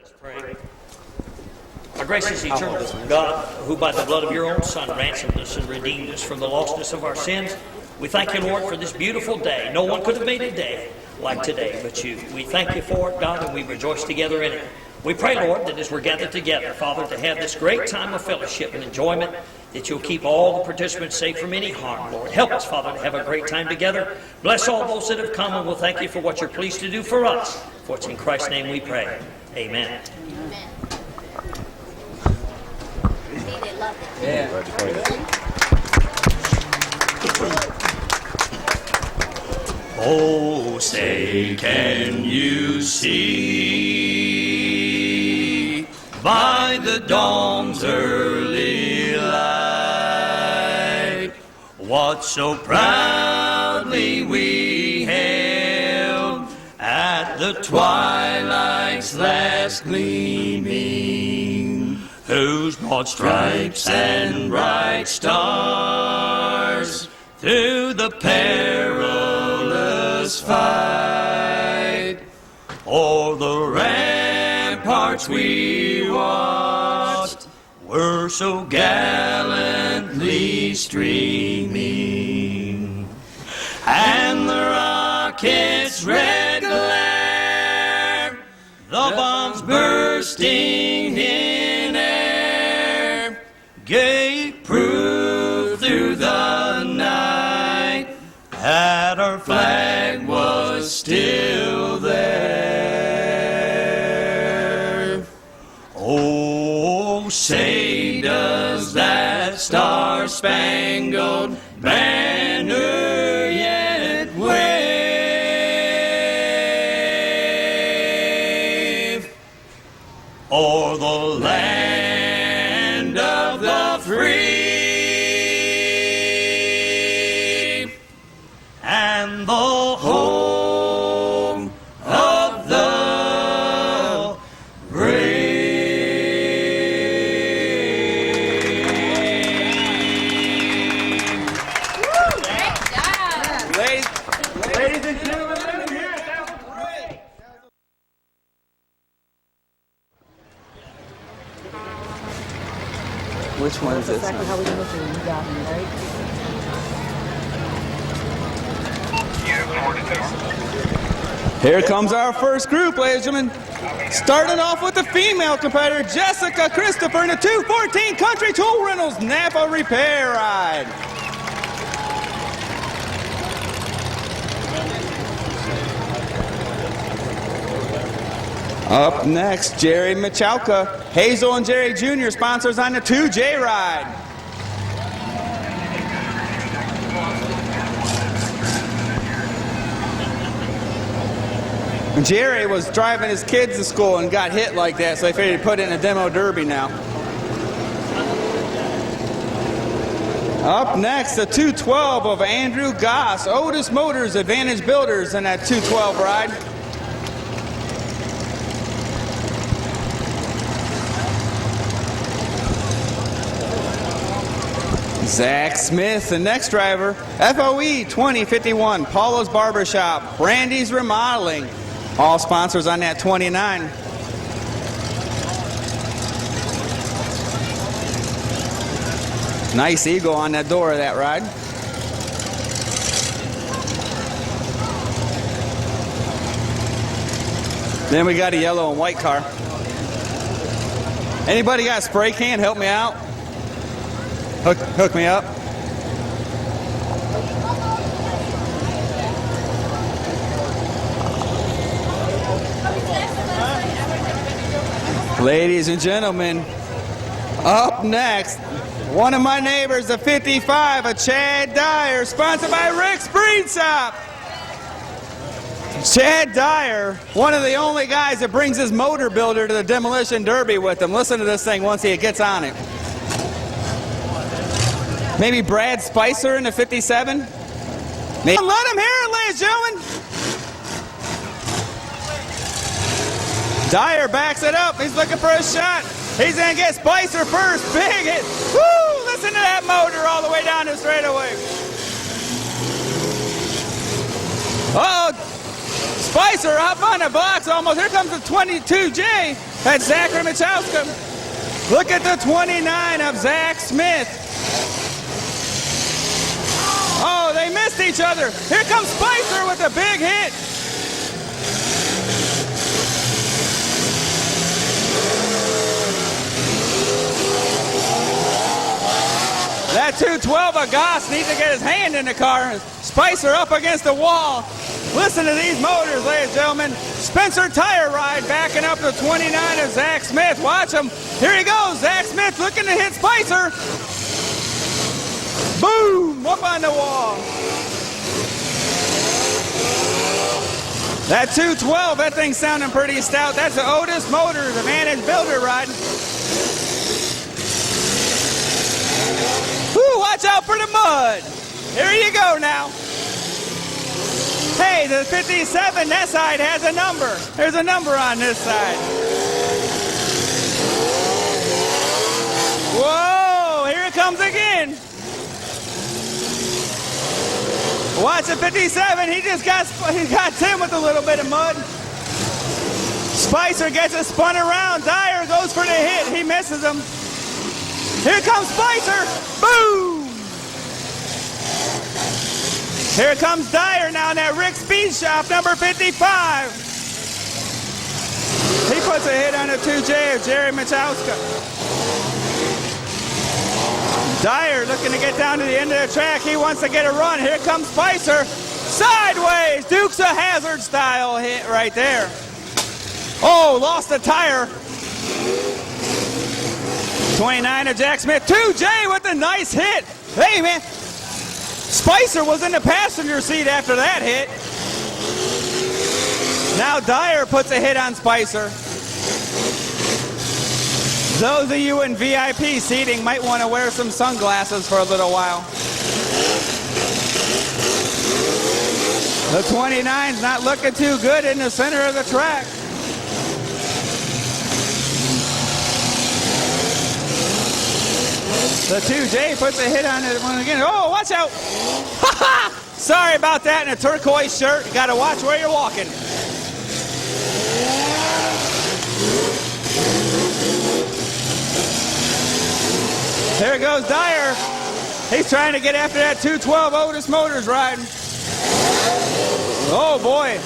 us pray. Our gracious eternal God, who by the blood of your own Son ransomed us and redeemed us from the lostness of our sins, we thank you, Lord, for this beautiful day. No one could have made a day like today but you. We thank you for it, God, and we rejoice together in it. We pray, Lord, that as we're gathered together, Father, to have this great time of fellowship and enjoyment, that you'll keep all the participants safe from any harm, Lord. Help us, Father, to have a great time together. Bless all those that have come, and we'll thank you for what you're pleased to do for us. For it's in Christ's name we pray. Amen. Yeah. Oh, say, can you see by the dawn's early light what so proudly we hailed at the twilight's last gleaming, whose broad stripes and bright stars through the perilous fight o'er the ramparts we watched were so gallantly streaming, and the rocket's red glare, the bombs bursting in air, gave proof through the night that our flag was still there. Oh, say does that star-spangled banner yet wave o'er the land of the free and the home of the brave. Ladies and gentlemen, let him hear it. That was great. Which one is this? Exactly how we're going to do it. You got me, right? Here comes our first group, ladies and gentlemen. Starting off with the female competitor, Jessica Christopher, in the 214 Country Tool Rentals Napa Repair Ride. Up next, Jerry Michalka, Hazel and Jerry Jr. sponsors on the 2J Ride. Jerry was driving his kids to school and got hit like that, so they figured to put it in a demo derby now. Up next, the 212 of Andrew Goss, Otis Motors Advantage Builders in that 212 ride. Zach Smith, the next driver, FOE 2051, Paulo's Barbershop, Brandy's Remodeling, all sponsors on that 29. Nice eagle on that door of that ride. Then we got a yellow and white car. Anybody got a spray can? Help me out. Hook me up. Ladies and gentlemen, up next, one of my neighbors, the 55, a Chad Dyer, sponsored by Rick's Breed Shop. Chad Dyer, one of the only guys that brings his motor builder to the demolition derby with him. Listen to this thing once he gets on it. Maybe Brad Spicer in the 57? Maybe. Let him hear it, ladies and gentlemen. Dyer backs it up. He's looking for a shot. He's going to get Spicer first. Big hit. Woo! Listen to that motor all the way down the straightaway. Uh-oh. Spicer up on the box almost. Here comes the 22J. That's Zachary Machowska. Look at the 29 of Zach Smith. Oh, they missed each other. Here comes Spicer with a big hit. That 212 of Goss needs to get his hand in the car. Spicer up against the wall. Listen to these motors, ladies and gentlemen. Spencer Tire Ride backing up the 29 of Zach Smith. Watch him. Here he goes. Zach Smith looking to hit Spicer. Boom! Up on the wall. That 212, that thing's sounding pretty stout. That's the Otis Motors Advantage Builder Ride. Woo, watch out for the mud. Here you go now. Hey, the 57, that side has a number. There's a number on this side. Whoa, here it comes again. Watch the 57, he got Tim with a little bit of mud. Spicer gets it spun around. Dyer goes for the hit. He misses him. Here comes Spicer. Boom! Here comes Dyer now in that Rick Speed Shop, number 55. He puts a hit on the 2J of Jerry Machowska. Dyer looking to get down to the end of the track. He wants to get a run. Here comes Spicer. Sideways. Dukes of Hazzard style hit right there. Oh, lost the tire. 29 of Jack Smith. 2J with a nice hit. Hey, man. Spicer was in the passenger seat after that hit. Now Dyer puts a hit on Spicer. Those of you in VIP seating might want to wear some sunglasses for a little while. The 29's not looking too good in the center of the track. The 2J puts a hit on it one again. Oh, watch out. Sorry about that in a turquoise shirt. You got to watch where you're walking. There goes Dyer. He's trying to get after that 212 Otis Motors ride. Oh, boy.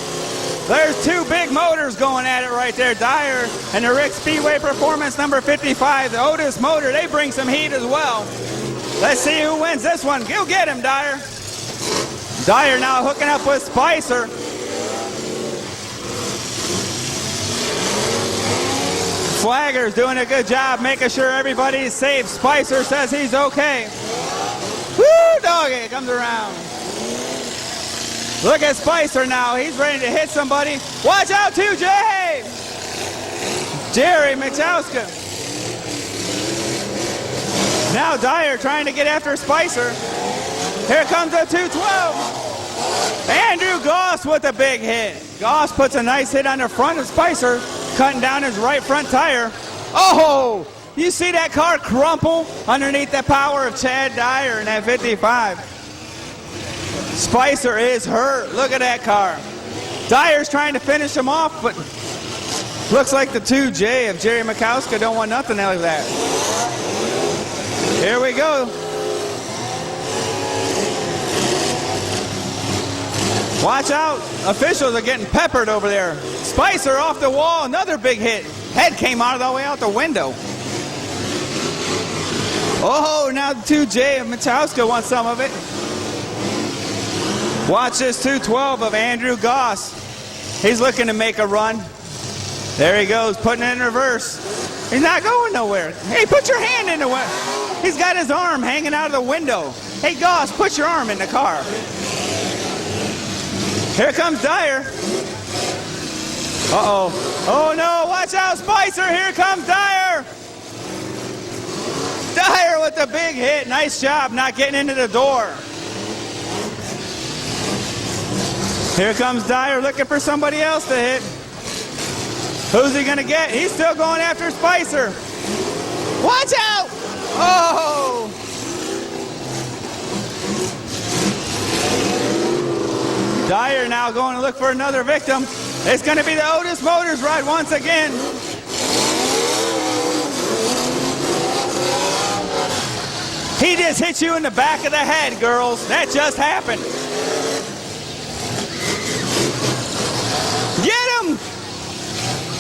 There's two big motors going at it right there. Dyer and the Rick Speedway Performance number 55. The Otis motor, they bring some heat as well. Let's see who wins this one. Go get him, Dyer. Dyer now hooking up with Spicer. Flagger's doing a good job making sure everybody's safe. Spicer says he's okay. Woo, doggy, comes around. Look at Spicer now. He's ready to hit somebody. Watch out, 2J! Jerry Machowska. Now Dyer trying to get after Spicer. Here comes the 212. Andrew Goss with a big hit. Goss puts a nice hit on the front of Spicer, cutting down his right front tire. Oh! You see that car crumple underneath the power of Chad Dyer in that 55. Spicer is hurt. Look at that car. Dyer's trying to finish him off, but looks like the 2J of Jerry Machowska don't want nothing like that. Here we go. Watch out. Officials are getting peppered over there. Spicer off the wall. Another big hit. Head came out of the way out the window. Oh, now the 2J of Machowska wants some of it. Watch this 212 of Andrew Goss. He's looking to make a run. There he goes, putting it in reverse. He's not going nowhere. Hey, put your hand in the way. He's got his arm hanging out of the window. Hey, Goss, put your arm in the car. Here comes Dyer. Uh-oh. Oh, no, watch out, Spicer. Here comes Dyer. Dyer with the big hit. Nice job not getting into the door. Here comes Dyer looking for somebody else to hit. Who's he going to get? He's still going after Spicer. Watch out! Oh! Dyer now going to look for another victim. It's going to be the Otis Motors ride once again. He just hit you in the back of the head, girls. That just happened. Get him!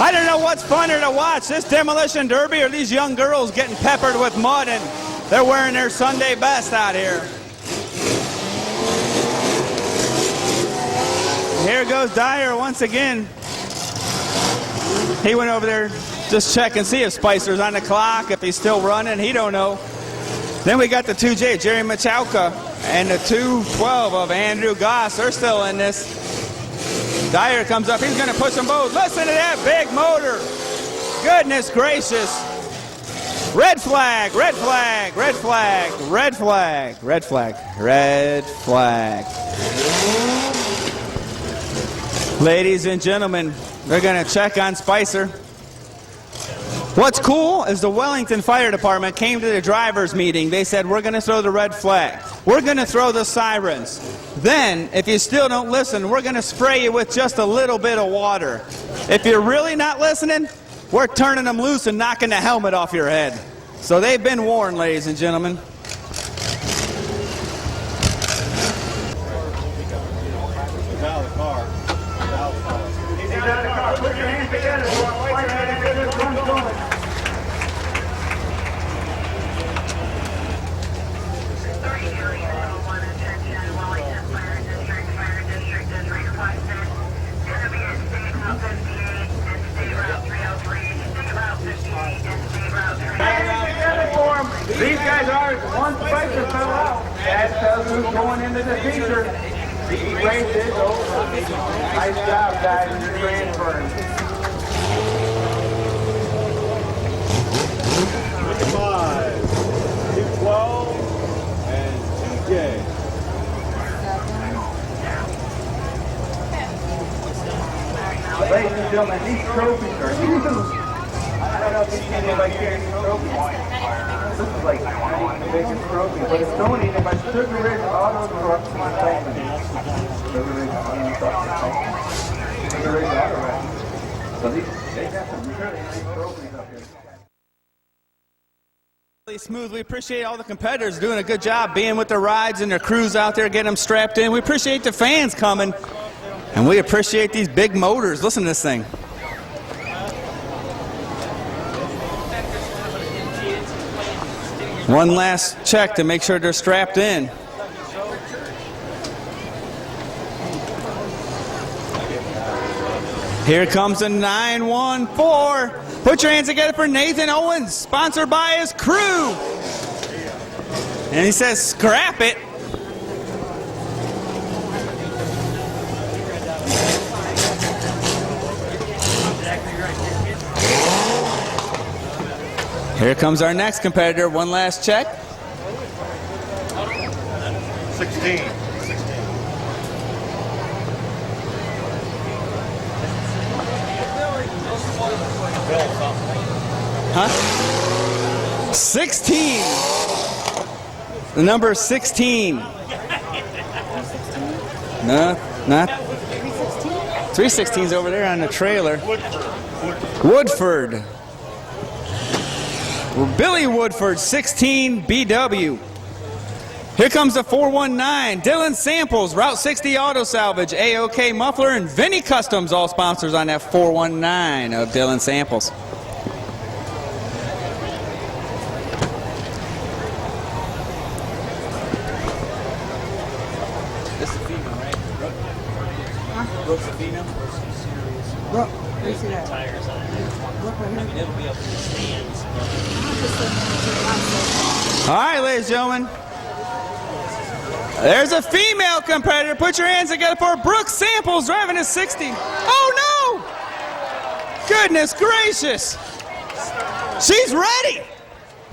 I don't know what's funner to watch, this demolition derby or these young girls getting peppered with mud and they're wearing their Sunday best out here. Here goes Dyer once again. He went over there just check and see if Spicer's on the clock, if he's still running. He don't know. Then we got the 2J, Jerry Michalka, and the 212 of Andrew Goss. They're still in this. Dyer comes up. He's going to push them both. Listen to that big motor. Goodness gracious. Red flag, red flag, red flag, red flag, red flag, red flag. Ladies and gentlemen, they're going to check on Spicer. What's cool is the Wellington Fire Department came to the drivers' meeting. They said, we're going to throw the red flag. We're going to throw the sirens. Then, if you still don't listen, we're going to spray you with just a little bit of water. If you're really not listening, we're turning them loose and knocking the helmet off your head. So they've been warned, ladies and gentlemen. Put your hands together. These guys are one Spicer fell out. That tells who's going into the feature. The race is over. Nice job, guys, in your transferring. 5, 212, and 2J. Ladies and gentlemen, these trophies are huge. I don't know if you've seen anybody carry these trophies. This is like the biggest trophy, but it's donated by Sugar Ridge Auto Trucks and Company. Sugar Ridge Auto Trucks and Company. Sugar Ridge Auto Trucks. So they got some really nice trophies up here. Really smooth. We appreciate all the competitors doing a good job being with their rides and their crews out there getting them strapped in. We appreciate the fans coming, and we appreciate these big motors. Listen to this thing. One last check to make sure they're strapped in. Here comes a 914. Put your hands together for Nathan Owens, sponsored by his crew. And he says, scrap it. Here comes our next competitor. One last check. 16. Huh? 16. The number 16. No, not. 316's over there on the trailer. Woodford. Billy Woodford, 16 BW. Here comes the 419. Dylan Samples, Route 60 Auto Salvage, AOK Muffler, and Vinny Customs, all sponsors on that 419 of Dylan Samples. This is a female, right? Brooke's a female? Look, where you see that? Tires on it. Look right I here. mean, it'll be up in the stands. All right, ladies and gentlemen. There's a female competitor. Put your hands together for Brooke Samples driving a 60. Oh, no! Goodness gracious. She's ready.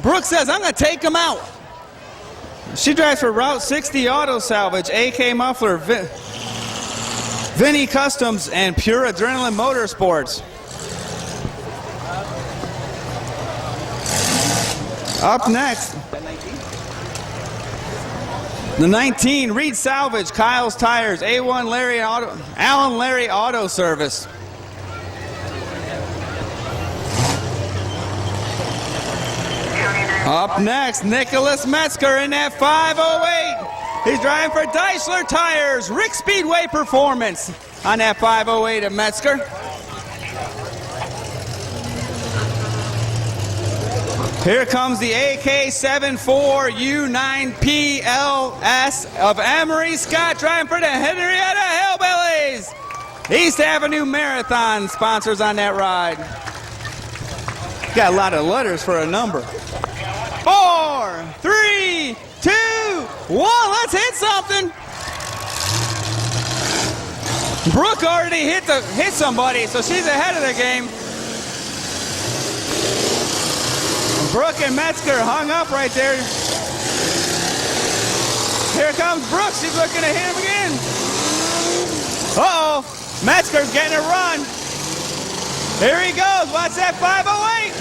Brooke says, I'm going to take him out. She drives for Route 60 Auto Salvage, AK Muffler, Vinny Customs, and Pure Adrenaline Motorsports. Up next, the 19, Reed Salvage, Kyle's Tires, A1 Larry Auto, Allen Larry Auto Service. Up next, Nicholas Metzger in that 508. He's driving for Daisler Tires, Rick Speedway Performance on that 508 of Metzger. Here comes the AK-74U9PLS of Emery Scott driving for the Henrietta Hillbillies. East Avenue Marathon sponsors on that ride. Got a lot of letters for a number. 4, 3, 2, 1. Let's hit something. Brooke already hit somebody, so she's ahead of the game. Brooke and Metzger hung up right there. Here comes Brooke. She's looking to hit him again. Uh-oh. Metzger's getting a run. Here he goes. Watch that 508.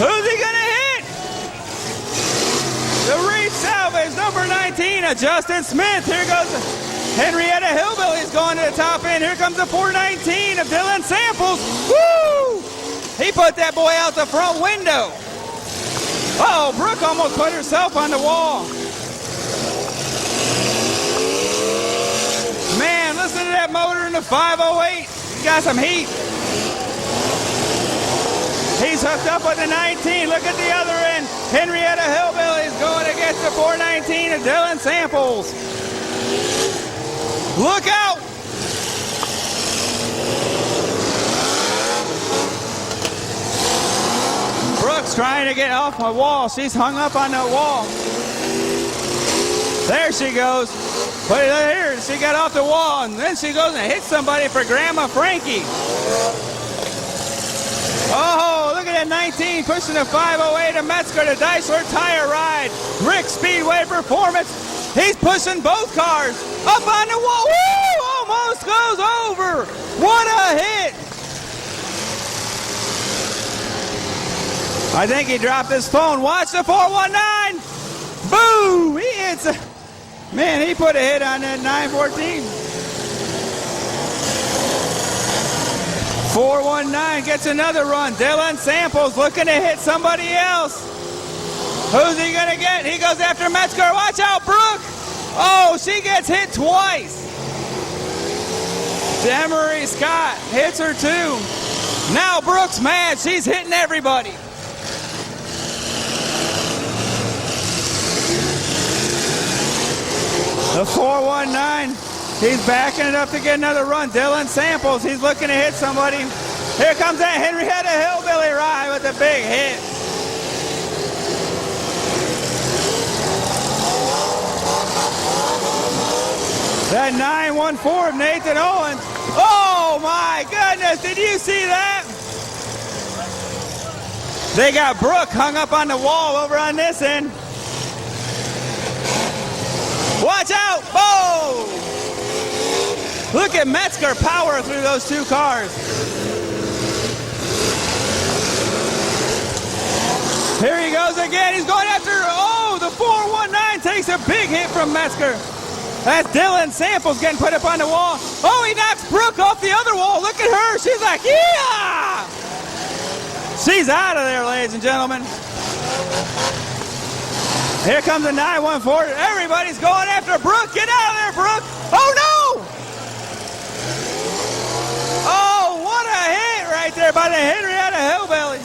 Who's he going to hit? The Reef Salvage, number 19, of Justin Smith. Here goes Henrietta Hillbillies going to the top end. Here comes the 419 of Dylan Samples. Woo! He put that boy out the front window. Uh-oh, Brooke almost put herself on the wall. Man, listen to that motor in the 508. He got some heat. He's hooked up with the 19. Look at the other end. Henrietta Hillbillies going against the 419 of Dylan Samples. Look out! Brooke's trying to get off my wall. She's hung up on the wall. There she goes. Put it here. She got off the wall, and then she goes and hits somebody for Grandma Frankie. Oh, look at that 19 pushing the 508 of Metzger to Daisler Tire Ride. Rick Speedway Performance. He's pushing both cars up on the wall. Woo! Almost goes over. What a hit. I think he dropped his phone. Watch the 419. Boo! He hits a... Man, he put a hit on that 914. 419 gets another run. Dylan Samples looking to hit somebody else. Who's he going to get? He goes after Metzger. Watch out, Brooke. Oh, she gets hit twice. Emery Scott hits her too. Now Brooke's mad. She's hitting everybody. The 419, he's backing it up to get another run. Dylan Samples, he's looking to hit somebody. Here comes that Henrietta Hillbilly ride with a big hit. That 914 of Nathan Owens. Oh my goodness, did you see that? They got Brooke hung up on the wall over on this end. Watch out! Oh! Look at Metzger power through those two cars. Here he goes again. He's going after, oh, the 419 takes a big hit from Metzger. That's Dylan Samples getting put up on the wall. Oh, he knocks Brooke off the other wall. Look at her. She's like, yeah! She's out of there, ladies and gentlemen. Here comes the 914. Everybody's going after Brooke. Get out of there, Brooke. Oh, no! Oh, what a hit right there by the Henrietta Hillbilly.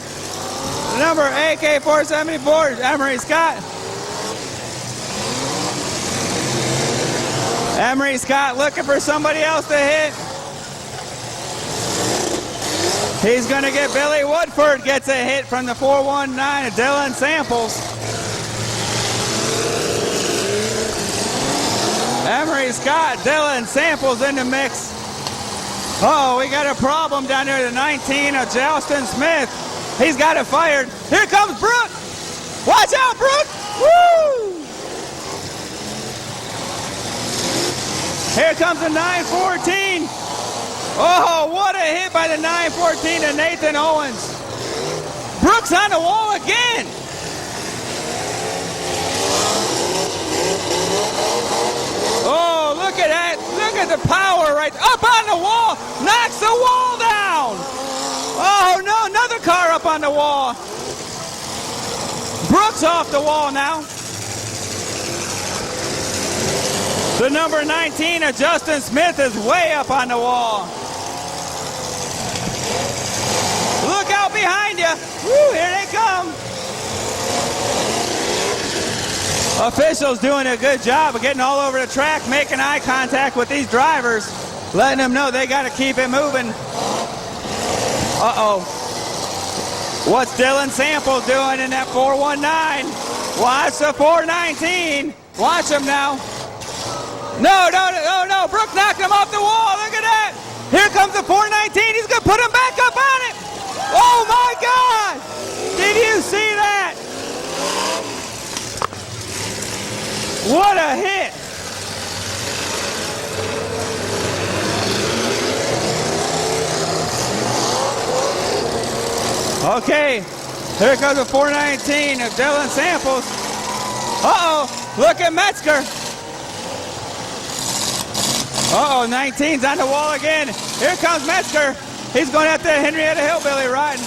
The number AK-474, Emery Scott. Emery Scott looking for somebody else to hit. He's going to get Billy Woodford. Gets a hit from the 419 of Dylan Samples. Emery Scott, Dylan Samples in the mix. Oh, we got a problem down there. The 19 of Justin Smith. He's got it fired. Here comes Brooke. Watch out, Brooke. Woo! Here comes the 914. Oh, what a hit by the 914 of Nathan Owens. Brooke's on the wall again. Oh, look at that. Look at the power right up on the wall. Knocks the wall down. Oh, no, another car up on the wall. Brooks off the wall now. The number 19 of Justin Smith is way up on the wall. Look out behind you. Woo, here they come. Officials doing a good job of getting all over the track, making eye contact with these drivers, letting them know they got to keep it moving. Uh-oh. What's Dylan Sample doing in that 419? Watch the 419. Watch him now. No. Brooke knocked him off the wall. Look at that. Here comes the 419. He's going to put him back up on it. Oh, my God. Did you see that? What a hit. Okay, here comes the 419 of Dylan Samples. Uh-oh, look at Metzger. Uh-oh, 19's on the wall again. Here comes Metzger. He's going after the Henrietta Hillbilly riding.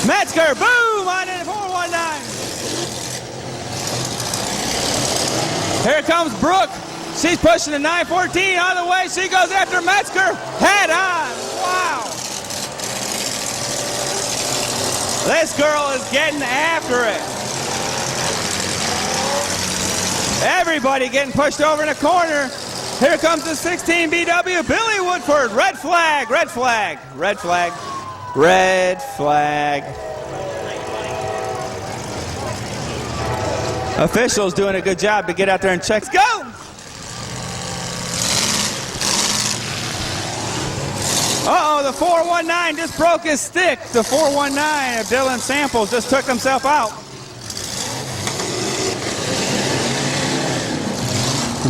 Metzger, boom, on the 419. Here comes Brooke. She's pushing the 914 all the way. She goes after Metzger head on. Wow. This girl is getting after it. Everybody getting pushed over in the corner. Here comes the 16 BW, Billy Woodford. Red flag, red flag, red flag, red flag. Officials doing a good job to get out there and check. Go! Uh-oh, the 419 just broke his stick. The 419 of Dylan Samples just took himself out.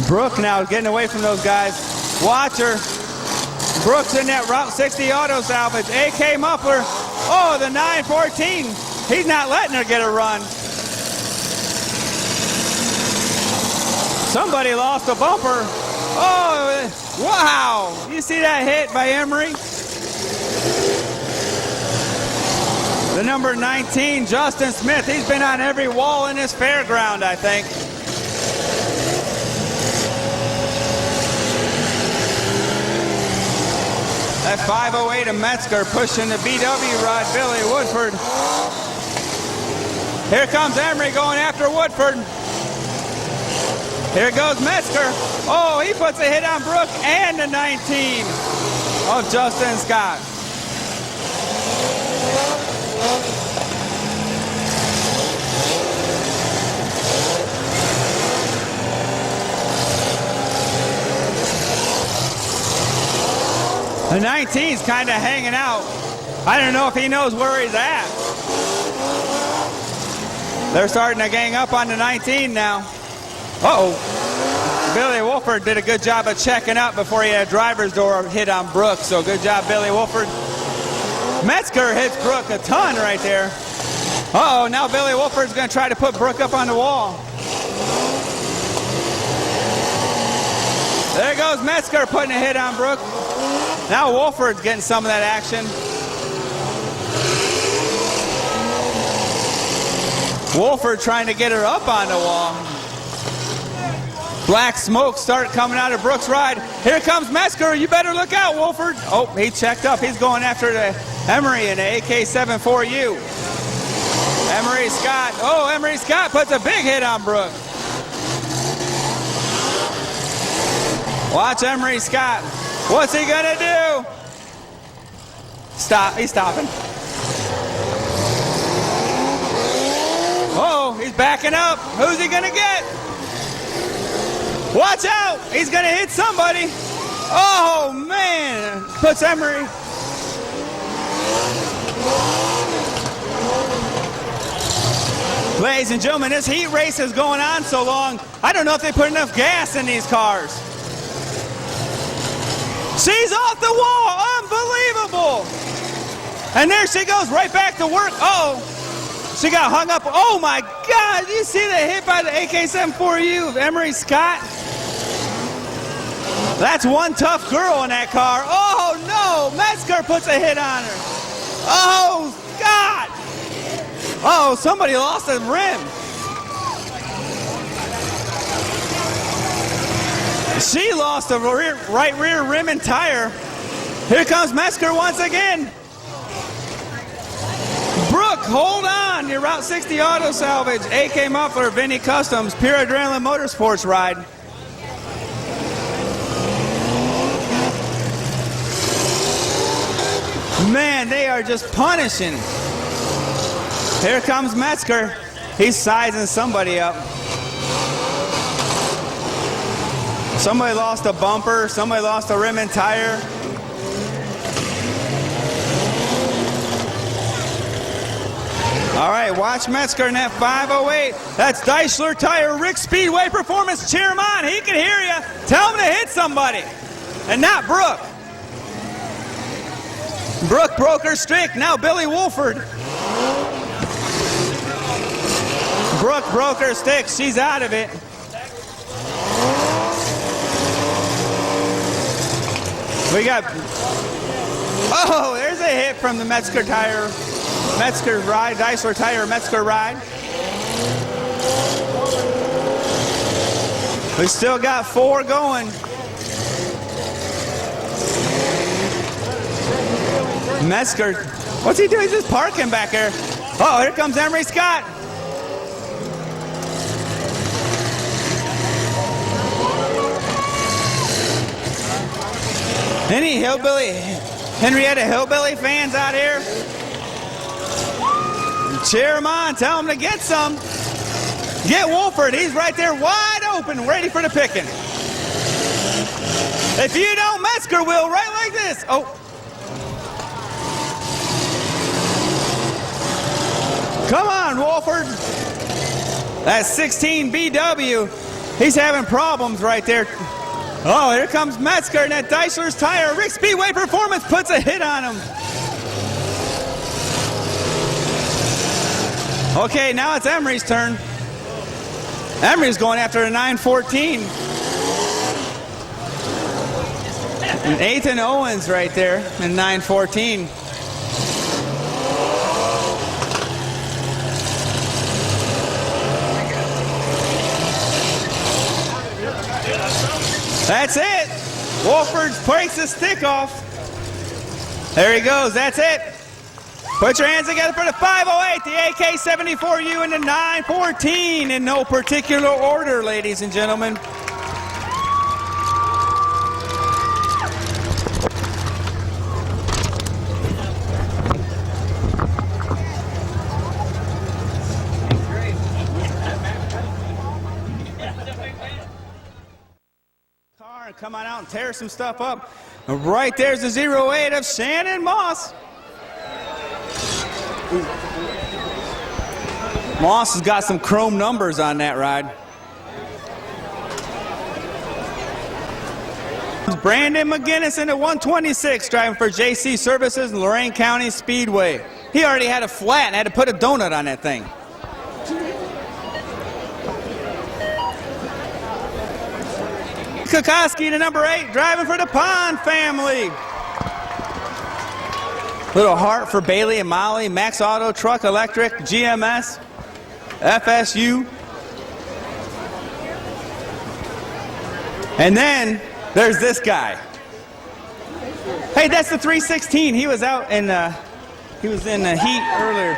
Brooke now getting away from those guys. Watch her. Brooke's in that Route 60 auto salvage. AK muffler. Oh, the 914. He's not letting her get a run. Somebody lost a bumper. Oh, wow. You see that hit by Emery? The number 19, Justin Smith. He's been on every wall in this fairground, I think. That 508 of Metzger pushing the BW rod, Billy Woodford. Here comes Emery going after Woodford. Here goes Metzger. Oh, he puts a hit on Brooke and the 19 of Justin Scott. The 19's kind of hanging out. I don't know if he knows where he's at. They're starting to gang up on the 19 now. Uh-oh. Billy Wolford did a good job of checking up before he had a driver's door hit on Brooke. So good job, Billy Wolford. Metzger hits Brooke a ton right there. Uh-oh, now Billy Wolford's going to try to put Brooke up on the wall. There goes Metzger putting a hit on Brooke. Now Wolford's getting some of that action. Wolford trying to get her up on the wall. Black smoke start coming out of Brooks' ride. Here comes Metzger. You better look out, Wolford. Oh, he checked up. He's going after the Emery in the AK-74U. Emery Scott. Oh, Emery Scott puts a big hit on Brooke. Watch Emery Scott. What's he gonna do? Stop. He's stopping. Oh, he's backing up. Who's he gonna get? Watch out! He's gonna hit somebody. Oh man! Puts Emery. Ladies and gentlemen, this heat race is going on so long, I don't know if they put enough gas in these cars. She's off the wall! Unbelievable! And there she goes right back to work. Uh-oh! She got hung up. Oh my God! You see the hit by the AK-74U of Emery Scott? That's one tough girl in that car. Oh no! Metzger puts a hit on her. Oh, God! Oh, somebody lost a rim. She lost a right rear rim and tire. Here comes Metzger once again. Brooke, hold on. Your Route 60 Auto Salvage, AK Muffler, Vinny Customs, Pure Adrenaline Motorsports ride. Man, they are just punishing. Here comes Metzger. He's sizing somebody up. Somebody lost a bumper. Somebody lost a rim and tire. All right, watch Metzger in that 508. That's Deisler Tire, Rick Speedway Performance. Cheer him on. He can hear you. Tell him to hit somebody. And not Brooke. Brooke broke her streak. Now Billy Wolford. Brooke broke her stick. She's out of it. We got... Oh, there's a hit from the Metzger Tire. Metzger ride, Deisler Tire, Metzger ride. We still got 4 going. Metzger, what's he doing? He's just parking back there. Oh, here comes Emery Scott. Any Henrietta Hillbilly fans out here? Cheer him on. Tell him to get some. Get Wolford. He's right there wide open, ready for the picking. If you don't, Metzger will, right like this. Oh. Come on, Wolford. That's 16 BW. He's having problems right there. Oh, here comes Metzger and that Deisler's Tire. Rick Speedway Performance puts a hit on him. Okay, now it's Emery's turn. Emery's going after a 914. And Ethan Owens right there in 914. That's it. Wolford breaks his stick off. There he goes. That's it. Put your hands together for the 508, the AK-74U, and the 914 in no particular order, ladies and gentlemen. Car and come on out and tear some stuff up. Right there's the 08 of Shannon Moss. Moss has got some chrome numbers on that ride. Brandon McGinnis in the 126 driving for JC Services and Lorain County Speedway. He already had a flat and had to put a donut on that thing. Kukoski to number 8 driving for the Pond family. Little heart for Bailey and Molly, Max Auto, Truck Electric, GMS, FSU. And then there's this guy. Hey, that's the 316. He was out in he was in the heat earlier.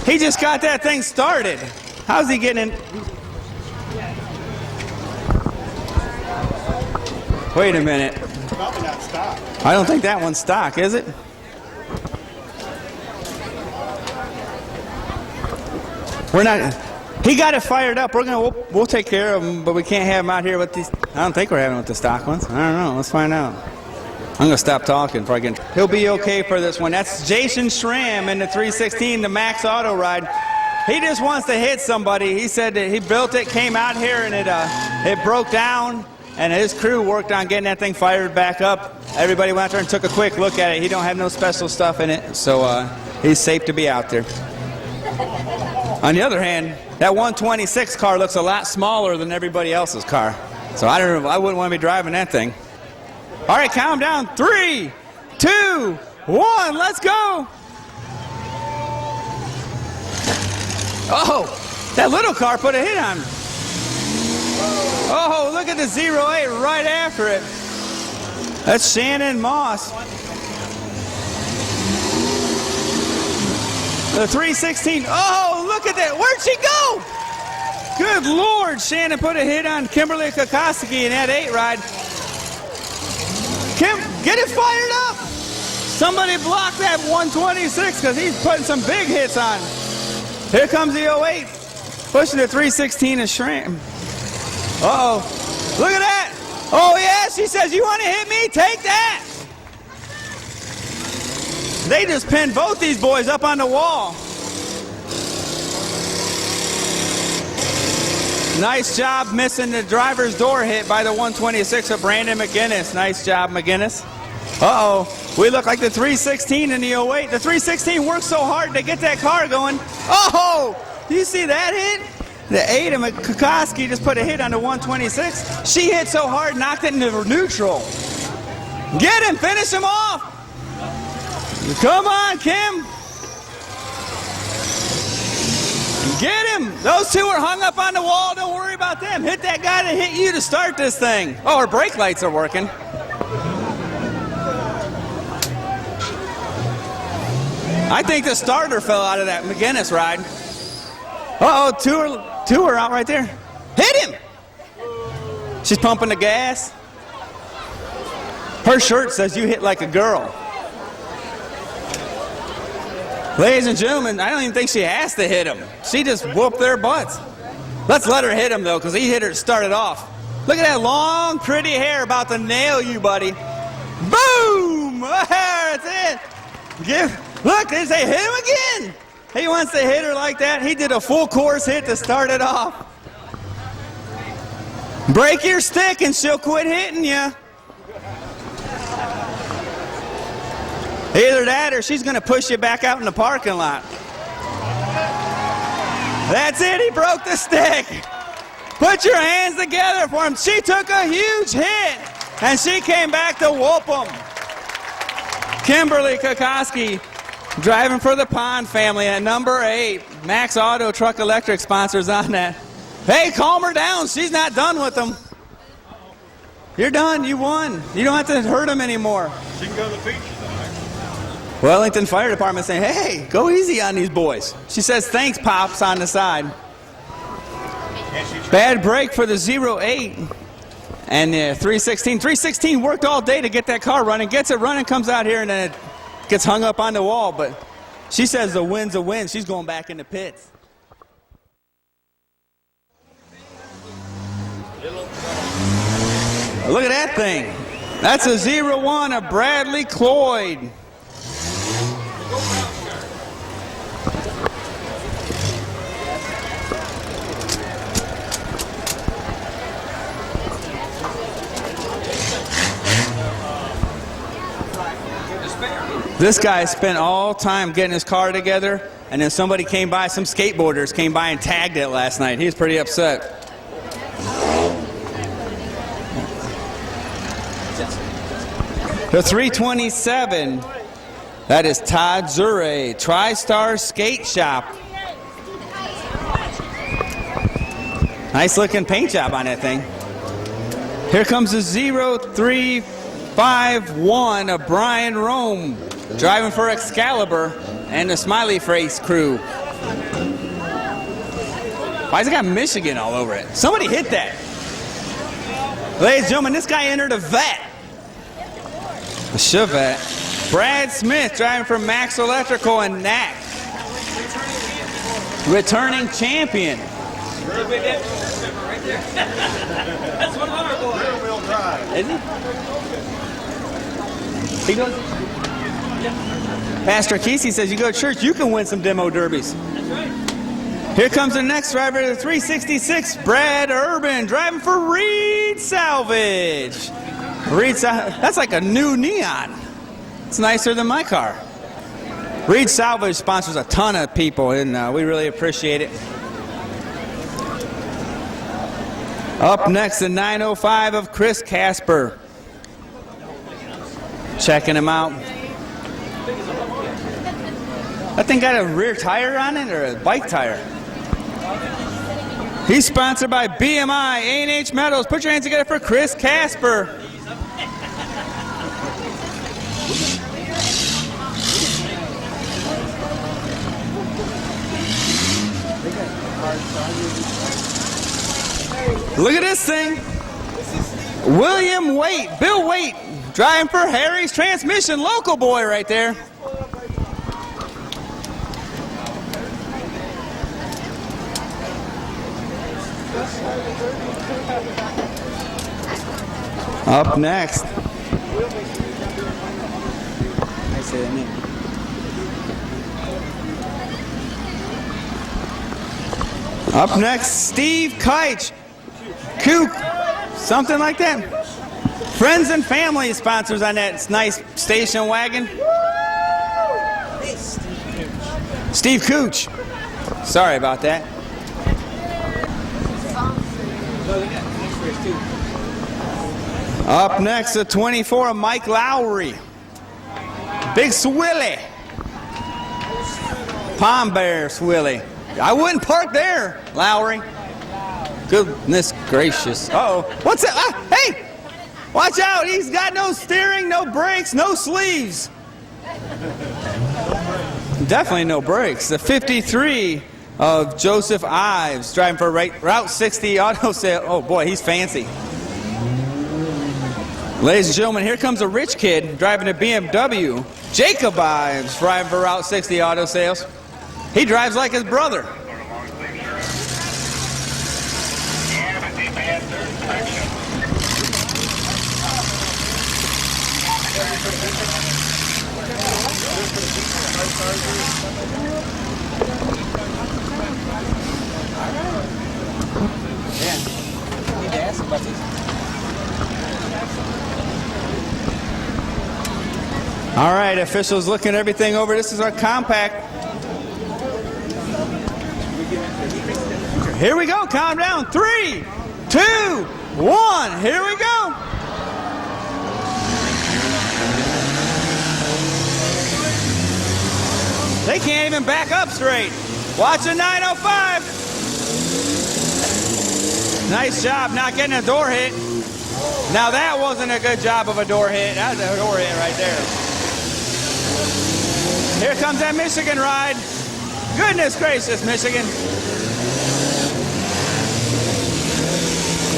He just got that thing started. How's he getting in? Wait a minute. Probably not stock. I don't think that one's stock, is it? We're not. He got it fired up. We'll take care of him, but we can't have him out here with these. I don't think we're having with the stock ones. I don't know. Let's find out. I'm gonna stop talking before I get. He'll be okay for this one. That's Jason Schramm in the 316, the Max Auto ride. He just wants to hit somebody. He said that he built it, came out here, and it broke down. And his crew worked on getting that thing fired back up. Everybody went out there and took a quick look at it. He don't have no special stuff in it, so he's safe to be out there. On the other hand, that 126 car looks a lot smaller than everybody else's car. So I wouldn't want to be driving that thing. All right, count them down. 3, 2, 1. Let's go. Oh, that little car put a hit on him. Oh, look at the 08 right after it. That's Shannon Moss. The 316. Oh, look at that. Where'd she go? Good Lord. Shannon put a hit on Kimberly Kokoski in that 8 ride. Kim, get it fired up. Somebody block that 126 because he's putting some big hits on. Here comes the 08. Pushing the 316 and Shrimp. Uh-oh. Look at that. Oh, yeah. She says, you want to hit me? Take that. They just pinned both these boys up on the wall. Nice job missing the driver's door hit by the 126 of Brandon McGinnis. Nice job, McGinnis. Uh-oh. We look like the 316 in the 08. The 316 worked so hard to get that car going. Oh! Do you see that hit? The 8 of Kokoski just put a hit on the 126. She hit so hard, knocked it into neutral. Get him. Finish him off. Come on, Kim. Get him. Those two are hung up on the wall. Don't worry about them. Hit that guy that hit you to start this thing. Oh, her brake lights are working. I think the starter fell out of that McGinnis ride. Uh-oh, two are out right there. Hit him. She's pumping the gas. Her shirt says you hit like a girl. Ladies and gentlemen, I don't even think she has to hit him. She just whooped their butts. Let's let her hit him, though, because he hit her to start it off. Look at that long, pretty hair about to nail you, buddy. Boom! That's it. Look, they say hit him again. He wants to hit her like that. He did a full course hit to start it off. Break your stick and she'll quit hitting you. Either that or she's going to push you back out in the parking lot. That's it. He broke the stick. Put your hands together for him. She took a huge hit, and she came back to whoop him. Kimberly Kokoski driving for the Pond family at number 8. Max Auto Truck Electric sponsors on that. Hey, calm her down. She's not done with them. You're done. You won. You don't have to hurt them anymore. She can go to the feature tonight. Wellington Fire Department saying, hey, go easy on these boys. She says, thanks, Pops, on the side. Bad break for the 08 and the 316. 316 worked all day to get that car running, gets it running, comes out here, and then it gets hung up on the wall. But she says the win's a win. She's going back in the pits. Look at that thing. That's a 01 of Bradley Cloyd. This guy spent all time getting his car together, and then somebody came by, some skateboarders came by and tagged it last night. He was pretty upset. The 327, that is Todd Zure, TriStar Skate Shop. Nice looking paint job on that thing. Here comes the 0351 of Brian Rome, driving for Excalibur and the Smiley Face crew. Why's it got Michigan all over it? Somebody hit that. Ladies and gentlemen, this guy entered a vet. A Chevette. Brad Smith driving for Max Electrical and NAC. Returning champion. That's one of our boys. Rear-wheel drive. Is he? He goes. Pastor Kesey says you go to church, you can win some demo derbies. That's right. Here comes the next driver, the 366, Brad Urban, driving for Reed Salvage. That's like a new neon. It's nicer than my car. Reed Salvage sponsors a ton of people, and we really appreciate it. Up next, the 905 of Chris Casper. Checking him out. That thing got a rear tire on it or a bike tire? He's sponsored by BMI, A&H Metals. Put your hands together for Chris Casper. Look at this thing. William Waite, Bill Waite, driving for Harry's Transmission, local boy right there. Up next. Up next, Steve Keich. Kook, something like that. Friends and family sponsors on that nice station wagon. Steve Cooch. Sorry about that. Up next, the 24, Mike Lowry. Big Swilly. Palm Bear Swilly. I wouldn't park there, Lowry. Goodness gracious. Uh-oh. What's that? Ah, hey! Watch out. He's got no steering, no brakes, no sleeves. Definitely no brakes. The 53 of Joseph Ives, driving for Route 60 Auto Sale. Oh, boy, he's fancy. Ladies and gentlemen, here comes a rich kid driving a BMW. Jacob Ives, driving for Route 60 Auto Sales. He drives like his brother. All right, officials looking everything over. This is our compact. Here we go. Count down. 3, 2, 1. Here we go. They can't even back up straight. Watch the 905. Nice job not getting a door hit. Now that wasn't a good job of a door hit. That was a door hit right there. Here comes that Michigan ride. Goodness gracious, Michigan.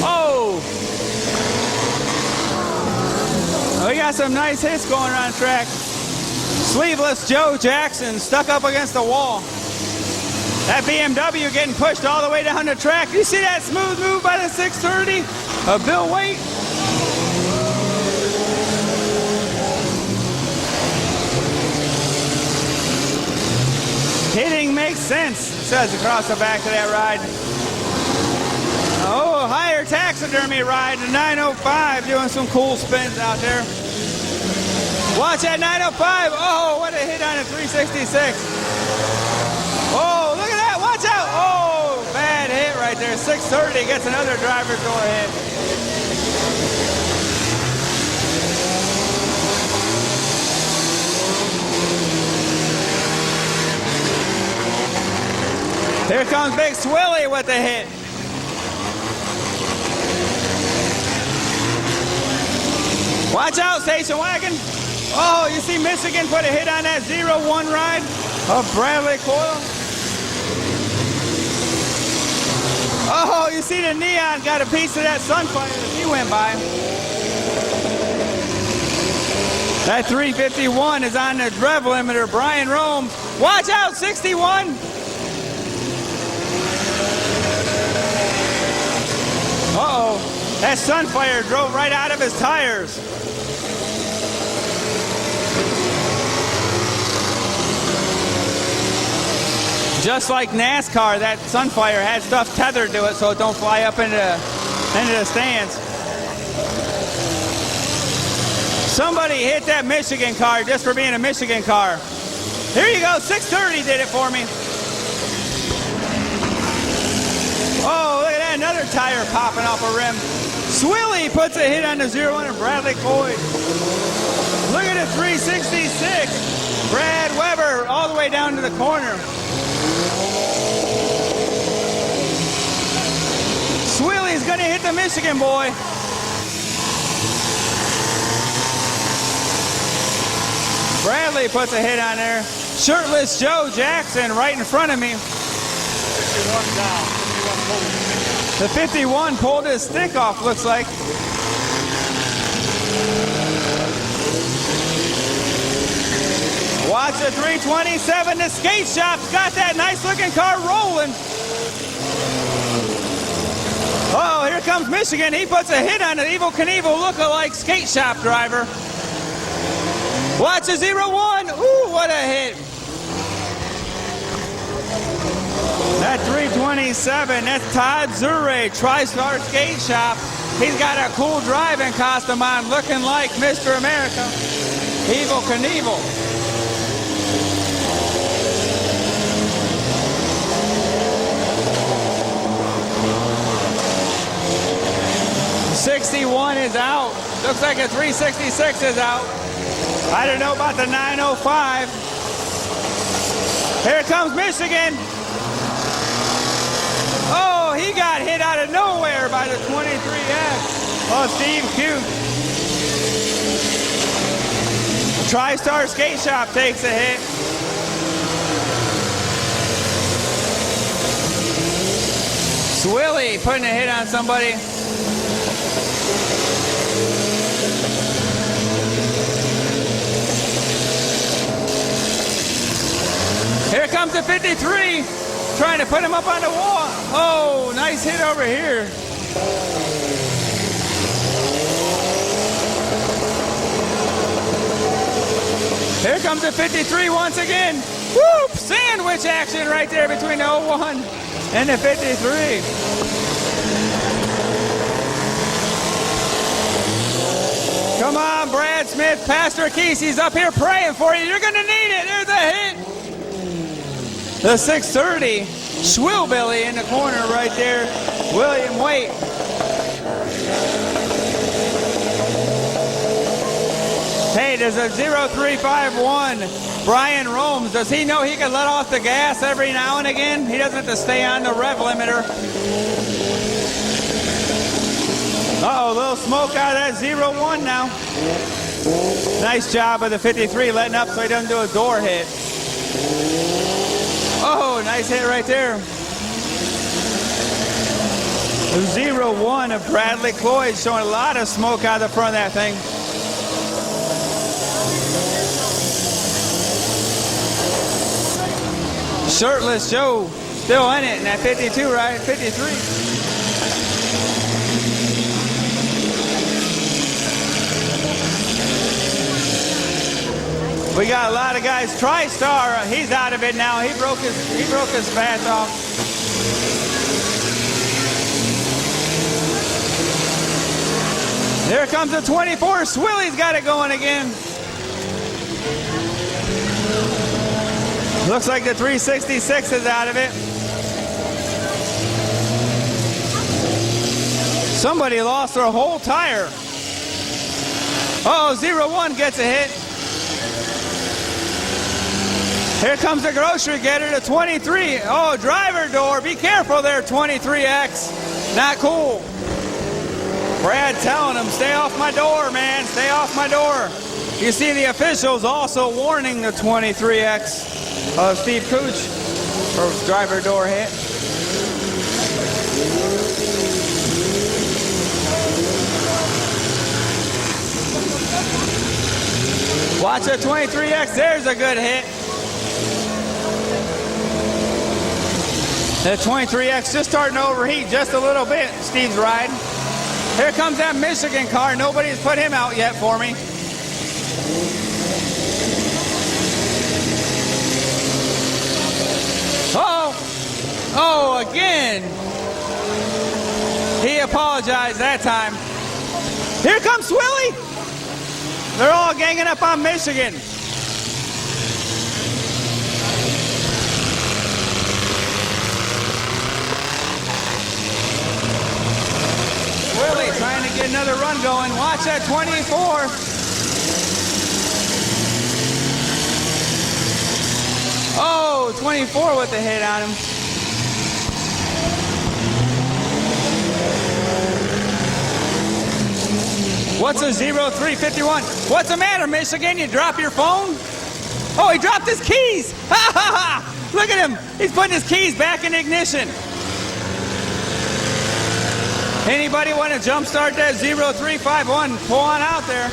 Oh. We got some nice hits going around the track. Sleeveless Joe Jackson stuck up against the wall. That BMW getting pushed all the way down the track. You see that smooth move by the 630 of Bill Waite? Hitting makes sense, says across the back of that ride. Oh, higher taxidermy ride, the 905, doing some cool spins out there. Watch that 905. Oh, what a hit on a 366. Oh, look at that. Watch out. Oh, bad hit right there. 630 gets another driver's door hit. Here comes Big Swilly with the hit. Watch out, station wagon. Oh, you see Michigan put a hit on that 0-1 ride of Bradley Coyle. Oh, you see the Neon got a piece of that Sunfire that he went by. That 351 is on the rev limiter, Brian Rome. Watch out, 61. Uh-oh, that Sunfire drove right out of his tires. Just like NASCAR, that Sunfire had stuff tethered to it so it don't fly up into the stands. Somebody hit that Michigan car just for being a Michigan car. Here you go, 630 did it for me. Oh, look at that, another tire popping off a rim. Swilly puts a hit on the 0-1 and Bradley Coy. Look at the 366. Brad Weber all the way down to the corner. Swilly's gonna hit the Michigan boy. Bradley puts a hit on there. Shirtless Joe Jackson right in front of me. 51 down, 51 pulled. The 51 pulled his stick off, looks like. Watch the 327. The skate shop's got that nice looking car rolling. Oh, here comes Michigan. He puts a hit on an Evel Knievel look-alike skate shop driver. Watch the 01. Ooh, what a hit. That 327, that's Todd Zure, TriStar Skate Shop. He's got a cool driving costume on, looking like Mr. America. Evel Knievel. '61 is out. Looks like a 366 is out. I don't know about the 905. Here comes Michigan. Oh, he got hit out of nowhere by the 23X. Oh, Steve Cute. TriStar Skate Shop takes a hit. Swilly putting a hit on somebody. Here comes the 53, trying to put him up on the wall. Oh, nice hit over here. Here comes the 53 once again. Whoop! Sandwich action right there between the 01 and the 53. Come on, Brad Smith. Pastor Kesey's up here praying for you. You're going to need it. There's a hit. The 630, Schwillbilly in the corner right there. William Waite. Hey, there's a 0351, Brian Romes. Does he know he can let off the gas every now and again? He doesn't have to stay on the rev limiter. Uh-oh, a little smoke out of that 01 now. Nice job of the 53 letting up so he doesn't do a door hit. Oh, nice hit right there. The 01 of Bradley Cloyd showing a lot of smoke out of the front of that thing. Shirtless Joe still in it in that 52, right? 53. We got a lot of guys. TriStar, he's out of it now. He broke his path off. Here comes the 24. Swilly's got it going again. Looks like the 366 is out of it. Somebody lost their whole tire. Uh-oh, 01 gets a hit. Here comes the grocery getter, the 23. Oh, driver door. Be careful there, 23X. Not cool. Brad telling him, stay off my door, man. Stay off my door. You see the officials also warning the 23X of Steve Cooch for driver door hit. Watch the 23X. There's a good hit. The 23X just starting to overheat just a little bit. Steve's riding. Here comes that Michigan car. Nobody's put him out yet for me. Oh, again. He apologized that time. Here comes Swilly. They're all ganging up on Michigan. Swilly trying to get another run going. Watch that 24. Oh, 24 with the hit on him. What's a 0351? What's the matter, Michigan? You drop your phone? Oh, he dropped his keys. Ha ha ha! Look at him. He's putting his keys back in ignition. Anybody want to jumpstart that 0351? Pull on out there.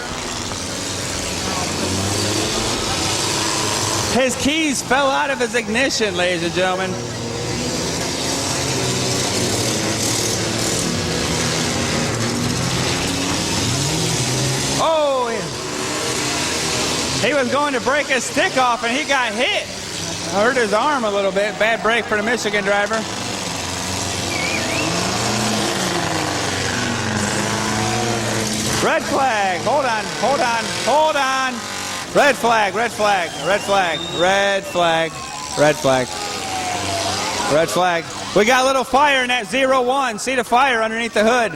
His keys fell out of his ignition, ladies and gentlemen. Oh, he was going to break his stick off and he got hit. Hurt his arm a little bit. Bad break for the Michigan driver. Red flag. Hold on, hold on, hold on. Red flag, red flag, red flag, red flag, red flag, red flag. We got a little fire in that 01. See the fire underneath the hood.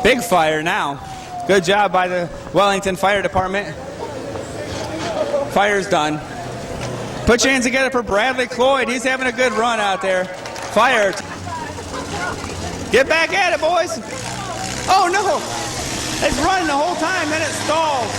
Big fire now. Good job by the Wellington Fire Department. Fire's done. Put your hands together for Bradley Cloyd. He's having a good run out there. Fire. Get back at it, boys. Oh, no. It's running the whole time, then it stalls.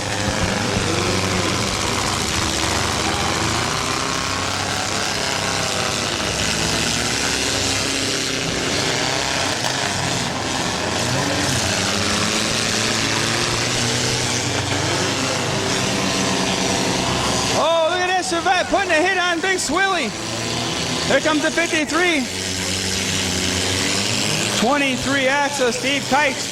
Oh, look at that Chevette putting a hit on Big Swilly. Here comes the 53. 23X of Steve Kite.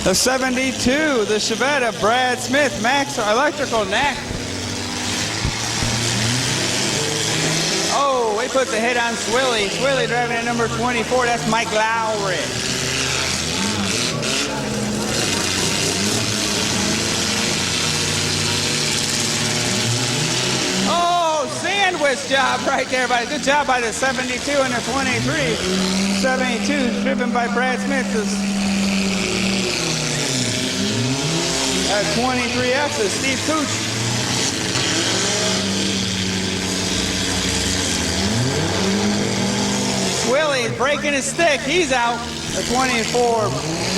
The 72, the Chevette of Brad Smith, Max Electrical Knack. Oh, he puts a hit on Swilly. Swilly driving at number 24, that's Mike Lowry. Oh, sandwich job right there. Good job by the 72 and the 23. 72 driven by Brad Smith. 23X is Steve Cooch. Swilly's breaking his stick. He's out. The 24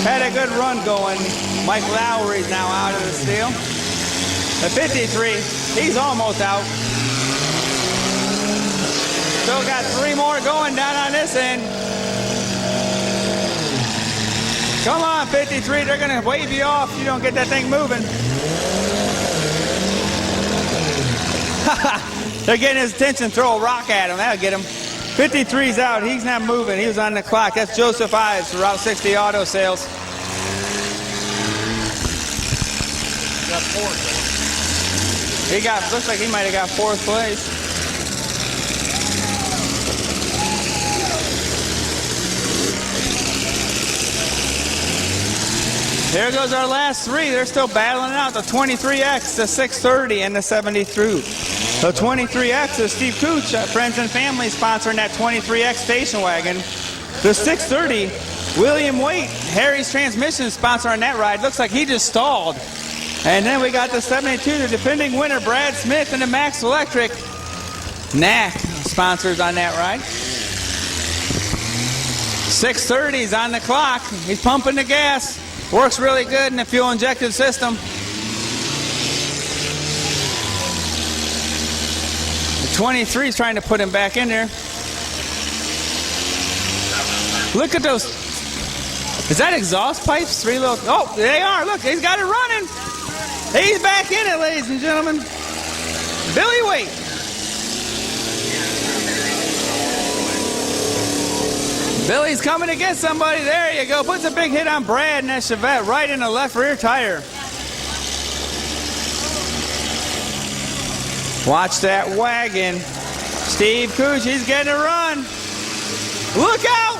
had a good run going. Mike Lowry's now out of the steal. The 53, he's almost out. Still got 3 more going down on this end. Come on, 53, they're going to wave you off if you don't get that thing moving. They're getting his attention, throw a rock at him, that'll get him. 53's out, he's not moving, he was on the clock. That's Joseph Ives for Route 60 Auto Sales. Got 4th. Looks like he might have got 4th place. Here goes our last 3. They're still battling it out. The 23X, the 630, and the 73. The 23X is Steve Cooch, friends and family sponsoring that 23X station wagon. The 630, William Waite, Harry's Transmission sponsoring that ride. Looks like he just stalled. And then we got the 72, the defending winner, Brad Smith, and the Max Electric. Knack sponsors on that ride. 630's on the clock. He's pumping the gas. Works really good in the fuel injected system. The 23's trying to put him back in there. Look at those. Is that exhaust pipes? 3 little. Oh, they are. Look, he's got it running. He's back in it, ladies and gentlemen. Billy Waite. Billy's coming to get somebody. There you go. Puts a big hit on Brad in that Chevette right in the left rear tire. Watch that wagon. Steve Cooch, he's getting a run. Look out!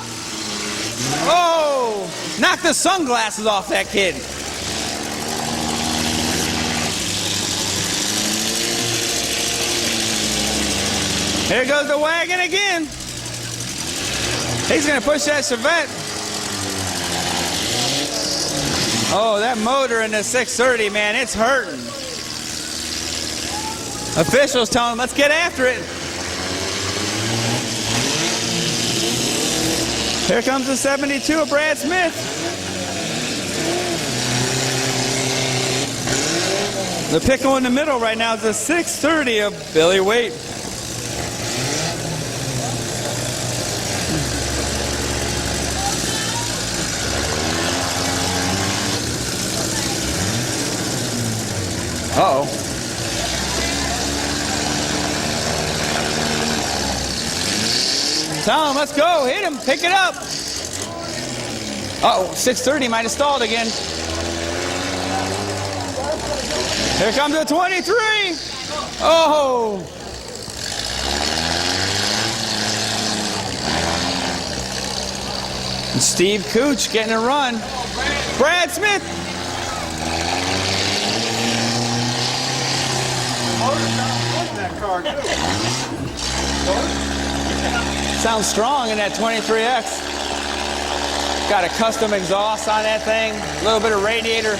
Oh! Knock the sunglasses off that kid. Here goes the wagon again. He's going to push that Chevette. Oh, that motor in the 630, man, it's hurting. Officials telling them, let's get after it. Here comes the 72 of Brad Smith. The pickle in the middle right now is the 630 of Billy Waite. Uh-oh. Tell him, let's go. Hit him. Pick it up. Uh-oh, 630 might have stalled again. Here comes the 23. Oh. And Steve Cooch getting a run. Brad Smith. Sounds strong in that 23X. Got a custom exhaust on that thing. A little bit of radiator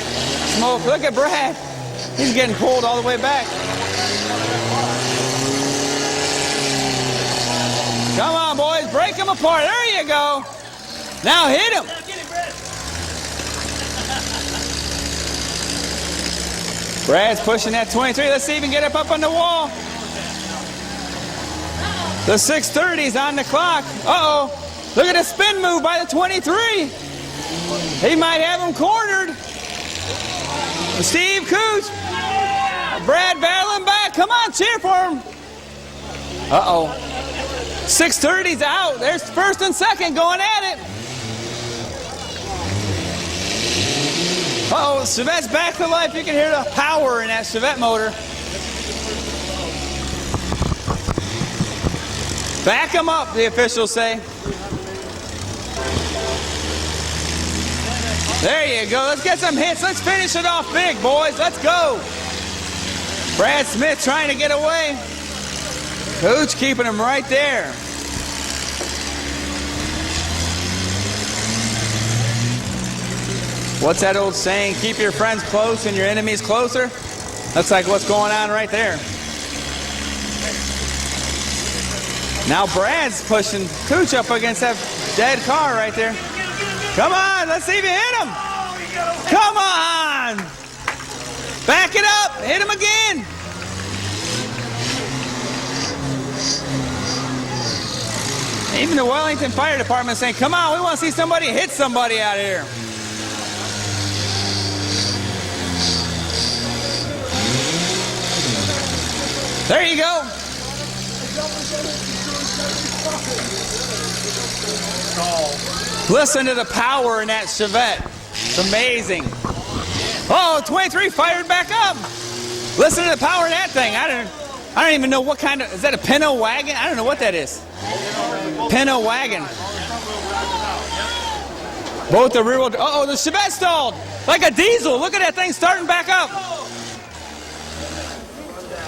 smoke. Look at Brad. He's getting pulled all the way back. Come on, boys. Break him apart. There you go. Now hit him. Brad's pushing that 23. Let's see if he can get up on the wall. The 630's on the clock. Uh-oh. Look at the spin move by the 23. He might have him cornered. Steve Cooch. Brad battling back. Come on, cheer for him. Uh-oh. 630's out. There's first and second going at it. Uh-oh, Chevette's back to life. You can hear the power in that Chevette motor. Back him up, the officials say. There you go. Let's get some hits. Let's finish it off big, boys. Let's go. Brad Smith trying to get away. Cooch keeping him right there. What's that old saying? Keep your friends close and your enemies closer? That's like what's going on right there. Now Brad's pushing Cooch up against that dead car right there. Come on, let's see if you hit him. Come on. Back it up. Hit him again. Even the Wellington Fire Department saying, come on, we want to see somebody hit somebody out here. There you go. Listen to the power in that Chevette. It's amazing. Oh, 23 fired back up. Listen to the power of that thing. I don't even know what kind of, is that a Pinto wagon? I don't know what that is. Pinto wagon. Both the rear wheel, uh-oh, the Chevette stalled. Like a diesel. Look at that thing starting back up.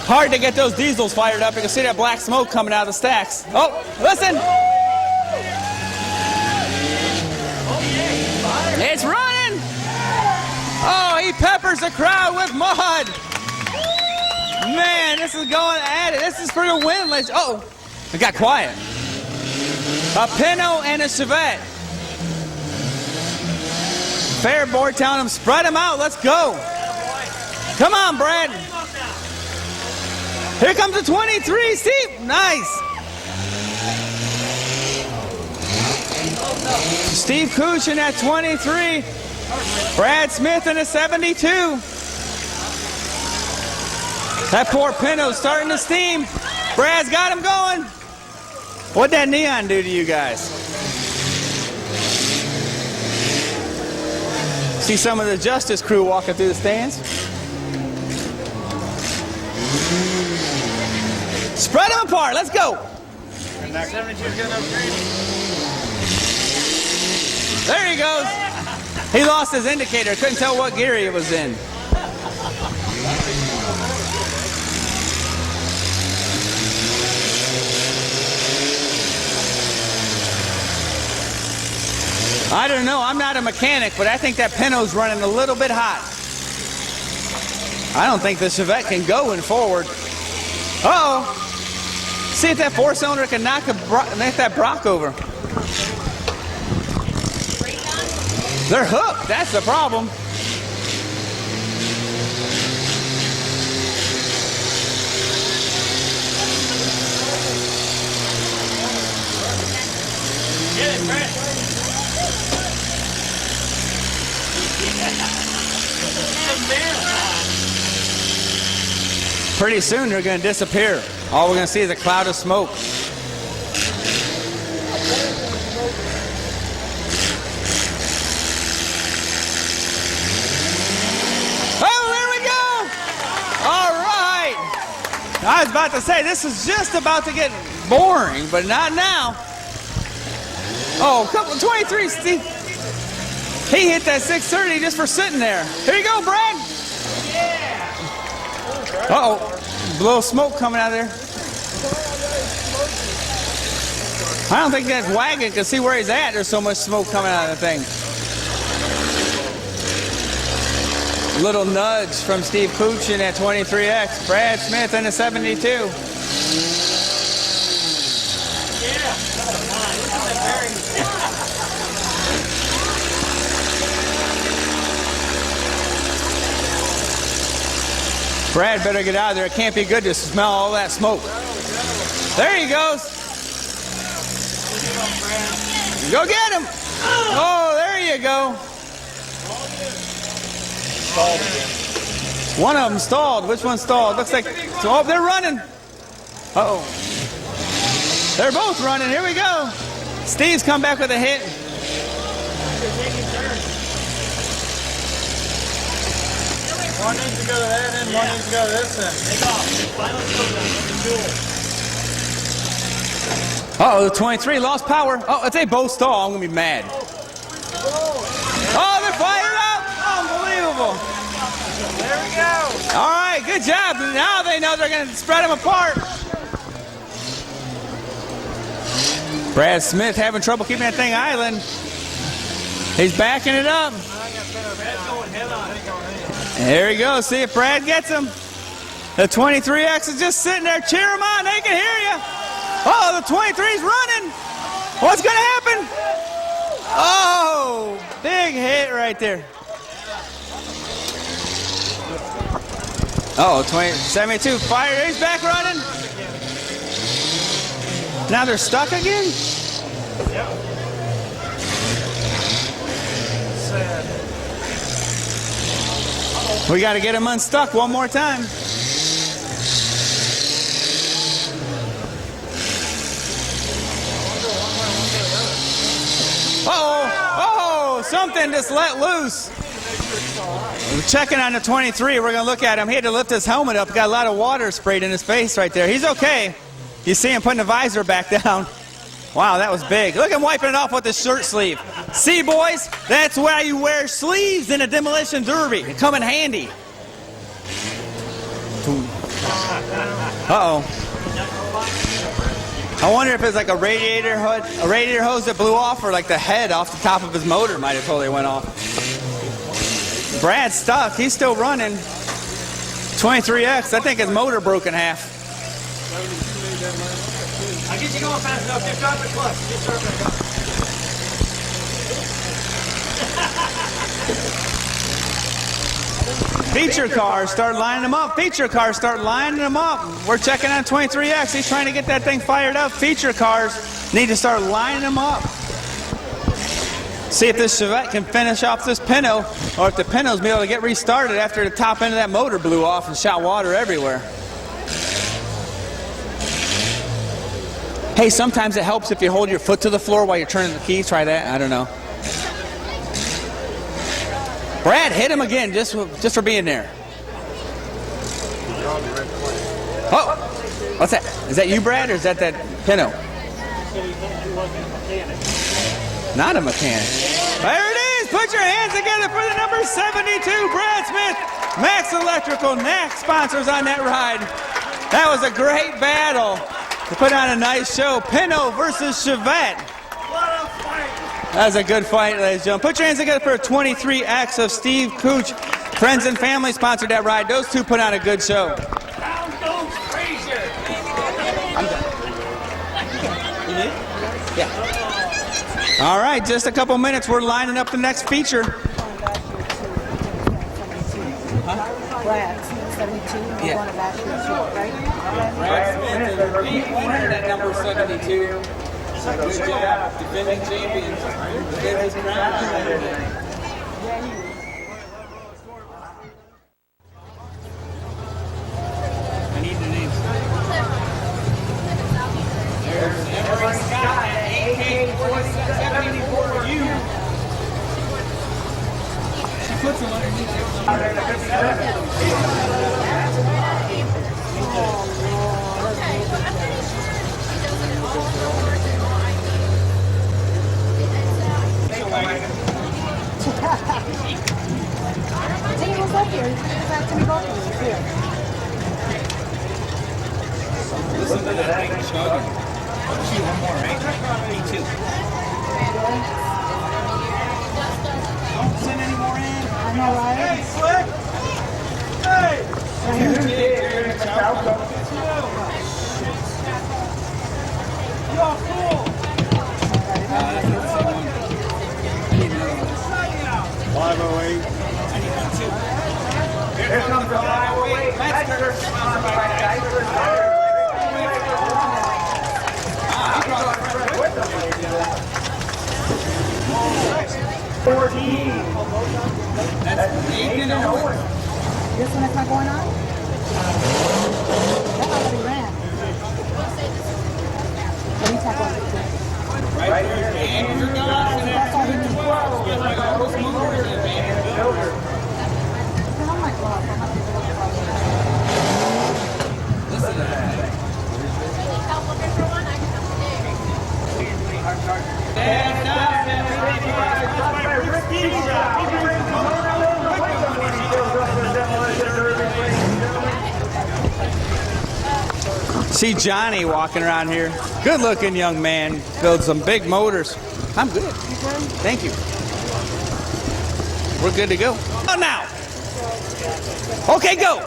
Hard to get those diesels fired up. You can see that black smoke coming out of the stacks. Oh, listen. It's running. Oh, he peppers the crowd with mud. Man, this is going at it. This is for the win. Oh, it got quiet. A Pinto and a Chevette. Fair board telling him, spread them out. Let's go. Come on, Brad. Here comes the 23. See? Nice. Steve Cooch in that 23. Brad Smith in a 72. That poor Pinto's starting to steam. Brad's got him going. What'd that neon do to you guys? See some of the Justice crew walking through the stands? Spread them apart. Let's go. There he goes. He lost his indicator. Couldn't tell what gear he was in. I don't know. I'm not a mechanic, but I think that Pinto's running a little bit hot. I don't think the Chevette can go in forward. Uh-oh. See if that four-cylinder can knock that Brock over. They're hooked. That's the problem. Get it, Brad. Pretty soon they're going to disappear. All we're going to see is a cloud of smoke. Oh, there we go! All right. I was about to say, this is just about to get boring, but not now. Oh, couple 23, Steve. He hit that 630 just for sitting there. Here you go, Brad. Uh-oh. A little smoke coming out of there. I don't think that wagon can see where he's at. There's so much smoke coming out of the thing. Little nudge from Steve Cooch in that 23X. Brad Smith in the 72. Brad better get out of there. It can't be good to smell all that smoke. There he goes. Go get him. Oh, there you go. One of them stalled. Which one stalled? Looks like, oh, they're running. Uh-oh. They're both running. Here we go. Steve's come back with a hit. One needs to go to that end, one needs to go to this end. Uh-oh, the 23 lost power. Oh, if they both stall, I'm going to be mad. Oh, they're fired up. Unbelievable. There we go. All right, good job. Now they know they're going to spread them apart. Brad Smith having trouble keeping that thing idling. He's backing it up. There he goes. See if Brad gets him. The 23X is just sitting there. Cheer him on. They can hear you. Oh, the 23's running. What's going to happen? Oh, big hit right there. Oh, 72 fire. He's back running. Now they're stuck again? Sad. We got to get him unstuck one more time. Uh-oh. Oh, something just let loose. We're checking on the 23. We're going to look at him. He had to lift his helmet up. Got a lot of water sprayed in his face right there. He's okay. You see him putting the visor back down. Wow, that was big. Look at him wiping it off with his shirt sleeve. See, boys, that's why you wear sleeves in a demolition derby. They come in handy. Uh-oh. I wonder if it's like a radiator hose that blew off, or like the head off the top of his motor might have totally went off. Brad's stuck. He's still running. 23X. I think his motor broke in half. I'll get you going fast enough. Just drop the clutch. Just drop it. Feature cars start lining them up. Feature cars start lining them up. We're checking on 23X. He's trying to get that thing fired up. Feature cars need to start lining them up. See if this Chevette can finish off this Pinto, or if the Pinto's be able to get restarted after the top end of that motor blew off and shot water everywhere. Hey, sometimes it helps if you hold your foot to the floor while you're turning the keys. Try that. I don't know. Brad, hit him again just for being there. Oh, what's that? Is that you, Brad, or is that Pinto? Not a mechanic. There it is. Put your hands together for the number 72, Brad Smith. Max Electrical, NAC sponsors on that ride. That was a great battle to put on a nice show. Pinto versus Chevette. What a fight! That was a good fight, ladies and gentlemen. Put your hands together for a 23X of Steve Cooch. Friends and family sponsored that ride. Those two put on a good show. Down goes Frazier. All right, just a couple minutes. We're lining up the next feature. Brad, 72. Yeah. Going back to the short, right? Brad Smith, he wanted that number 72. Good job, defending champions. Defend his crown. I need the names. There's Emery Scott at AK-4774U. She puts them underneath Take what's up here. It's back to me both of you. Here. Listen to that big chug. Shoot one more, right? Me too. Don't send any more in. I know, right? Hey, Slick! Hey! You all cool? 508. Here comes the 508. Metzger, sponsored by Dicer Tire. 14. That's Nathan Owens. This one is not going on? That already ran. Let me tap on it. Right there. Andrew Dawson at 212. With like all those movers and builders. Oh my God. Listen to that. Stand up, See Johnny walking around here. Good looking young man. Builds some big motors. I'm good. Thank you. We're good to go. Oh, now. Okay, go.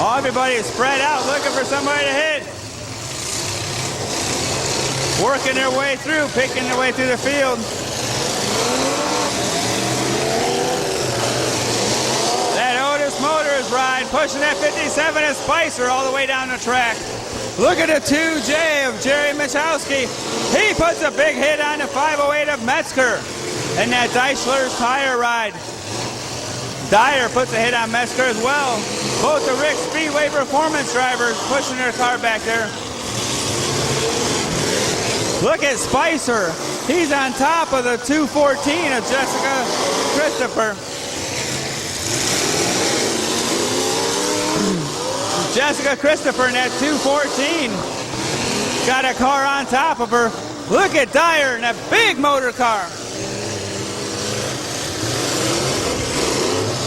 Oh, everybody is spread out looking for somebody to hit. Working their way through, picking their way through the field. That Otis Motors ride, pushing that 57 and Spicer all the way down the track. Look at the 2J of Jerry Michowski. He puts a big hit on the 508 of Metzger. And that Deisler's tire ride. Dyer puts a hit on Metzger as well. Both the Rick Speedway Performance drivers pushing their car back there. Look at Spicer. He's on top of the 214 of Jessica Christopher. Jessica Christopher in that 214. Got a car on top of her. Look at Dyer in that big motor car.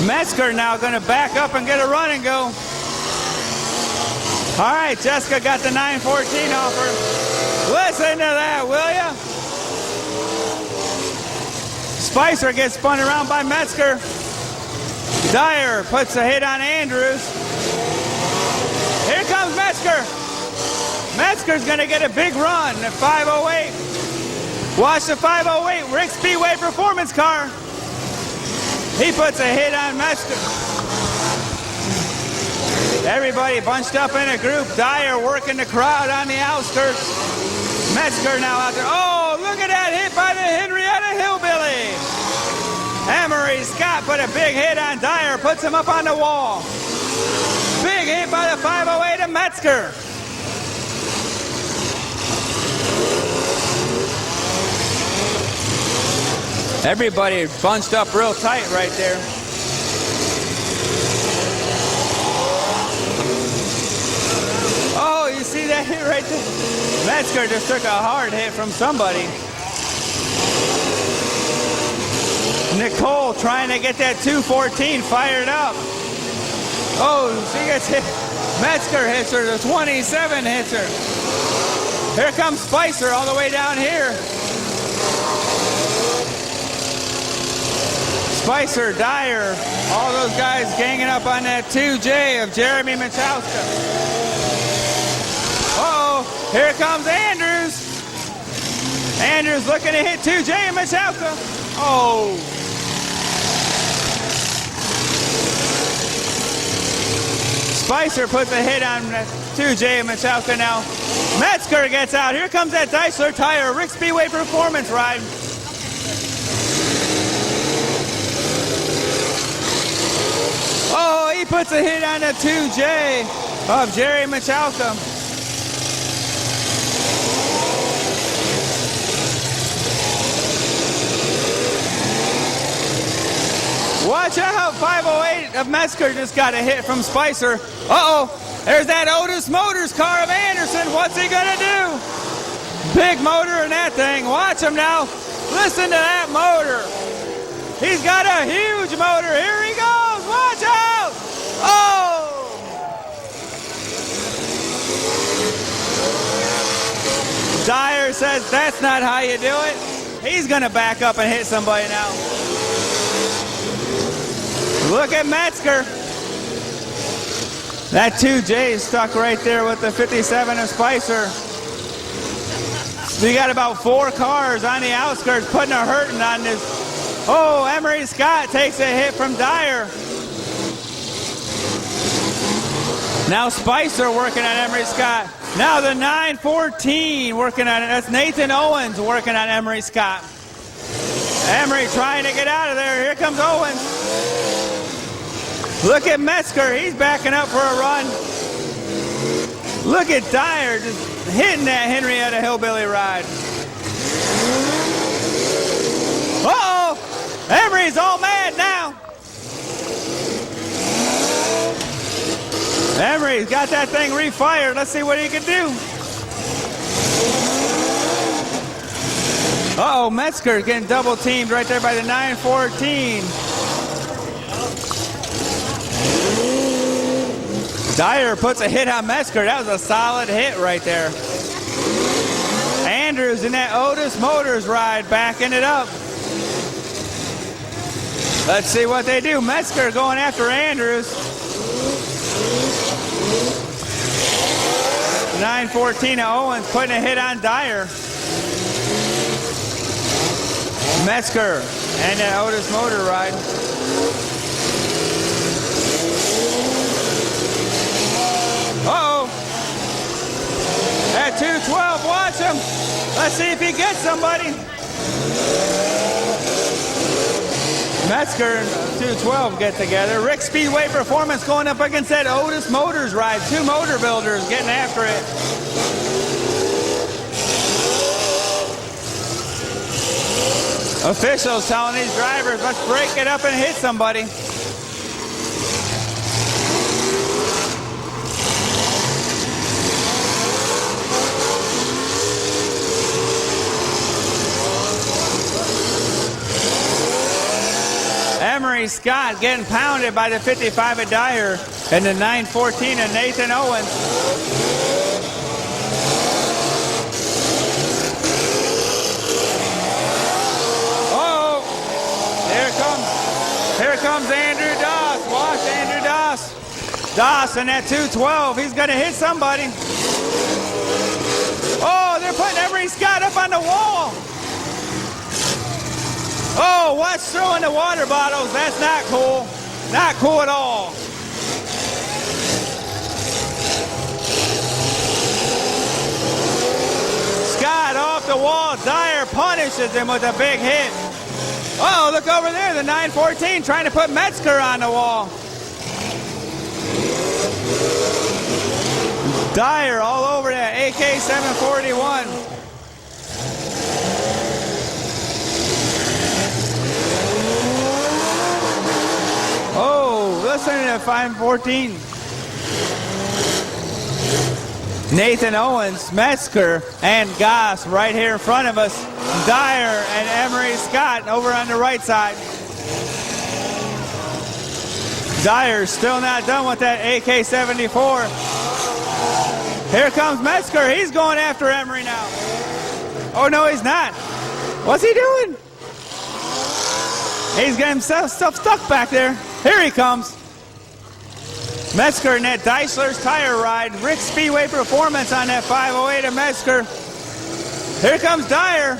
Metzger now going to back up and get a run and go. All right, Jessica got the 914 offer. Listen to that, will ya? Spicer gets spun around by Metzger. Dyer puts a hit on Andrews. Here comes Metzger. Metzger's going to get a big run at 508. Watch the 508 Rick Speedway Performance car. He puts a hit on Metzger. Everybody bunched up in a group. Dyer working the crowd on the outskirts. Metzger now out there. Oh, look at that hit by the Henrietta Hillbilly. Emery Scott put a big hit on Dyer, puts him up on the wall. Big hit by the 508 of Metzger. Everybody bunched up real tight right there. Oh, you see that hit right there? Metzger just took a hard hit from somebody. Nicole trying to get that 214 fired up. Oh, she gets hit. Metzger hits her, the 27 hits her. Here comes Spicer all the way down here. Spicer, Dyer, all those guys ganging up on that 2J of Jeremy Michalska. Uh-oh, here comes Andrews. Andrews looking to hit 2J and Michalska. Oh. Spicer puts a hit on 2J and Michalska now. Metzger gets out. Here comes that Daisler tire, Rick Speedway Performance ride. Oh, he puts a hit on the 2J of Jerry Michalka. Watch out, 508 of Metzger just got a hit from Spicer. Uh-oh, there's that Otis Motors car of Anderson. What's he gonna do? Big motor in that thing. Watch him now. Listen to that motor. He's got a huge motor. Here he goes. Watch out. Oh! Dyer says that's not how you do it. He's gonna back up and hit somebody now. Look at Metzger. That 2J is stuck right there with the 57 of Spicer. So you got about 4 cars on the outskirts putting a hurting on this. Oh, Emery Scott takes a hit from Dyer. Now Spicer working on Emery Scott. Now the 914 working on it. That's Nathan Owens working on Emery Scott. Emery trying to get out of there. Here comes Owens. Look at Metzger. He's backing up for a run. Look at Dyer just hitting that Henrietta Hillbilly ride. Uh-oh! Emery's all mad now. Emery's got that thing refired. Let's see what he can do. Uh-oh, Metzger getting double teamed right there by the 914. Dyer puts a hit on Metzger. That was a solid hit right there. Andrews in that Otis Motors ride, backing it up. Let's see what they do. Metzger going after Andrews. 914 of Owens putting a hit on Dyer. Metzger and that Otis Motor ride. Uh-oh. At 212, watch him. Let's see if he gets somebody. Metzger and 212 get together. Rick Speedway Performance going up against that Otis Motors ride. 2 motor builders getting after it. Officials telling these drivers, let's break it up and hit somebody. Emery Scott getting pounded by the 55 of Dyer and the 914 of Nathan Owens. Oh, here comes Andrew Doss. Watch Andrew Doss. Doss in that 212. He's going to hit somebody. Oh, they're putting Emery Scott up on the wall. Oh, watch throwing the water bottles. That's not cool. Not cool at all. Scott off the wall. Dyer punishes him with a big hit. Oh, look over there. The 914 trying to put Metzger on the wall. Dyer all over that AK-741. Oh, listen to that 514. Nathan Owens, Metzger, and Goss right here in front of us. Dyer and Emery Scott over on the right side. Dyer still not done with that AK-74. Here comes Metzger. He's going after Emery now. Oh, no, he's not. What's he doing? He's getting himself stuck back there. Here he comes. Metzger in that Deisler's tire ride. Rick Speedway Performance on that 508 of Metzger. Here comes Dyer.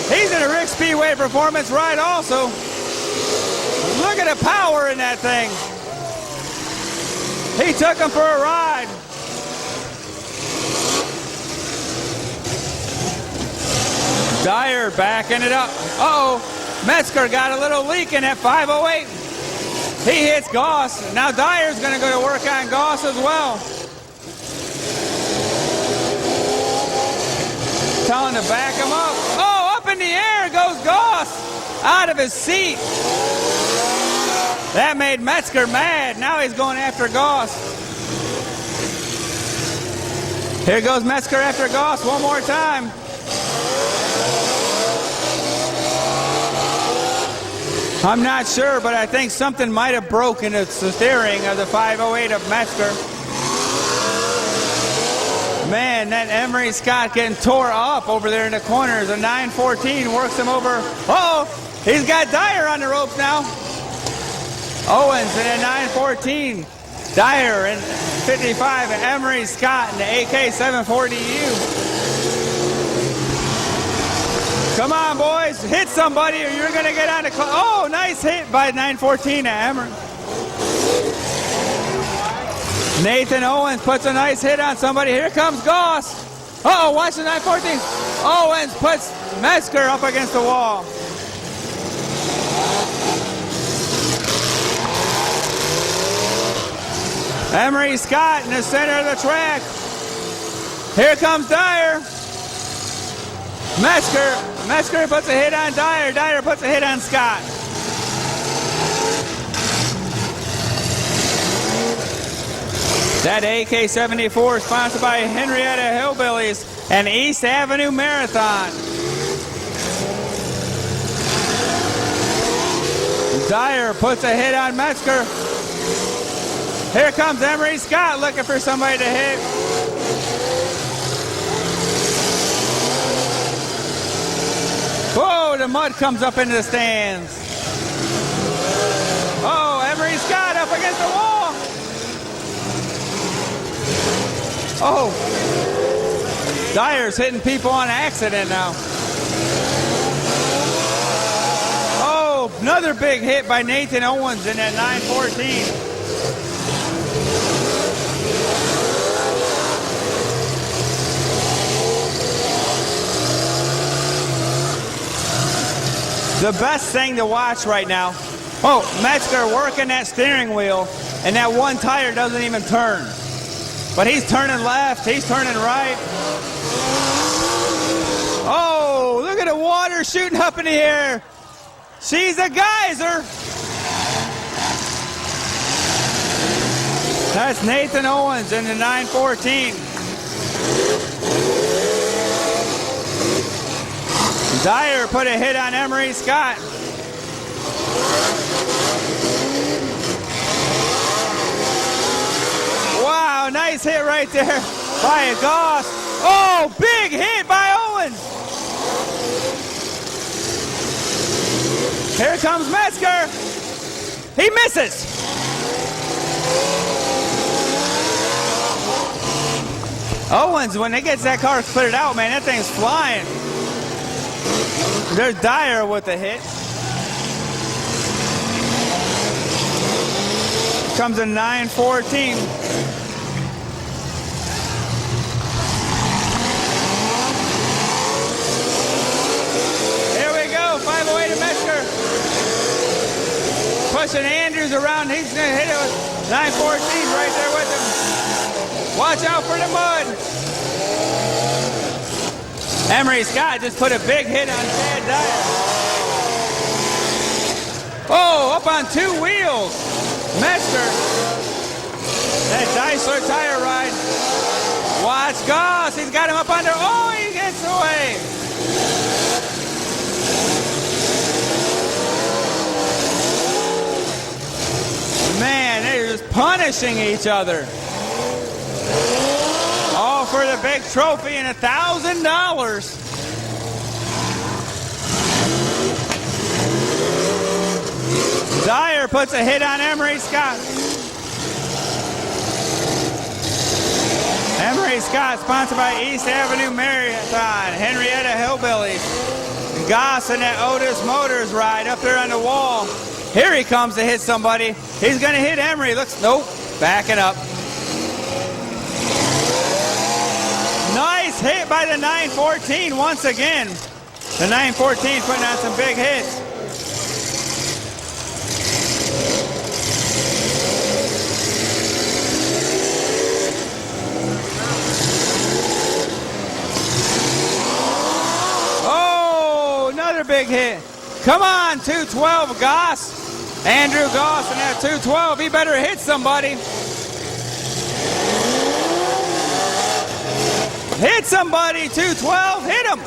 He's in a Rick Speedway Performance ride also. Look at the power in that thing. He took him for a ride. Dyer backing it up. Uh-oh. Metzger got a little leak in that 508. He hits Goss. Now Dyer's going to go to work on Goss as well. Telling to back him up. Oh, up in the air goes Goss. Out of his seat. That made Metzger mad. Now he's going after Goss. Here goes Metzger after Goss one more time. I'm not sure, but I think something might have broken the steering of the 508 of Metzger. Man, that Emery Scott getting tore up over there in the corners. A 914 works him over. Uh-oh, he's got Dyer on the ropes now. Owens in a 914. Dyer in 55 and Emery Scott in the AK740U. Come on, boys. Hit somebody or you're going to get on the clock. Oh, nice hit by 914 at Emery. Nathan Owens puts a nice hit on somebody. Here comes Goss. Uh-oh, watch the 914. Owens puts Metzger up against the wall. Emery Scott in the center of the track. Here comes Dyer. Metzger puts a hit on Dyer. Dyer puts a hit on Scott. That AK-74 is sponsored by Henrietta Hillbillies and East Avenue Marathon. Dyer puts a hit on Metzger. Here comes Emery Scott looking for somebody to hit. Whoa, the mud comes up into the stands. Oh, Emery Scott up against the wall. Oh, Dyer's hitting people on accident now. Oh, another big hit by Nathan Owens in that 914. The best thing to watch right now. Oh, Metzger working that steering wheel, and that one tire doesn't even turn. But he's turning left, he's turning right. Oh, look at the water shooting up in the air. She's a geyser. That's Nathan Owens in the 914. Dyer put a hit on Emery Scott. Wow, nice hit right there by a Goss. Oh, big hit by Owens. Here comes Metzger. He misses. Owens, when he gets that car cleared out, man, that thing's flying. There's Dyer with the hit. Comes a 914. Here we go, 508 to Metzger. Pushing Andrews around. He's going to hit it with 914 right there with him. Watch out for the mud. Emery Scott just put a big hit on Chad Dyer. Oh, up on two wheels. Metzger. That Deisler tire ride. Watch Goss. He's got him up under. Oh, he gets away. Man, they're just punishing each other. All for the big trophy and $1,000. Dyer puts a hit on Emery Scott. Emery Scott, sponsored by East Avenue Marathon, Henrietta Hillbillies. Goss and that Otis Motors ride up there on the wall. Here he comes to hit somebody. He's going to hit Emery. Looks, nope, backing up. Nice hit by the 914 once again. The 914 putting on some big hits. Oh, another big hit. Come on, 212 Goss. Andrew Goss in that 212. He better hit somebody. Hit somebody, 212. Hit him.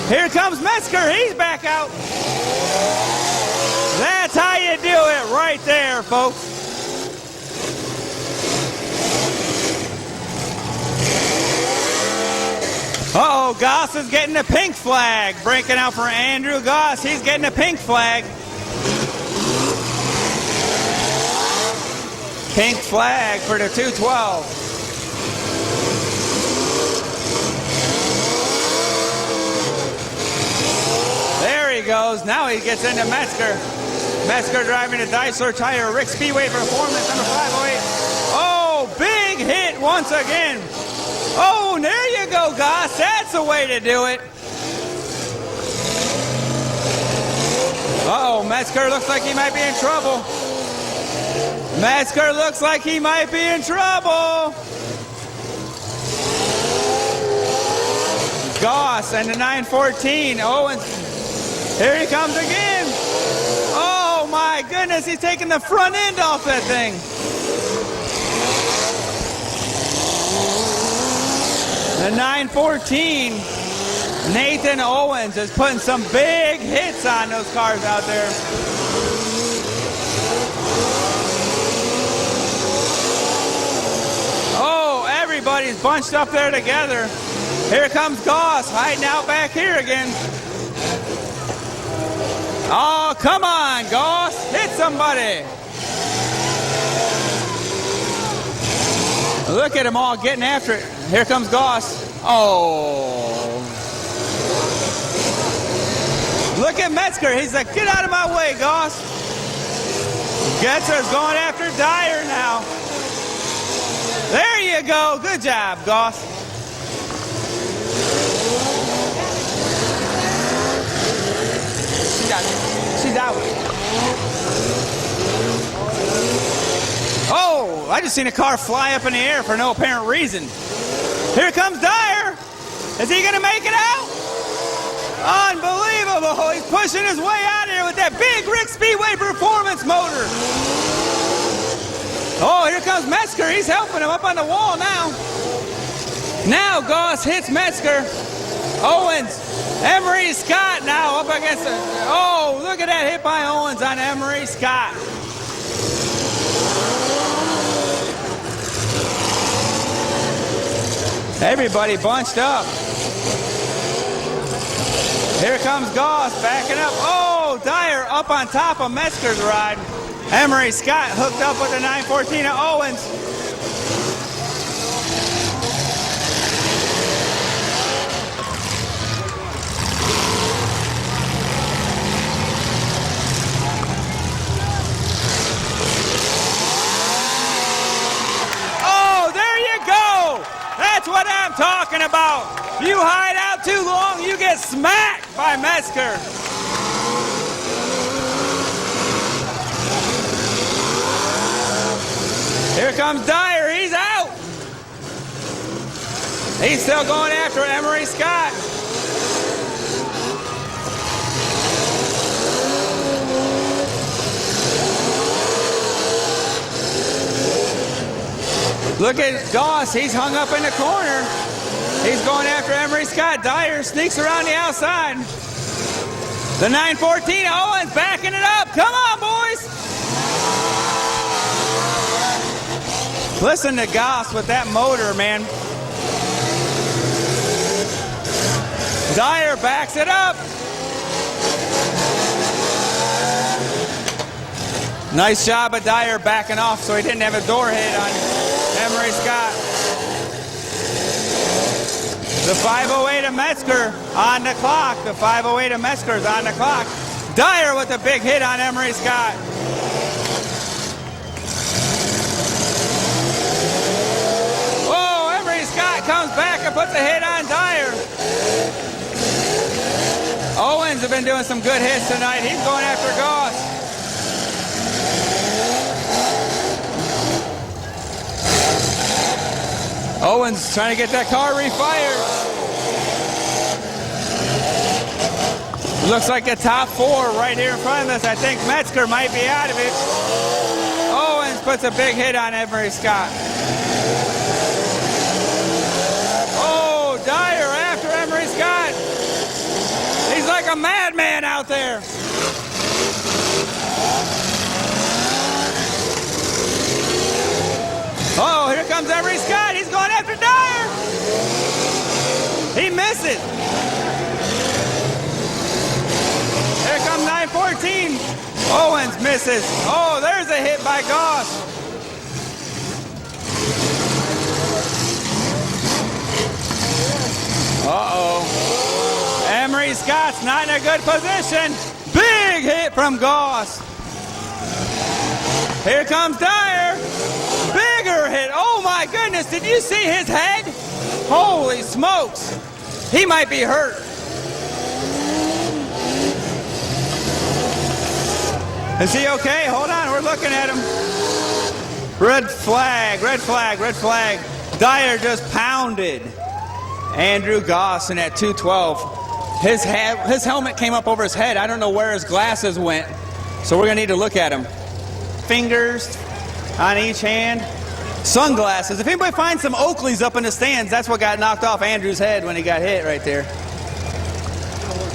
Here comes Metzger. He's back out. That's how you do it right there, folks. Uh-oh, Goss is getting the pink flag. Breaking out for Andrew Goss. He's getting the pink flag. Pink flag for the 212. There he goes. Now he gets into Metzger. Metzger driving a Dysler tire. Rick Speedway Performance, number 508. Oh, big hit once again. Oh, there you go, Goss. That's the way to do it. Uh-oh, Metzger looks like he might be in trouble. Metzger looks like he might be in trouble. Goss and the 914. Owens. Here he comes again. Oh, my goodness. He's taking the front end off that thing. The 914, Nathan Owens, is putting some big hits on those cars out there. Oh, everybody's bunched up there together. Here comes Goss, hiding out back here again. Oh, come on, Goss, hit somebody. Look at them all getting after it. Here comes Goss. Oh. Look at Metzger. He's like, get out of my way, Goss. Getzer's going after Dyer now. There you go. Good job, Goss. She's out. Oh, I just seen a car fly up in the air for no apparent reason. Here comes Dyer. Is he going to make it out? Unbelievable. He's pushing his way out of here with that big Rick Speedway Performance motor. Oh, here comes Metzger. He's helping him up on the wall now. Now Goss hits Metzger. Owens. Emery Scott now up against it. Oh, look at that hit by Owens on Emery Scott. Everybody bunched up. Here comes Goss backing up. Oh, Dyer up on top of Metzger's ride. Emery Scott hooked up with the 914 of Owens. Oh, there you go. That's what I'm talking about. You hide out too long, you get smacked by Metzger. Here comes Dyer, he's out. He's still going after Emery Scott. Look at Goss, he's hung up in the corner. He's going after Emery Scott. Dyer sneaks around the outside. The 914 Owens backing it up. Come on, boys. Listen to Goss with that motor, man. Dyer backs it up. Nice job of Dyer backing off so he didn't have a door hit on Emery Scott. The 508 of Metzger on the clock. The 508 of Metzger is on the clock. Dyer with a big hit on Emery Scott. Oh, Emery Scott comes back and puts a hit on Dyer. Owens have been doing some good hits tonight. He's going after Goss. Owens trying to get that car refired. Looks like the top four right here in front of us. I think Metzger might be out of it. Owens puts a big hit on Emery Scott. Oh, Dyer after Emery Scott. He's like a madman out there. Oh, here comes Emery Scott. He's going after Dyer. He misses. Here comes 914. Owens misses. Oh, there's a hit by Goss. Uh-oh. Emery Scott's not in a good position. Big hit from Goss. Here comes Dyer. Bigger hit. Oh my goodness, did you see his head? Holy smokes. He might be hurt. Is he okay? Hold on, we're looking at him. Red flag, red flag, red flag. Dyer just pounded Andrew Goss in at 212. His helmet came up over his head. I don't know where his glasses went. So we're gonna need to look at him. Fingers on each hand. Sunglasses. If anybody finds some Oakleys up in the stands, that's what got knocked off Andrew's head when he got hit right there.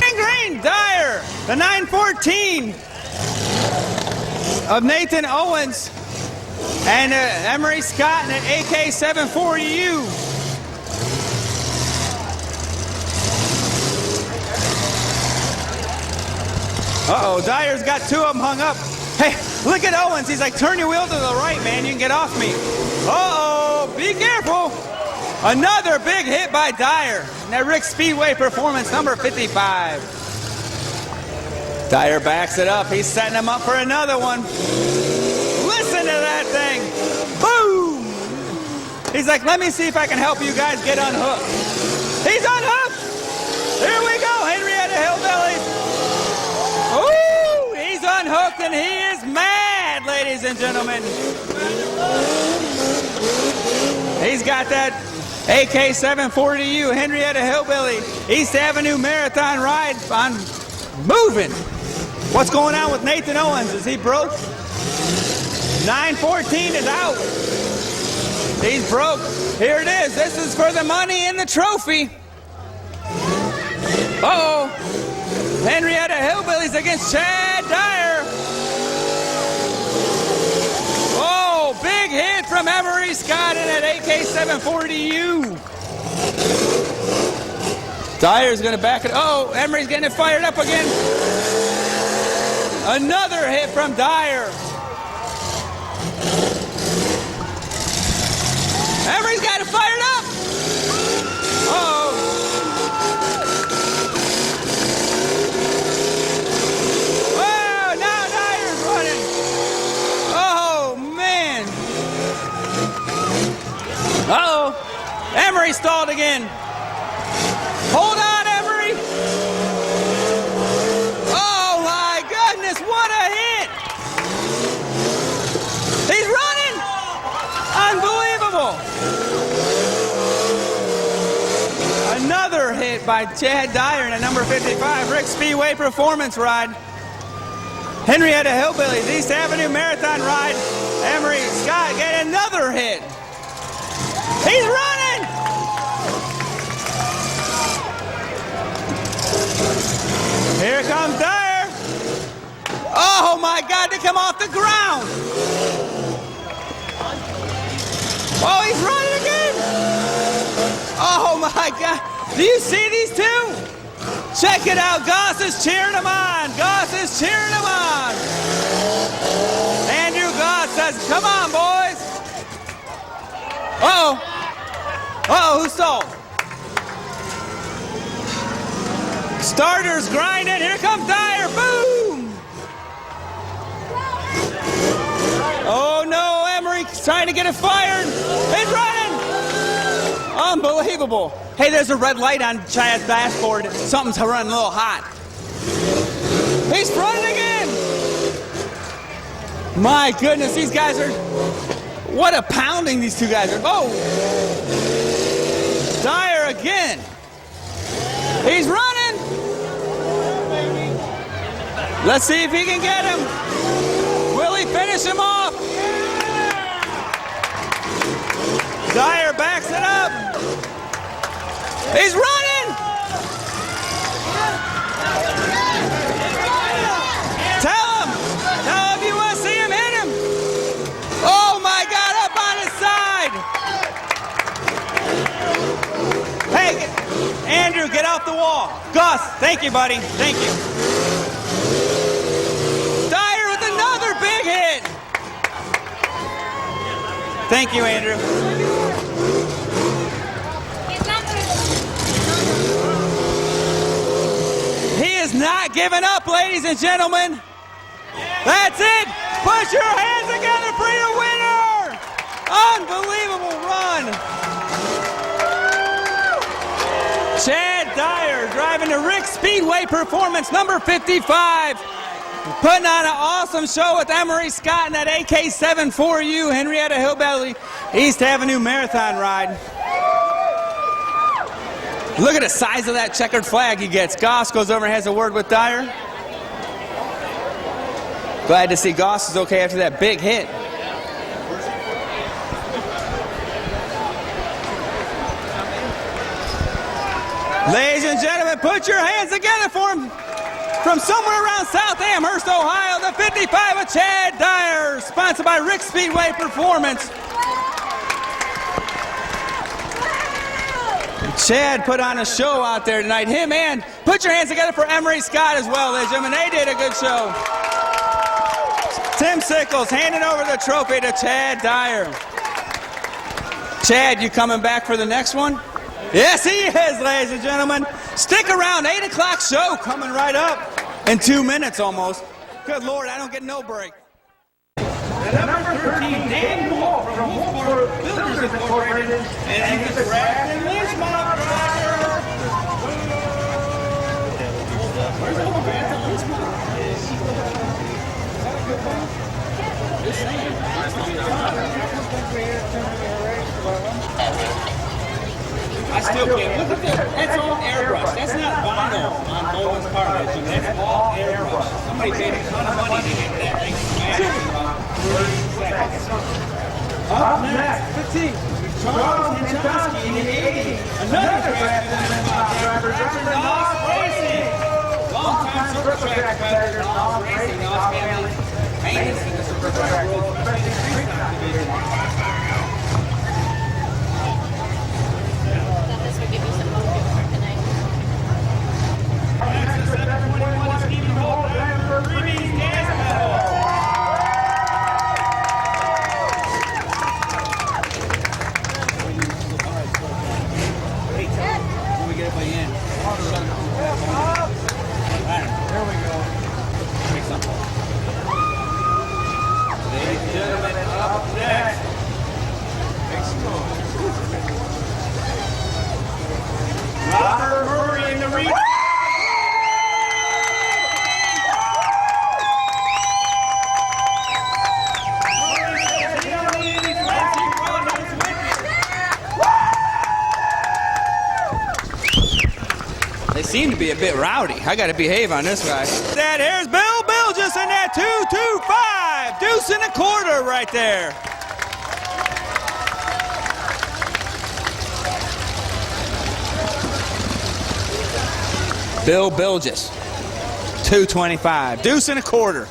And green, Dyer, the 914 of Nathan Owens and Emery Scott in an AK-740U. Uh-oh, Dyer's got two of them hung up. Hey, look at Owens. He's like, turn your wheel to the right, man. You can get off me. Uh-oh, be careful. Another big hit by Dyer. And that Rick Speedway Performance number 55. Dyer backs it up. He's setting him up for another one. Listen to that thing. Boom. He's like, let me see if I can help you guys get unhooked. He's unhooked. Here we go, Henrietta Hillbillies. Ooh, he's unhooked and he is mad, ladies and gentlemen. He's got that AK-740U Henrietta Hillbilly East Avenue Marathon ride on moving. What's going on with Nathan Owens? Is he broke? 914 is out. He's broke. Here it is. This is for the money and the trophy. Uh-oh. Henrietta Hillbillies against Chad Dyer. Oh, big hit from Emery Scott in an AK-740U. Dyer's going to back it. Oh, Emery's getting it fired up again. Another hit from Dyer. Emery's got it fired up. Uh-oh. Oh, now Dyer's running. Oh, man. Uh-oh. Emery stalled again. Hold on, Emery. Oh, my goodness, what a hit. He's running. Unbelievable. Another hit by Chad Dyer in a number 55 Rick Speedway Performance ride. Henrietta Hillbillies East Avenue Marathon ride. Emery Scott get another hit. He's running. Here comes Dyer. Oh my God, they come off the ground. Oh, he's running again. Oh my God. Do you see these two? Check it out. Goss is cheering him on. Goss is cheering him on. Andrew Goss says, come on, boys. Uh-oh. Uh-oh, who stalled? Starter's grinding. Here comes Dyer. Boom. Oh, no. Emery's trying to get it fired. He's running. Unbelievable. Hey, there's a red light on Chad's dashboard. Something's running a little hot. He's running again. My goodness, these guys are... What a pounding these two guys are. Oh! Dyer again. He's running. Let's see if he can get him. Will he finish him off? Dyer backs it up. He's running. Tell him if you want to see him, hit him. Oh my God, up on his side. Hey, Andrew, get off the wall. Gus, thank you, buddy. Thank you. Dyer with another big hit. Thank you, Andrew. He is not giving up, ladies and gentlemen. That's it. Put your hands together for your winner. Unbelievable run. Chad Dyer driving the Rick Speedway Performance number 55. Putting on an awesome show with Emery Scott and that AK-7 4U Henrietta Hillbilly East Avenue Marathon ride. Look at the size of that checkered flag he gets. Goss goes over and has a word with Dyer. Glad to see Goss is okay after that big hit. Ladies and gentlemen, put your hands together for him. From somewhere around South Amherst, Ohio, the 55 of Chad Dyer, sponsored by Rick Speedway Performance. Chad put on a show out there tonight. Him and put your hands together for Emery Scott as well, ladies and gentlemen. They did a good show. Tim Sickles handing over the trophy to Chad Dyer. Chad, you coming back for the next one? Yes, he is, ladies and gentlemen. Stick around, 8 o'clock show coming right up in 2 minutes almost. Good Lord, I don't get no break. And number 13, Dan Wolf from Wolfsburg Builders Incorporated, and he's a draft and leash mob driver. I still can't. Look at that. That's all airbrush. That's not vinyl on Nolan's car. That's all airbrush. Somebody paid a ton of money to get that thing smashed in 30 seconds. Up next, 15, Charles Hinchowski in the 80. Another draft and mob driver, driving Nos Racing. Long-time Supertrack competitor, Nos Racing, Nos family. Famous in the Supertrack world, especially street division. They seem to be a bit rowdy. I got to behave on this guy. That here's Bill Bilges in that 225. Deuce and a quarter right there. Bill Bilges, 225. Deuce and a quarter.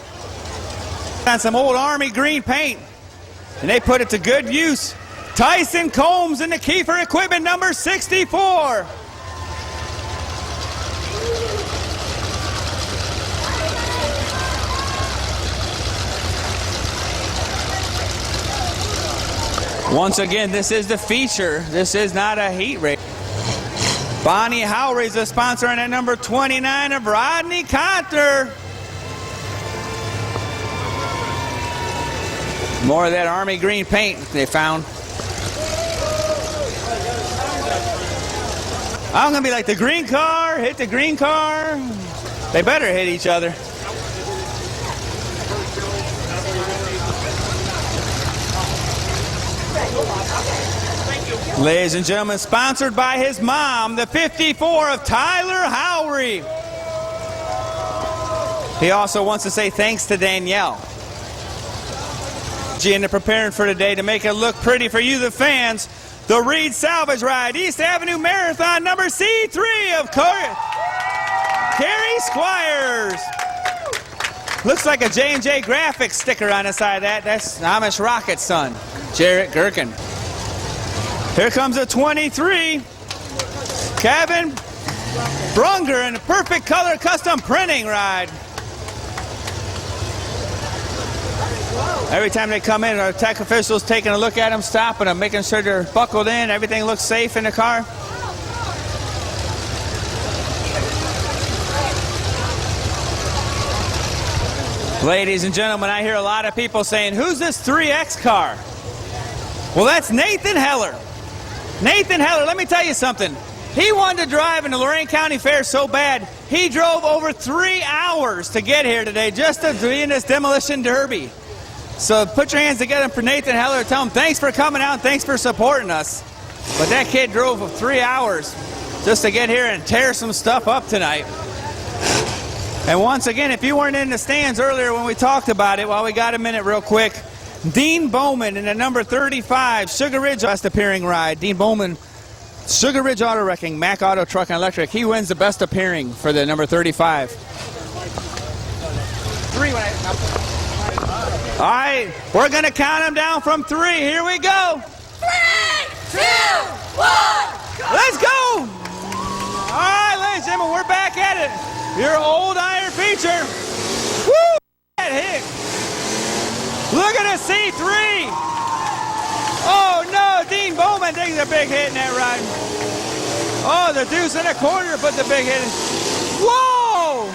On some old Army green paint, and they put it to good use. Tyson Combs in the Kiefer equipment number 64. Once again, this is the feature. This is not a heat race. Bonnie Howry's the sponsor, and at number 29 of Rodney Conter. More of that army green paint they found. I'm gonna be like the green car, hit the green car. They better hit each other. Ladies and gentlemen, sponsored by his mom, the 54 of Tyler Howry. He also wants to say thanks to Danielle. And they're preparing for today to make it look pretty for you, the fans. The Reed Salvage Ride, East Avenue Marathon, number C3 of Carrie Squires. Looks like a J&J Graphics sticker on the side of that. That's Amish Rocket's son, Jarrett Gherkin. Here comes a 23, Kevin Brunger in a perfect color custom printing ride. Every time they come in, our tech officials taking a look at them, stopping them, making sure they're buckled in, everything looks safe in the car. Ladies and gentlemen, I hear a lot of people saying, who's this 3X car? Well, that's Nathan Heller. Nathan Heller, let me tell you something. He wanted to drive in the Lorain County Fair so bad, he drove over 3 hours to get here today just to be in this demolition derby. So put your hands together for Nathan Heller. Tell him thanks for coming out and thanks for supporting us. But that kid drove for 3 hours just to get here and tear some stuff up tonight. And once again, if you weren't in the stands earlier when we talked about it, while we got a minute real quick, Dean Bowman in the number 35 Sugar Ridge Best Appearing Ride. Dean Bowman, Sugar Ridge Auto Wrecking, Mack Auto Truck and Electric. He wins the Best Appearing for the number 35. All right, we're going to count them down from 3. Here we go. 3, 2, 1, go! Let's go. All right, ladies and gentlemen, we're back at it. Your old iron feature. Woo! That hit. Look at the C3. Oh, no, Dean Bowman takes a big hit in that ride. Oh, the deuce and a quarter put the big hit in. Whoa!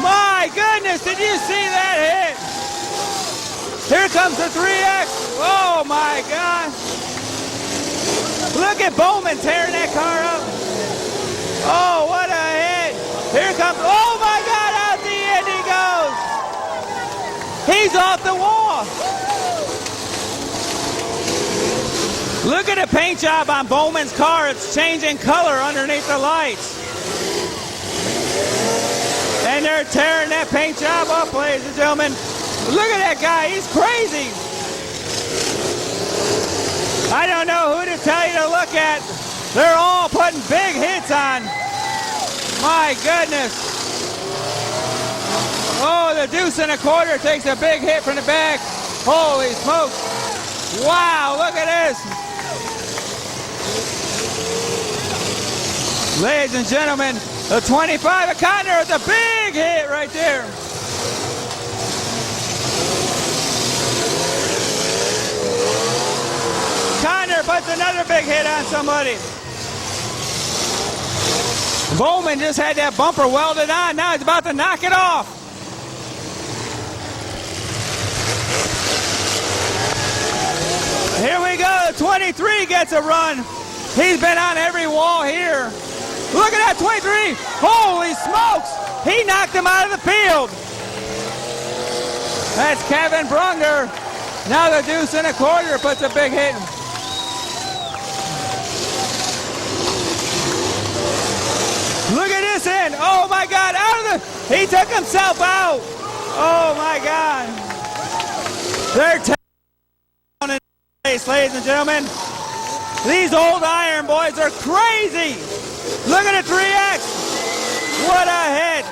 My goodness, did you see that hit? Here comes the 3X. Oh, my God. Look at Bowman tearing that car up. Oh, what a hit. Here comes, oh, my God, out the end he goes. He's off the wall. Look at the paint job on Bowman's car. It's changing color underneath the lights. And they're tearing that paint job up, ladies and gentlemen. Look at that guy. He's crazy. I don't know who to tell you to look at. They're all putting big hits on. My goodness. Oh, the deuce and a quarter takes a big hit from the back. Holy smokes. Wow, look at this. Ladies and gentlemen, the 25 of Conner is a big hit right there. Conner puts another big hit on somebody. Bowman just had that bumper welded on. Now he's about to knock it off. Here we go. The 23 gets a run. He's been on every wall here. Look at that 23. Holy smokes. He knocked him out of the field. That's Kevin Brunger. Now the deuce and a quarter puts a big hit. Look at this end. Oh, my God. Out of the... He took himself out. Oh, my God. They're down in place, ladies and gentlemen. These old iron boys are crazy. Look at the 3X. What a hit.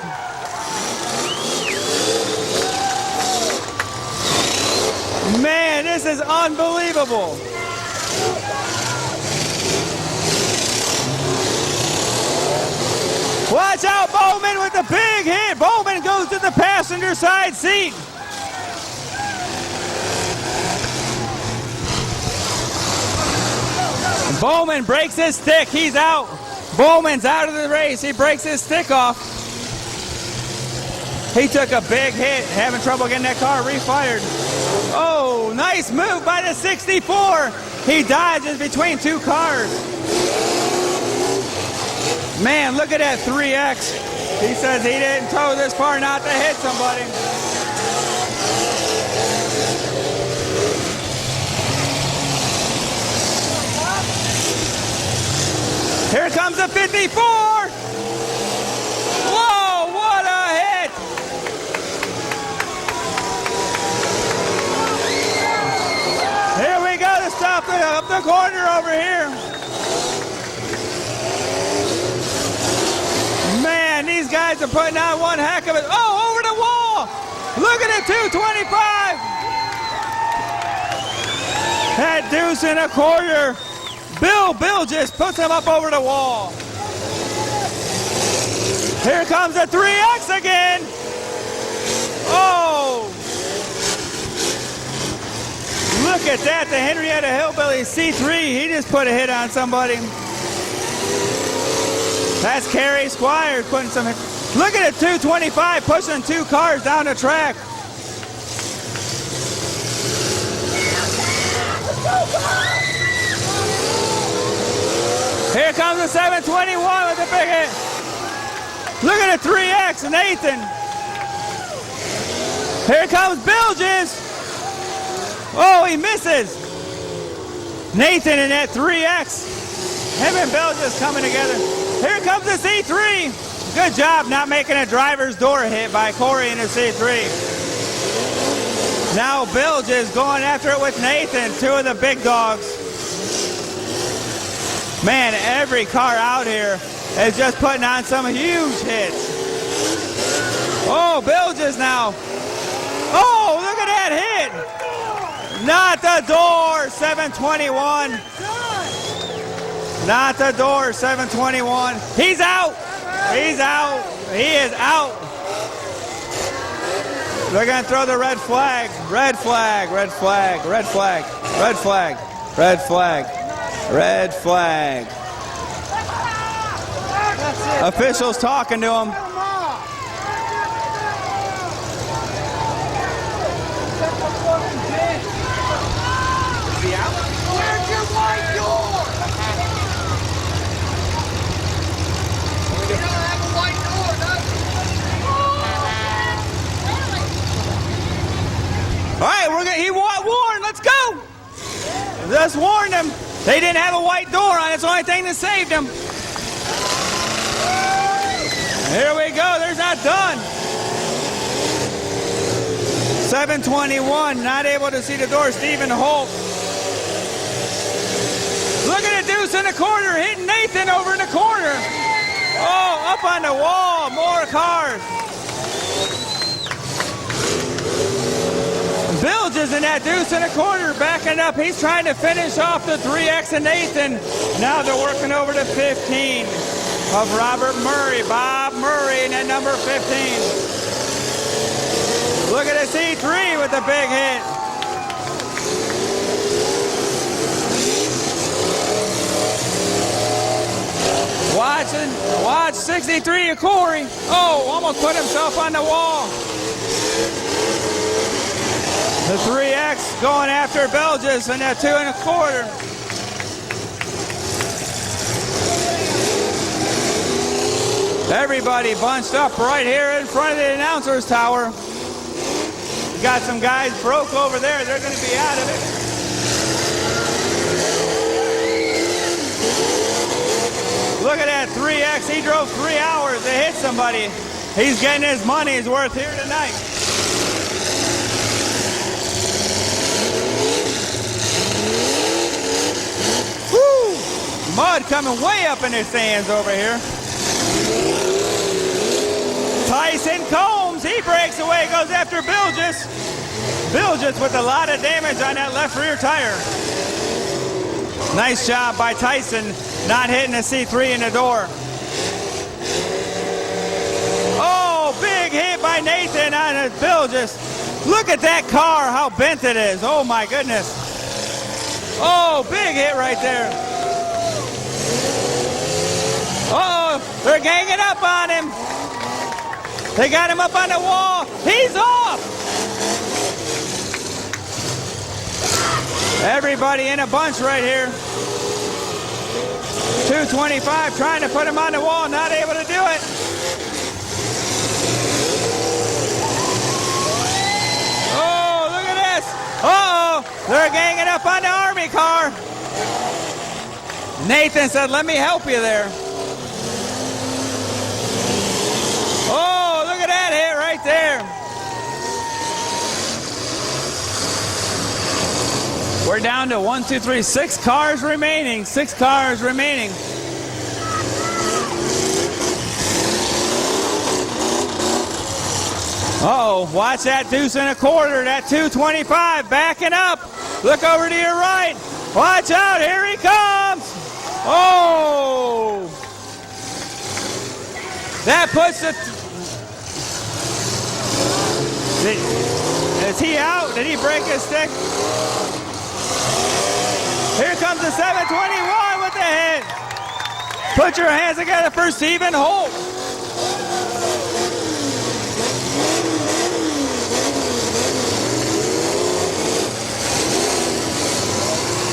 Man, this is unbelievable. Watch out, Bowman with the big hit. Bowman goes to the passenger side seat. Bowman breaks his stick. He's out. Bowman's out of the race. He breaks his stick off. He took a big hit, having trouble getting that car refired. Oh, nice move by the 64. He dodges between two cars. Man, look at that 3X. He says he didn't tow this far not to hit somebody. Here comes the 54. Whoa, what a hit. Here we go to stop up the corner over here. Man, these guys are putting on one heck of it. Oh, over the wall. Look at it, 225. That deuce in a quarter. Bill just puts him up over the wall. Here comes the 3X again. Oh. Look at that, the Henrietta Hillbilly C3. He just put a hit on somebody. That's Kerry Squires putting some hit. Look at it, 225 pushing two cars down the track. Here comes the 721 with the big hit. Look at the 3X, Nathan. Here comes Bilges. Oh, he misses. Nathan in that 3X. Him and Bilges coming together. Here comes the C3. Good job not making a driver's door hit by Corey in the C3. Now Bilges going after it with Nathan, two of the big dogs. Man, every car out here is just putting on some huge hits. Oh, Bilges now. Oh, look at that hit. Not the door, 721. Not the door, 721. He's out. He's out. He is out. They're going to throw the red flag. Red flag, red flag, red flag, red flag, red flag. Red flag. Officials talking to him. Where's your white door? You don't have a white door, All right, he warned. Let's go. Just warned him. They didn't have a white door on it. It's the only thing that saved him. Here we go. There's not done. 721, not able to see the door. Stephen Holt. Look at the deuce in the corner, hitting Nathan over in the corner. Oh, up on the wall. More cars. Bilges in that deuce in the corner, backing up. He's trying to finish off the 3X and Nathan. Now they're working over to 15 of Robert Murray. Bob Murray in at number 15. Look at the C3 with the big hit. Watch 63 of Corey. Oh, almost put himself on the wall. The 3X going after Bilges in that 2 1/4. Everybody bunched up right here in front of the announcer's tower. Got some guys broke over there. They're going to be out of it. Look at that 3X. He drove 3 hours to hit somebody. He's getting his money's worth here tonight. Woo! Mud coming way up in his stands over here. Tyson Combs, he breaks away, goes after Bilges. Bilges with a lot of damage on that left rear tire. Nice job by Tyson, not hitting the C3 in the door. Oh, big hit by Nathan on his Bilges. Look at that car, how bent it is. Oh my goodness. Oh, big hit right there. Uh-oh, they're ganging up on him. They got him up on the wall. He's off. Everybody in a bunch right here. 225 trying to put him on the wall, not able to do it. Oh, look at this. Uh-oh, they're ganging up on the army car. Nathan said, let me help you there. Oh, look at that hit right there. We're down to 1, 2, 3, 6 cars remaining. 6 cars remaining. Uh-oh, watch that deuce and a quarter. That 225 backing up. Look over to your right. Watch out, here he comes. Oh! That puts the... Is he out? Did he break his stick? Here comes the 721 with the hit. Put your hands together for Stephen Holt.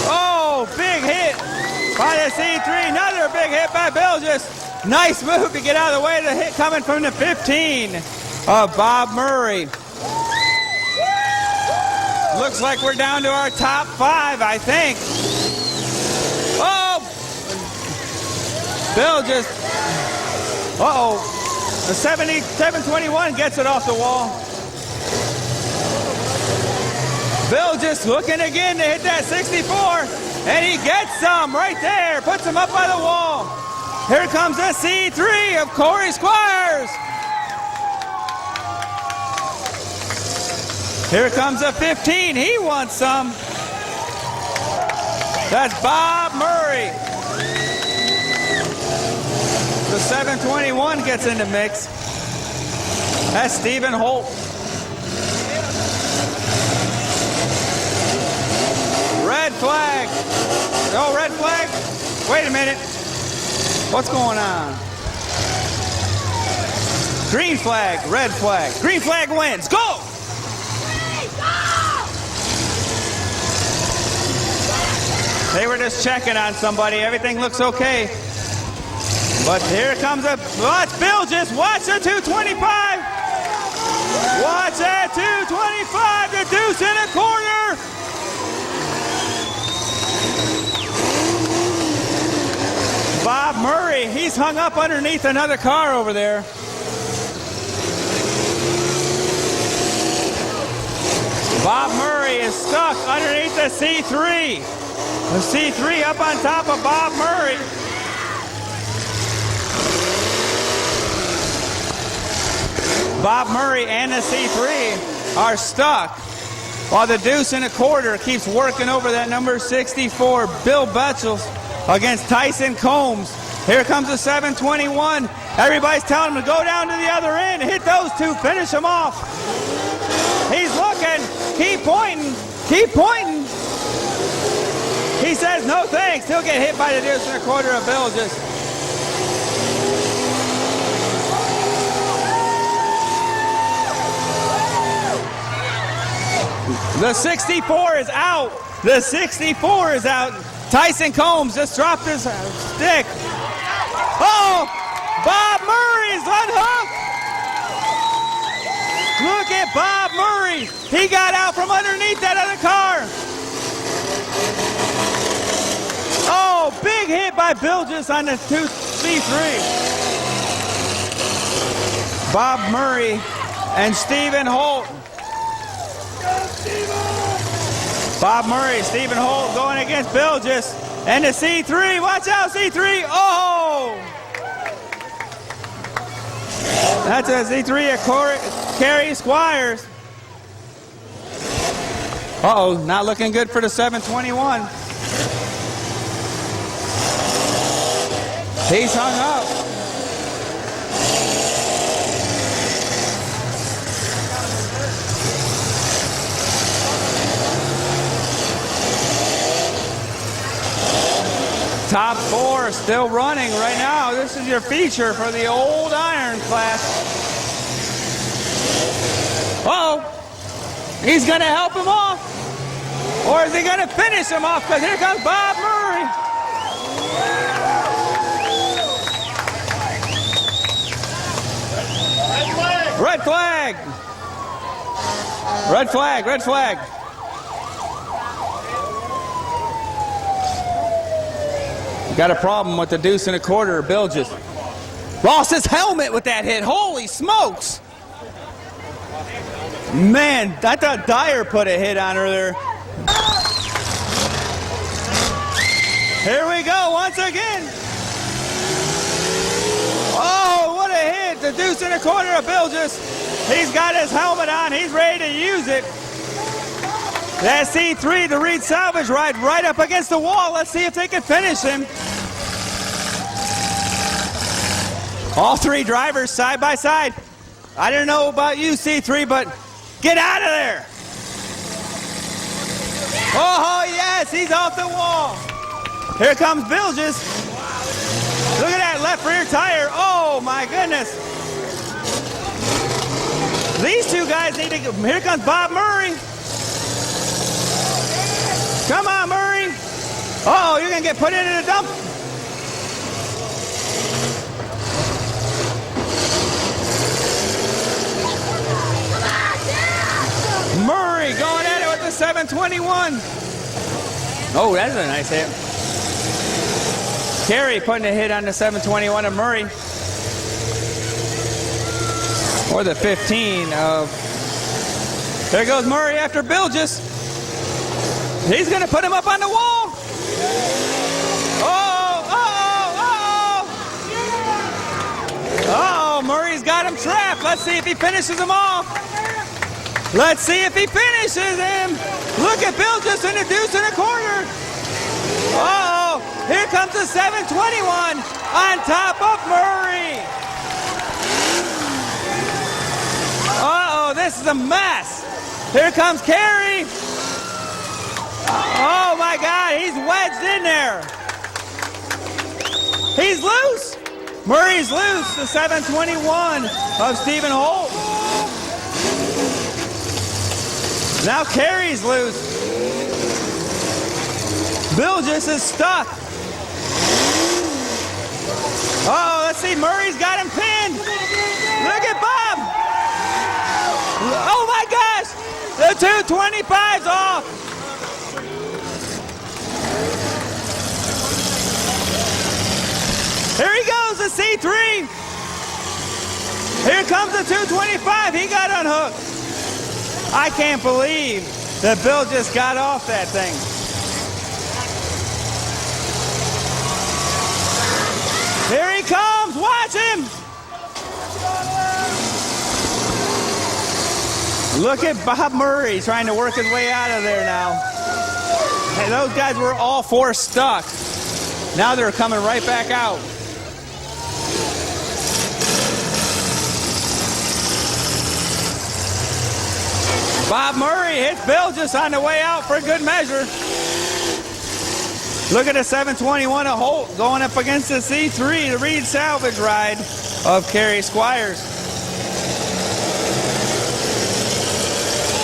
Oh, big hit by the C3. Another big hit by Bilges. Nice move to get out of the way of the hit coming from the 15 of Bob Murray. Looks like we're down to our top 5, I think. Oh! Bilges. Uh-oh. The 721 gets it off the wall. Bilges looking again to hit that 64. And he gets some right there. Puts him up by the wall. Here comes the C3 of Corey Squires. Here comes a 15. He wants some. That's Bob Murray. The 721 gets in the mix. That's Stephen Holt. Red flag. Oh, red flag. Wait a minute. What's going on? Green flag, red flag. Green flag wins. Go! They were just checking on somebody. Everything looks okay. But here comes a... Watch Bilges. Watch the 225. Watch that 225. The deuce in a corner. Bob Murray. He's hung up underneath another car over there. Bob Murray is stuck underneath the C3. The C3 up on top of Bob Murray. Bob Murray and the C3 are stuck while the deuce in a quarter keeps working over that number 64, Bill Betchels, against Tyson Combs. Here comes the 721. Everybody's telling him to go down to the other end, hit those two, finish them off. He's looking, keep pointing, keep pointing. He says no thanks. He'll get hit by the deuce and a quarter of Bilges. The 64 is out. The 64 is out. Tyson Combs just dropped his stick. Oh! Bob Murray's unhooked. Look at Bob Murray. He got out from underneath that other car. Oh, big hit by Bilges on the C3. Bob Murray and Stephen Holt. Bob Murray, Stephen Holt going against Bilges. And the C3, watch out, C3. Oh! That's a C3 of Kerry Squires. Uh-oh, not looking good for the 721. He's hung up. Top 4 are still running right now. This is your feature for the old iron class. Uh-oh. He's going to help him off. Or is he going to finish him off? Because here comes Bob Murray. Red flag. Red flag, red flag. Got a problem with the deuce and a quarter. Bill just lost his helmet with that hit. Holy smokes. Man, I thought Dyer put a hit on her there. Here we go once again. Oh, what a hit. The deuce and a quarter of Bill just, he's got his helmet on. He's ready to use it. That C3, the Reed salvage ride right up against the wall. Let's see if they can finish him. All three drivers side by side. I don't know about you, C3, but get out of there. Oh, yes, he's off the wall. Here comes Bilges. Look at that left rear tire. Oh, my goodness. These two guys need to go. Here comes Bob Murray. Come on, Murray. Oh, you're going to get put into the dump. Murray going at it with the 721. Oh, that's a nice hit. Carey putting a hit on the 721 of Murray. Or the 15 of... There goes Murray after Bilges. He's going to put him up on the wall. Oh, Murray's got him trapped. Let's see if he finishes him off. Let's see if he finishes him. Look at Bilges in a deuce and a quarter. Uh-oh, here comes the 721 on top of Murray. Uh-oh, this is a mess. Here comes Carey. Oh my God, he's wedged in there. He's loose. Murray's loose, the 721 of Stephen Holt. Now Carey's loose. Bilges is stuck. Oh, let's see, Murray's got him pinned. Look at Bob. Oh my gosh, the 225's off. Here he goes, the C3. Here comes the 225. He got unhooked. I can't believe that Bill just got off that thing. Here he comes. Watch him. Look at Bob Murray trying to work his way out of there now. Hey, those guys were all four stuck. Now they're coming right back out. Bob Murray hits Bilges on the way out for good measure. Look at the 721 of Holt going up against the C3, the Reed salvage ride of Carey Squires.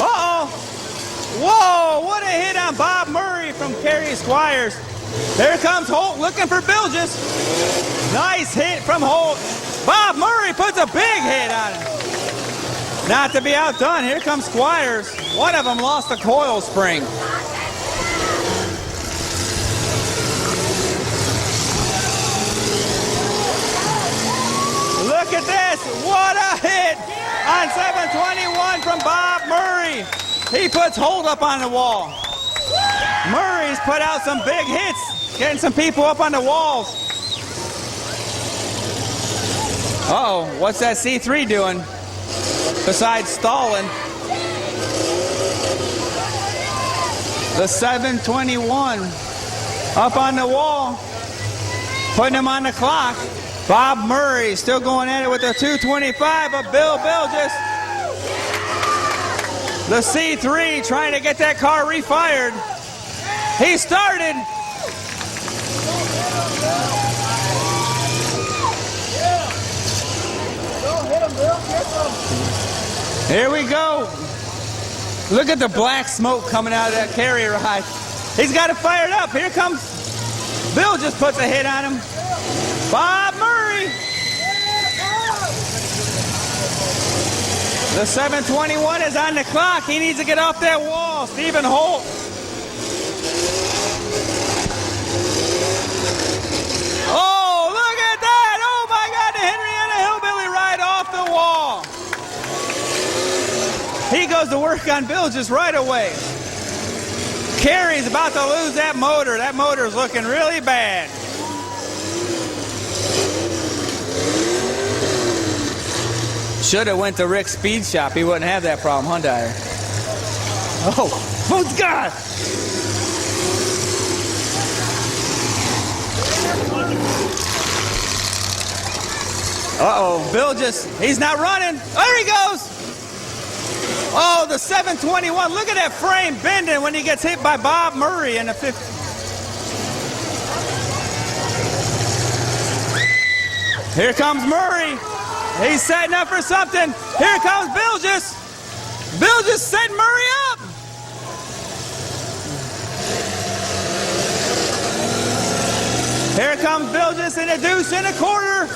Uh-oh. Whoa, what a hit on Bob Murray from Carey Squires. There comes Holt looking for Bilges. Nice hit from Holt. Bob Murray puts a big hit on him. Not to be outdone, here comes Squires. One of them lost a coil spring. Look at this, what a hit on 721 from Bob Murray. He puts Holt up on the wall. Murray's put out some big hits, getting some people up on the walls. Uh-oh, what's that C3 doing? Besides stalling. The 721 up on the wall, putting him on the clock. Bob Murray still going at it with the 225 of Bill Bilges. The C3 trying to get that car refired. He started. Here we go. Look at the black smoke coming out of that carry ride. He's got it fired up. Here comes. Bill just puts a hit on him. Bob Murray. The 721 is on the clock. He needs to get off that wall. Stephen Holt. Oh, look at that. Oh, my God. The Henrietta Hillbilly right off the wall. He goes to work on Bill just right away. Carey's about to lose that motor. That motor's looking really bad. Should have went to Rick's Speed Shop. He wouldn't have that problem, huh, Dyer? Oh God! Uh-oh, Bill he's not running. There he goes! Oh, the 721. Look at that frame bending when he gets hit by Bob Murray in the 50. Here comes Murray. He's setting up for something. Here comes Bilges. Bilges setting Murray up. Here comes Bilges in a deuce in a quarter.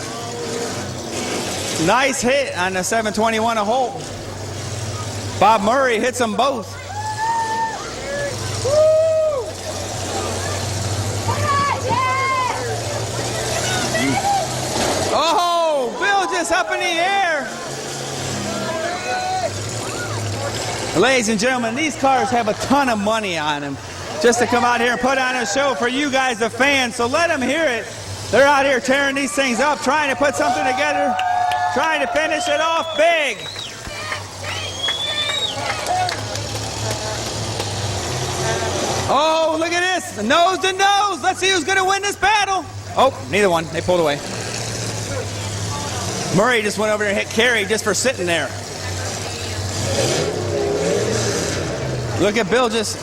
Nice hit on the 721 of Holt. Bob Murray hits them both. Oh, Bilges up in the air. Ladies and gentlemen, these cars have a ton of money on them just to come out here and put on a show for you guys, the fans. So let them hear it. They're out here tearing these things up, trying to put something together, trying to finish it off big. Oh, look at this. Nose to nose. Let's see who's going to win this battle. Oh, neither one. They pulled away. Murray just went over there and hit Carey just for sitting there. Look at Bilges.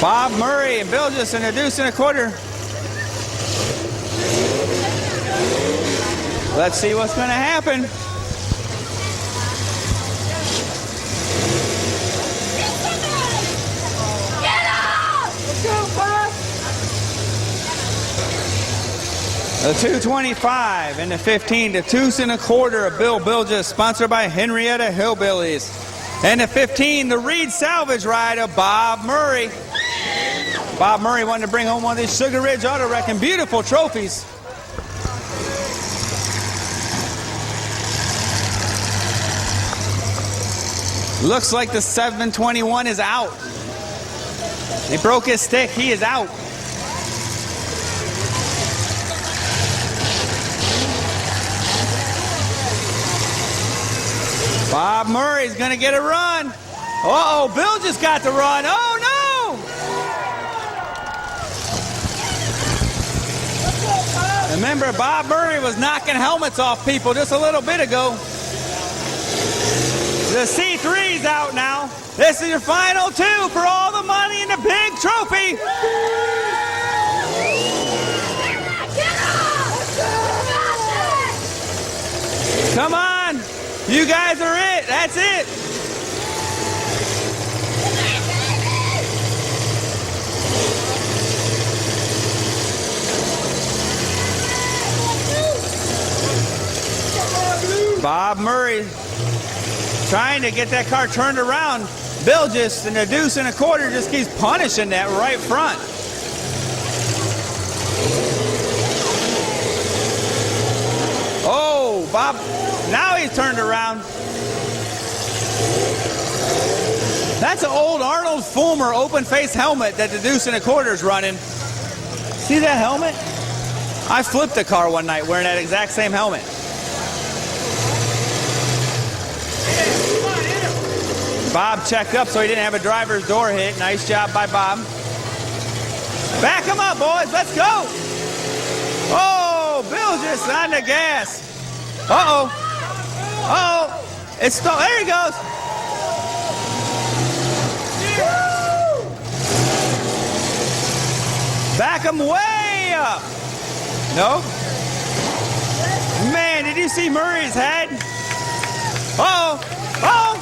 Bob Murray and Bilges in a deuce and a quarter. Let's see what's going to happen. The 225 and the 15, the deuce and a quarter of Bill Bilges, sponsored by Henrietta Hillbillies. And the 15, the Reed Salvage Ride of Bob Murray. Bob Murray wanted to bring home one of these Sugar Ridge Auto Wrecking beautiful trophies. Looks like the 721 is out. He broke his stick. He is out. Bob Murray's going to get a run. Uh-oh, Bill just got the run. Oh, no! Remember, Bob Murray was knocking helmets off people just a little bit ago. The C3's out now. This is your final two for all the money in the big trophy. Come on. You guys are it. That's it. Bob Murray trying to get that car turned around. Bill just in a deuce and a quarter just keeps punishing that right front. Oh, Bob, now he's turned around. That's an old Arnold Fulmer open face helmet that the deuce and a quarter is running. See that helmet? I flipped a car one night wearing that exact same helmet. Bob checked up so he didn't have a driver's door hit. Nice job by Bob. Back him up, boys. Let's go. Oh, Bill just on the gas. Uh-oh. Uh-oh. It's still, there he goes. Back him way up. Nope. Man, did you see Murray's head? Uh-oh. Oh!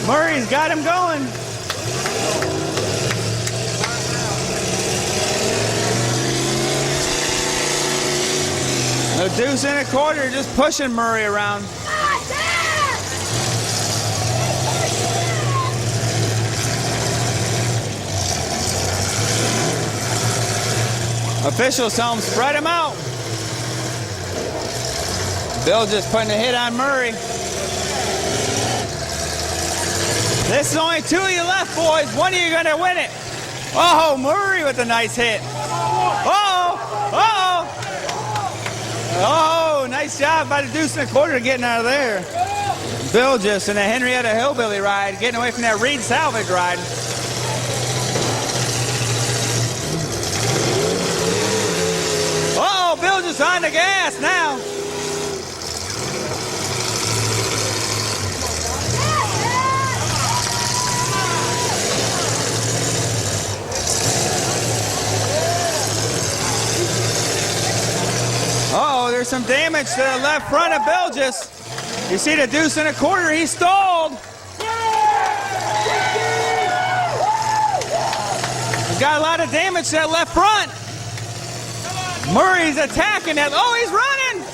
Murray's got him going. A deuce and a quarter just pushing Murray around. Officials tell him spread him out. Bill just putting a hit on Murray. This is only two of you left, boys. One of you gonna win it. Oh, Murray with a nice hit. Oh, oh, oh, nice job by the deuce and a quarter getting out of there. Bill just in a Henrietta Hillbilly ride, getting away from that Reed salvage ride. Oh, Bill just on the gas now. Uh-oh, there's some damage to the left front of Bilges. You see the deuce and a quarter, he stalled. He's got a lot of damage to that left front. Murray's attacking that. Oh, he's running.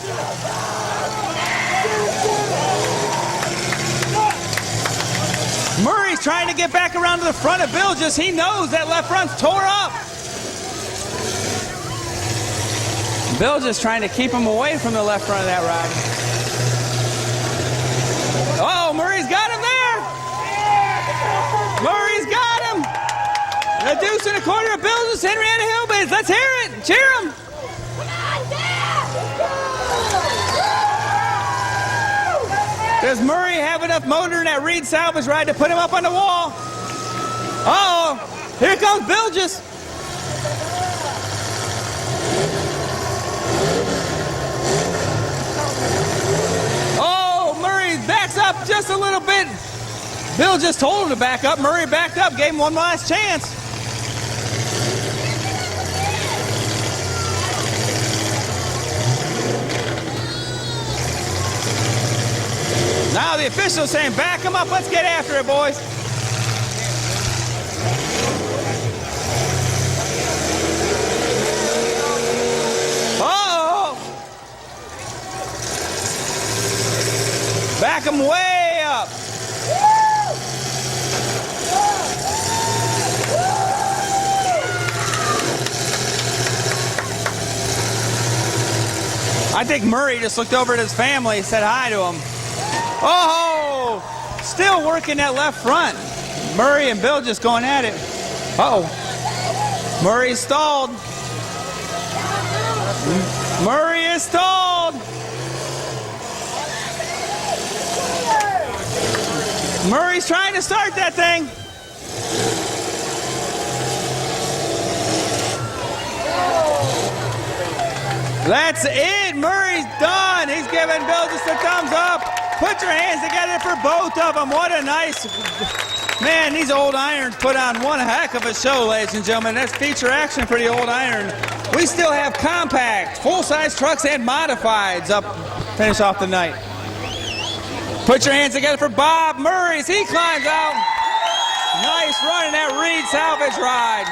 Murray's trying to get back around to the front of Bilges. He knows that left front's tore up. Bill just trying to keep him away from the left front of that ride. Oh, Murray's got him there. Murray's got him. The deuce and a quarter of Bilges, Henrietta Hillbillies. Let's hear it. Cheer him. Does Murray have enough motor in that Reed salvage ride to put him up on the wall? Uh-oh. Here comes Bilges. Backs up just a little bit. Bill just told him to back up. Murray backed up, gave him one last chance. Now the official's saying, back him up. Let's get after it, boys. Back him way up. I think Murray just looked over at his family and said hi to him. Oh, still working that left front. Murray and Bill just going at it. Uh-oh. Murray stalled. Murray is stalled. Murray's trying to start that thing. That's it. Murray's done. He's giving Bill just a thumbs up. Put your hands together for both of them. What a nice... Man, these old irons put on one heck of a show, ladies and gentlemen. That's feature action for the old iron. We still have compact, full-size trucks, and modifieds up. Finish off the night. Put your hands together for Bob Murray as he climbs out. Nice run in that Reed salvage ride.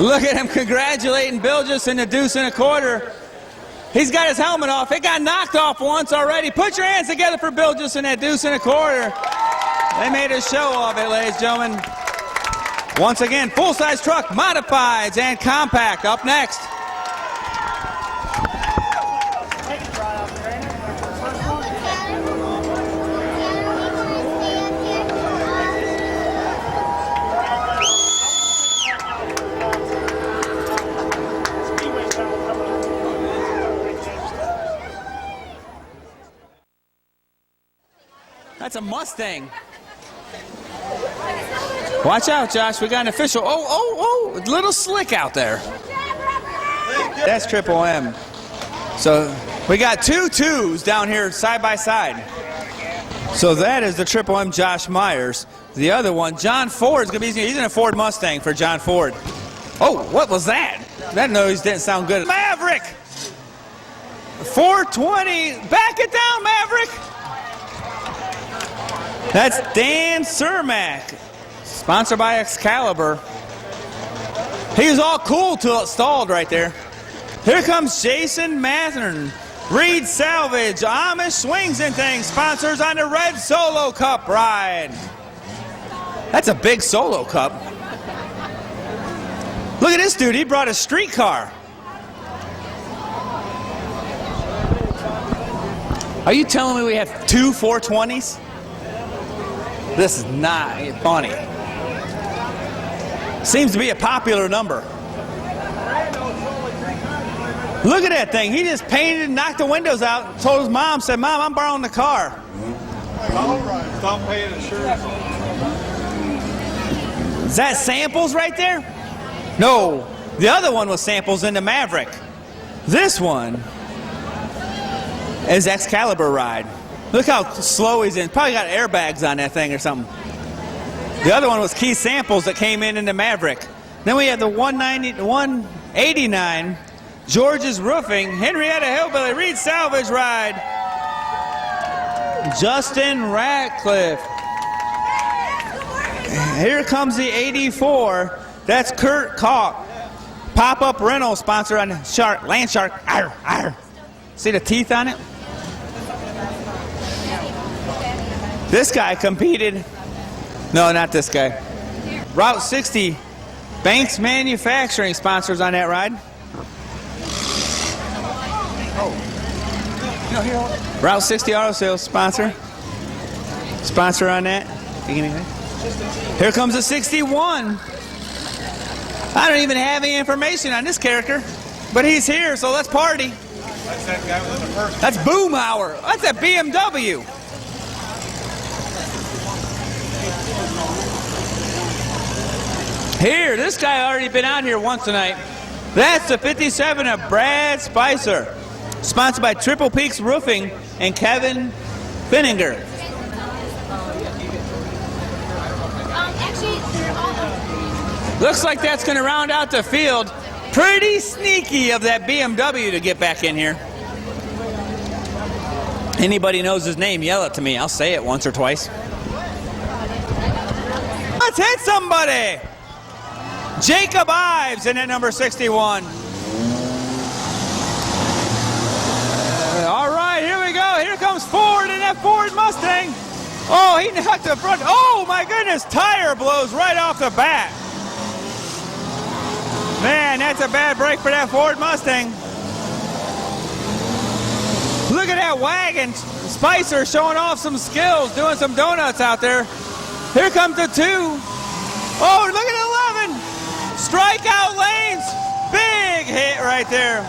Look at him congratulating Bilges in the deuce and a quarter. He's got his helmet off. It got knocked off once already. Put your hands together for Bilges in that deuce and a quarter. They made a show of it, ladies and gentlemen. Once again, full-size truck, modifieds, and compact up next. That's a Mustang. Watch out, Josh. We got an official. Oh, a little slick out there. That's Triple M. So we got two twos down here side by side. So that is the Triple M Josh Myers. The other one, John Ford, is going to be, he's in a Ford Mustang for John Ford. Oh, what was that? That noise didn't sound good. Maverick! 420, back it down, Maverick! That's Dan Cermak, sponsored by Excalibur. He was all cool till it stalled right there. Here comes Jason Mathern. Reed Salvage, Amish Swings and Things, sponsors on the Red Solo Cup ride. That's a big Solo Cup. Look at this dude, he brought a street car. Are you telling me we have 2 420s? This is not funny. Seems to be a popular number. Look at that thing. He just painted and knocked the windows out. Told his mom, said, "Mom, I'm borrowing the car." All right, stop paying insurance. Is that samples right there? No. The other one was samples in the Maverick. This one is Excalibur ride. Look how slow he's in. Probably got airbags on that thing or something. The other one was key samples that came in the Maverick. Then we had the 189 George's Roofing, Henrietta Hillbilly, Reed Salvage ride. Justin Ratcliffe. Here comes the 84. That's Kurt Kalk. Pop-up rental sponsor on Shark, Land Shark. Arr, arr. See the teeth on it? This guy competed. No, not this guy. Route 60, Banks Manufacturing sponsors on that ride. Route 60 Auto Sales sponsor. Sponsor on that. Here comes the 61. I don't even have any information on this character, but he's here, so let's party. That's that guy with the first. That's Boomhauer. That's a BMW. Here, this guy already been out here once tonight. That's the 57 of Brad Spicer. Sponsored by Triple Peaks Roofing and Kevin Finninger. Looks like that's going to round out the field. Pretty sneaky of that BMW to get back in here. Anybody knows his name, yell it to me. I'll say it once or twice. Let's hit somebody. Jacob Ives in at number 61. All right, here we go. Here comes Ford in that Ford Mustang. Oh, he knocked the front. Oh, my goodness. Tire blows right off the bat. Man, that's a bad break for that Ford Mustang. Look at that wagon. Spicer showing off some skills, doing some donuts out there. Here comes the 2. Oh, look at 11. Strikeout lanes. Big hit right there.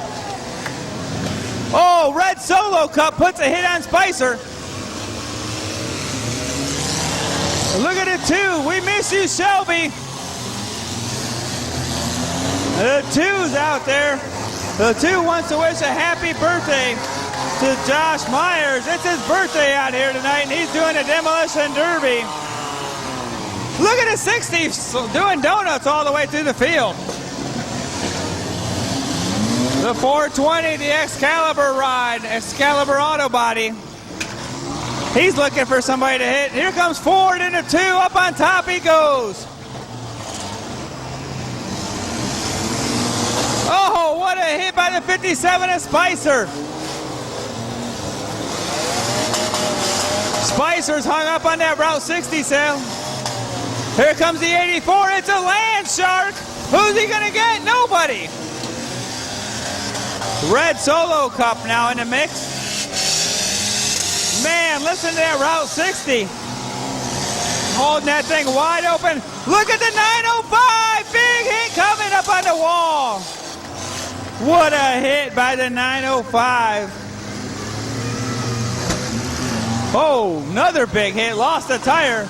Oh, Red Solo Cup puts a hit on Spicer. Look at it, 2. We miss you, Shelby. The 2's out there. The 2 wants to wish a happy birthday to Josh Myers. It's his birthday out here tonight, and he's doing a demolition derby. Look at the 60 doing donuts all the way through the field. The 420, the Excalibur ride, Excalibur Auto Body. He's looking for somebody to hit. Here comes Ford in the 2. Up on top he goes. Oh, what a hit by the 57 of Spicer. Spicer's hung up on that Route 60 sale. Here comes the 84. It's a Land Shark. Who's he going to get? Nobody. Red Solo Cup now in the mix. Man, listen to that Route 60. Holding that thing wide open. Look at the 905. Big hit coming up on the wall. What a hit by the 905. Oh, another big hit. Lost a tire.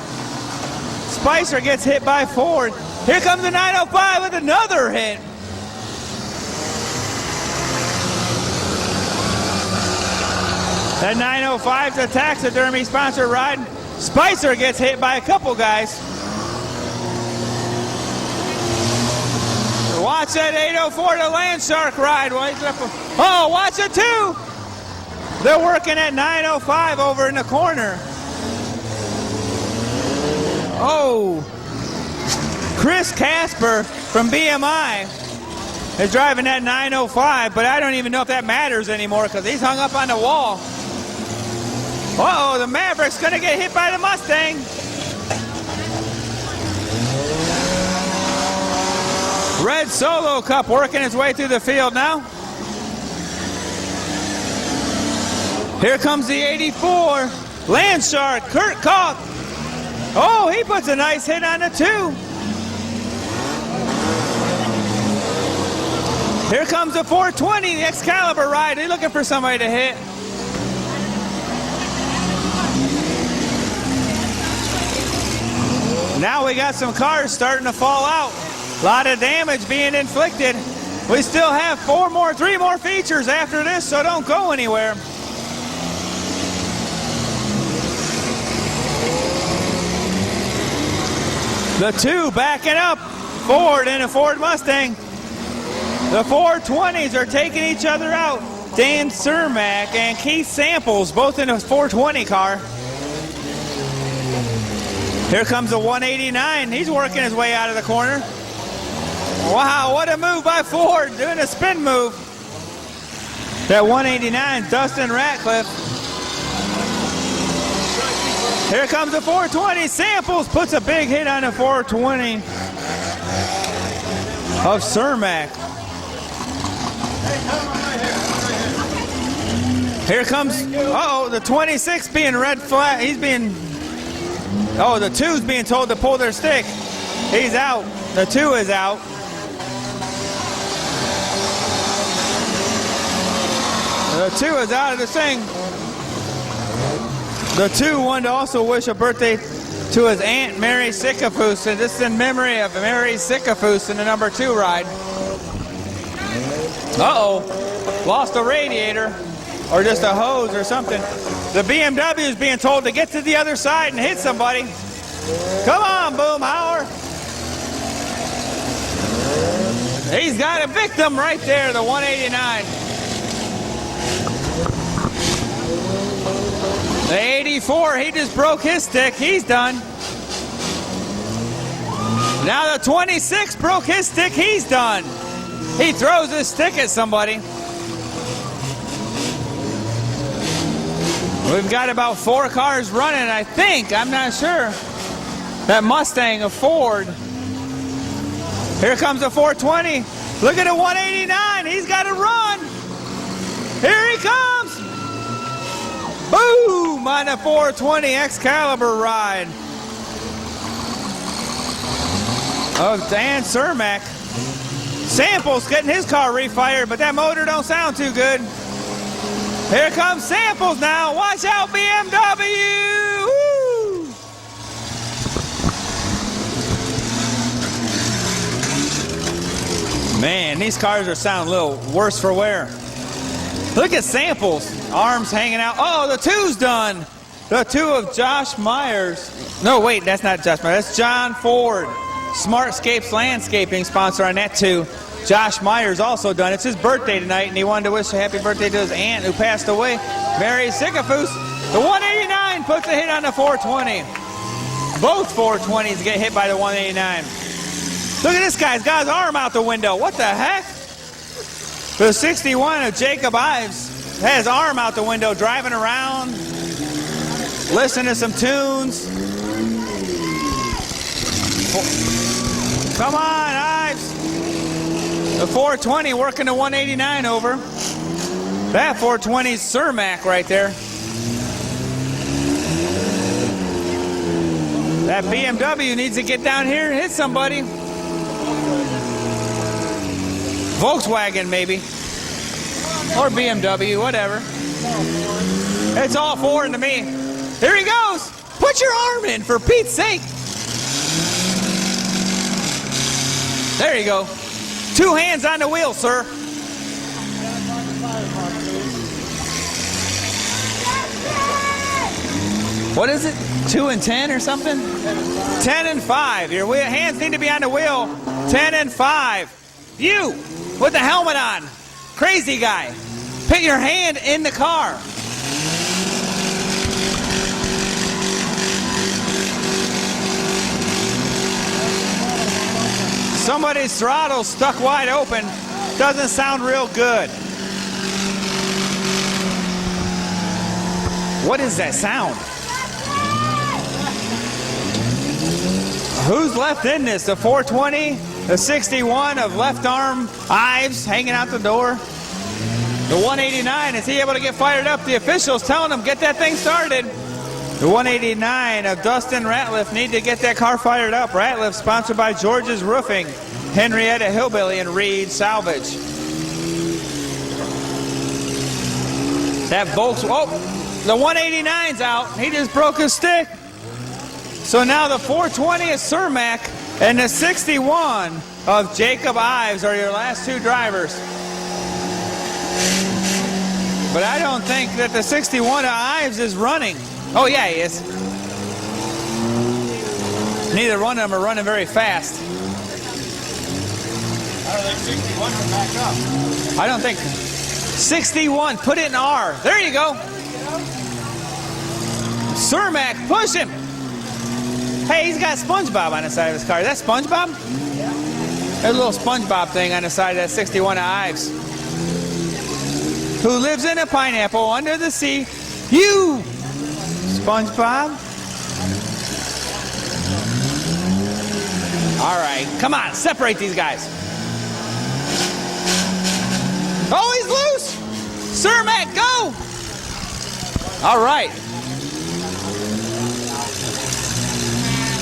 Spicer gets hit by Ford. Here comes the 905 with another hit. That 905's a taxidermy sponsored ride. Spicer gets hit by a couple guys. Watch that 804 to Land Shark ride. Oh, watch it too. They're working at 905 over in the corner. Oh, Chris Casper from BMI is driving that 905, but I don't even know if that matters anymore because he's hung up on the wall. Uh-oh, the Maverick's gonna get hit by the Mustang. Red Solo Cup working its way through the field now. Here comes the 84. Land Shark, Kurt Koch. Oh, he puts a nice hit on the 2. Here comes the 420, the Excalibur ride. They're looking for somebody to hit. Now we got some cars starting to fall out. A lot of damage being inflicted. We still have 3 more features after this, so don't go anywhere. The 2 backing up, Ford and a Ford Mustang. The 420s are taking each other out. Dan Cermak and Keith Samples, both in a 420 car. Here comes the 189. He's working his way out of the corner. Wow, what a move by Ford, doing a spin move. That 189, Dustin Ratcliffe. Here comes the 420. Samples puts a big hit on the 420 of Cermak. Here comes, the 26 being red flag. He's being, the 2's being told to pull their stick. He's out. The 2 is out. The 2 is out of the thing. The 2 wanted to also wish a birthday to his aunt, Mary Sycophus, and this is in memory of Mary Sycophus in the number 2 ride. Uh-oh, lost a radiator, or just a hose or something. The BMW is being told to get to the other side and hit somebody. Come on, Boomhauer. He's got a victim right there, the 189. The 84, he just broke his stick. He's done. Now the 26 broke his stick. He's done. He throws his stick at somebody. We've got about 4 cars running, I think. I'm not sure. That Mustang, a Ford. Here comes the 420. Look at the 189. He's got to run. Here he comes. Boom! On the 420 Excalibur ride of Dan Cermak. Samples getting his car refired, but that motor don't sound too good. Here comes Samples now. Watch out, BMW! Woo! Man, these cars are sounding a little worse for wear. Look at Samples, arms hanging out. Oh, the 2's done. The 2 of Josh Myers. No, wait, that's not Josh Myers. That's John Ford. Smartscapes Landscaping sponsor on that 2. Josh Myers also done. It's his birthday tonight, and he wanted to wish a happy birthday to his aunt who passed away, Mary Sycophus. The 189 puts a hit on the 420. Both 420s get hit by the 189. Look at this guy. He's got his arm out the window. What the heck? The 61 of Jacob Ives had his arm out the window, driving around, listening to some tunes. Come on, Ives. The 420 working the 189 over. That 420's Cermak right there. That BMW needs to get down here and hit somebody. Volkswagen, maybe. Or BMW, whatever. It's all foreign to me. Here he goes. Put your arm in, for Pete's sake. There you go. 2 hands on the wheel, sir. What is it? 2 and 10 or something? 10 and 5. Your hands need to be on the wheel. 10 and 5. You with the helmet on. Crazy guy. Put your hand in the car. Somebody's throttle stuck wide open. Doesn't sound real good. What is that sound? Who's left in this? The 420, the 61 of left arm Ives hanging out the door. The 189, is he able to get fired up? The officials telling him, get that thing started. The 189 of Dustin Ratliff need to get that car fired up. Ratliff sponsored by George's Roofing, Henrietta Hillbilly, and Reed Salvage. That Volks, oh, the 189's out. He just broke his stick. So now the 420 is Cermak and the 61 of Jacob Ives are your last two drivers. But I don't think that the 61 of Ives is running. Oh, yeah, he is. Neither one of them are running very fast. I don't think 61 can back up. I don't think. 61, put it in R. There you go. Cermak, push him. Hey, he's got SpongeBob on the side of his car. Is that SpongeBob? There's a little SpongeBob thing on the side of that 61 of Ives. Who lives in a pineapple under the sea. You, SpongeBob. All right, come on, separate these guys. Oh, he's loose. Cermak, go. All right.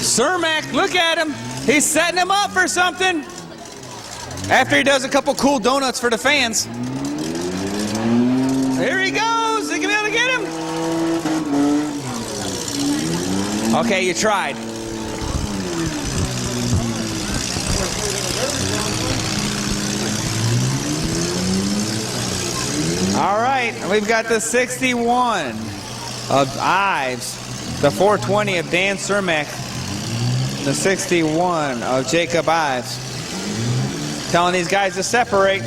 Cermak, look at him. He's setting him up for something. After he does a couple cool donuts for the fans. Here he goes. Is he gonna be able to get him? Okay, you tried. All right, we've got the 61 of Ives, the 420 of Dan Cermak, the 61 of Jacob Ives. Telling these guys to separate.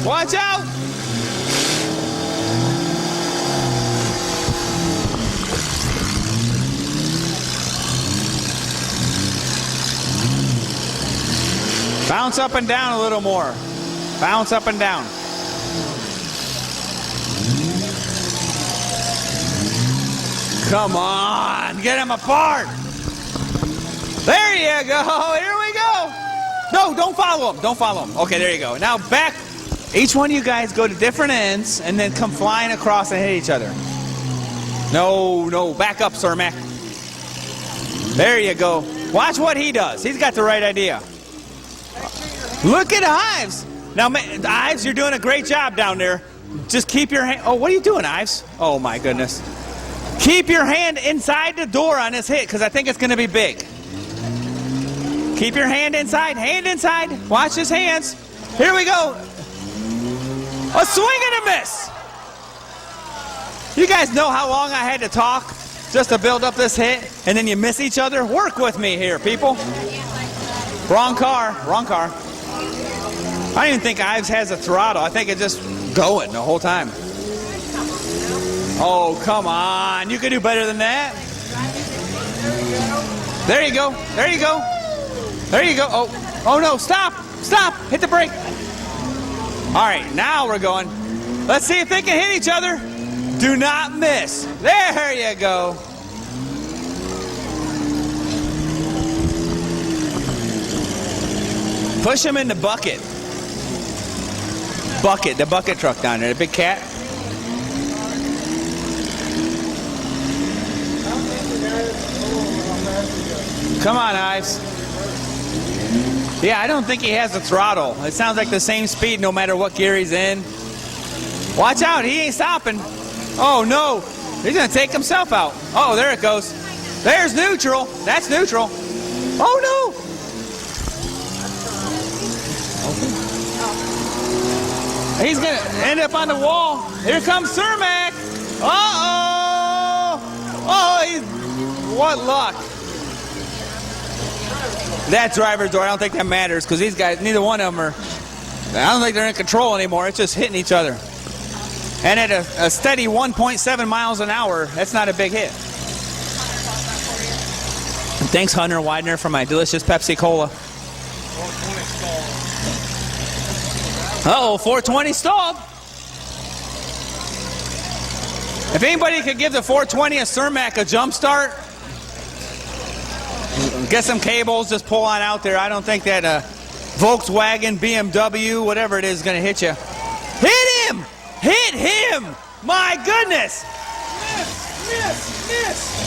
Watch out! Bounce up and down a little more. Bounce up and down. Come on, get them apart. There you go. Here we go. No, don't follow them. Don't follow them. Okay, there you go. Now back. Each one of you guys go to different ends and then come flying across and hit each other. No, back up, Cermak. There you go. Watch what he does. He's got the right idea. Look at Ives. Now, Ives, you're doing a great job down there. Just keep your hand. Oh, what are you doing, Ives? Oh, my goodness. Keep your hand inside the door on this hit because I think it's going to be big. Keep your hand inside. Hand inside. Watch his hands. Here we go. A swing and a miss. You guys know how long I had to talk just to build up this hit, and then you miss each other? Work with me here, people. Wrong car. Wrong car. I don't even think Ives has a throttle. I think it's just going the whole time. Oh, come on. You could do better than that. There you go. There you go. There you go. Oh no. Stop. Stop. Hit the brake. All right. Now we're going. Let's see if they can hit each other. Do not miss. There you go. Push him in the bucket. The bucket truck down there, the big cat. Come on, Ives. Yeah, I don't think he has a throttle. It sounds like the same speed no matter what gear he's in. Watch out, he ain't stopping. Oh, no. He's going to take himself out. Oh, there it goes. There's neutral. That's neutral. Oh, no. He's going to end up on the wall. Here comes Cermak. Uh-oh. Oh, what luck. That driver's door, I don't think that matters because these guys, neither one of them are, I don't think they're in control anymore. It's just hitting each other. And at a steady 1.7 miles an hour, that's not a big hit. Thanks, Hunter Widener, for my delicious Pepsi Cola. Uh-oh, 420 stalled. If anybody could give the 420 a Cermak a jump start, get some cables, just pull on out there. I don't think that Volkswagen, BMW, whatever it is going to hit you. Hit him! Hit him! My goodness! Miss!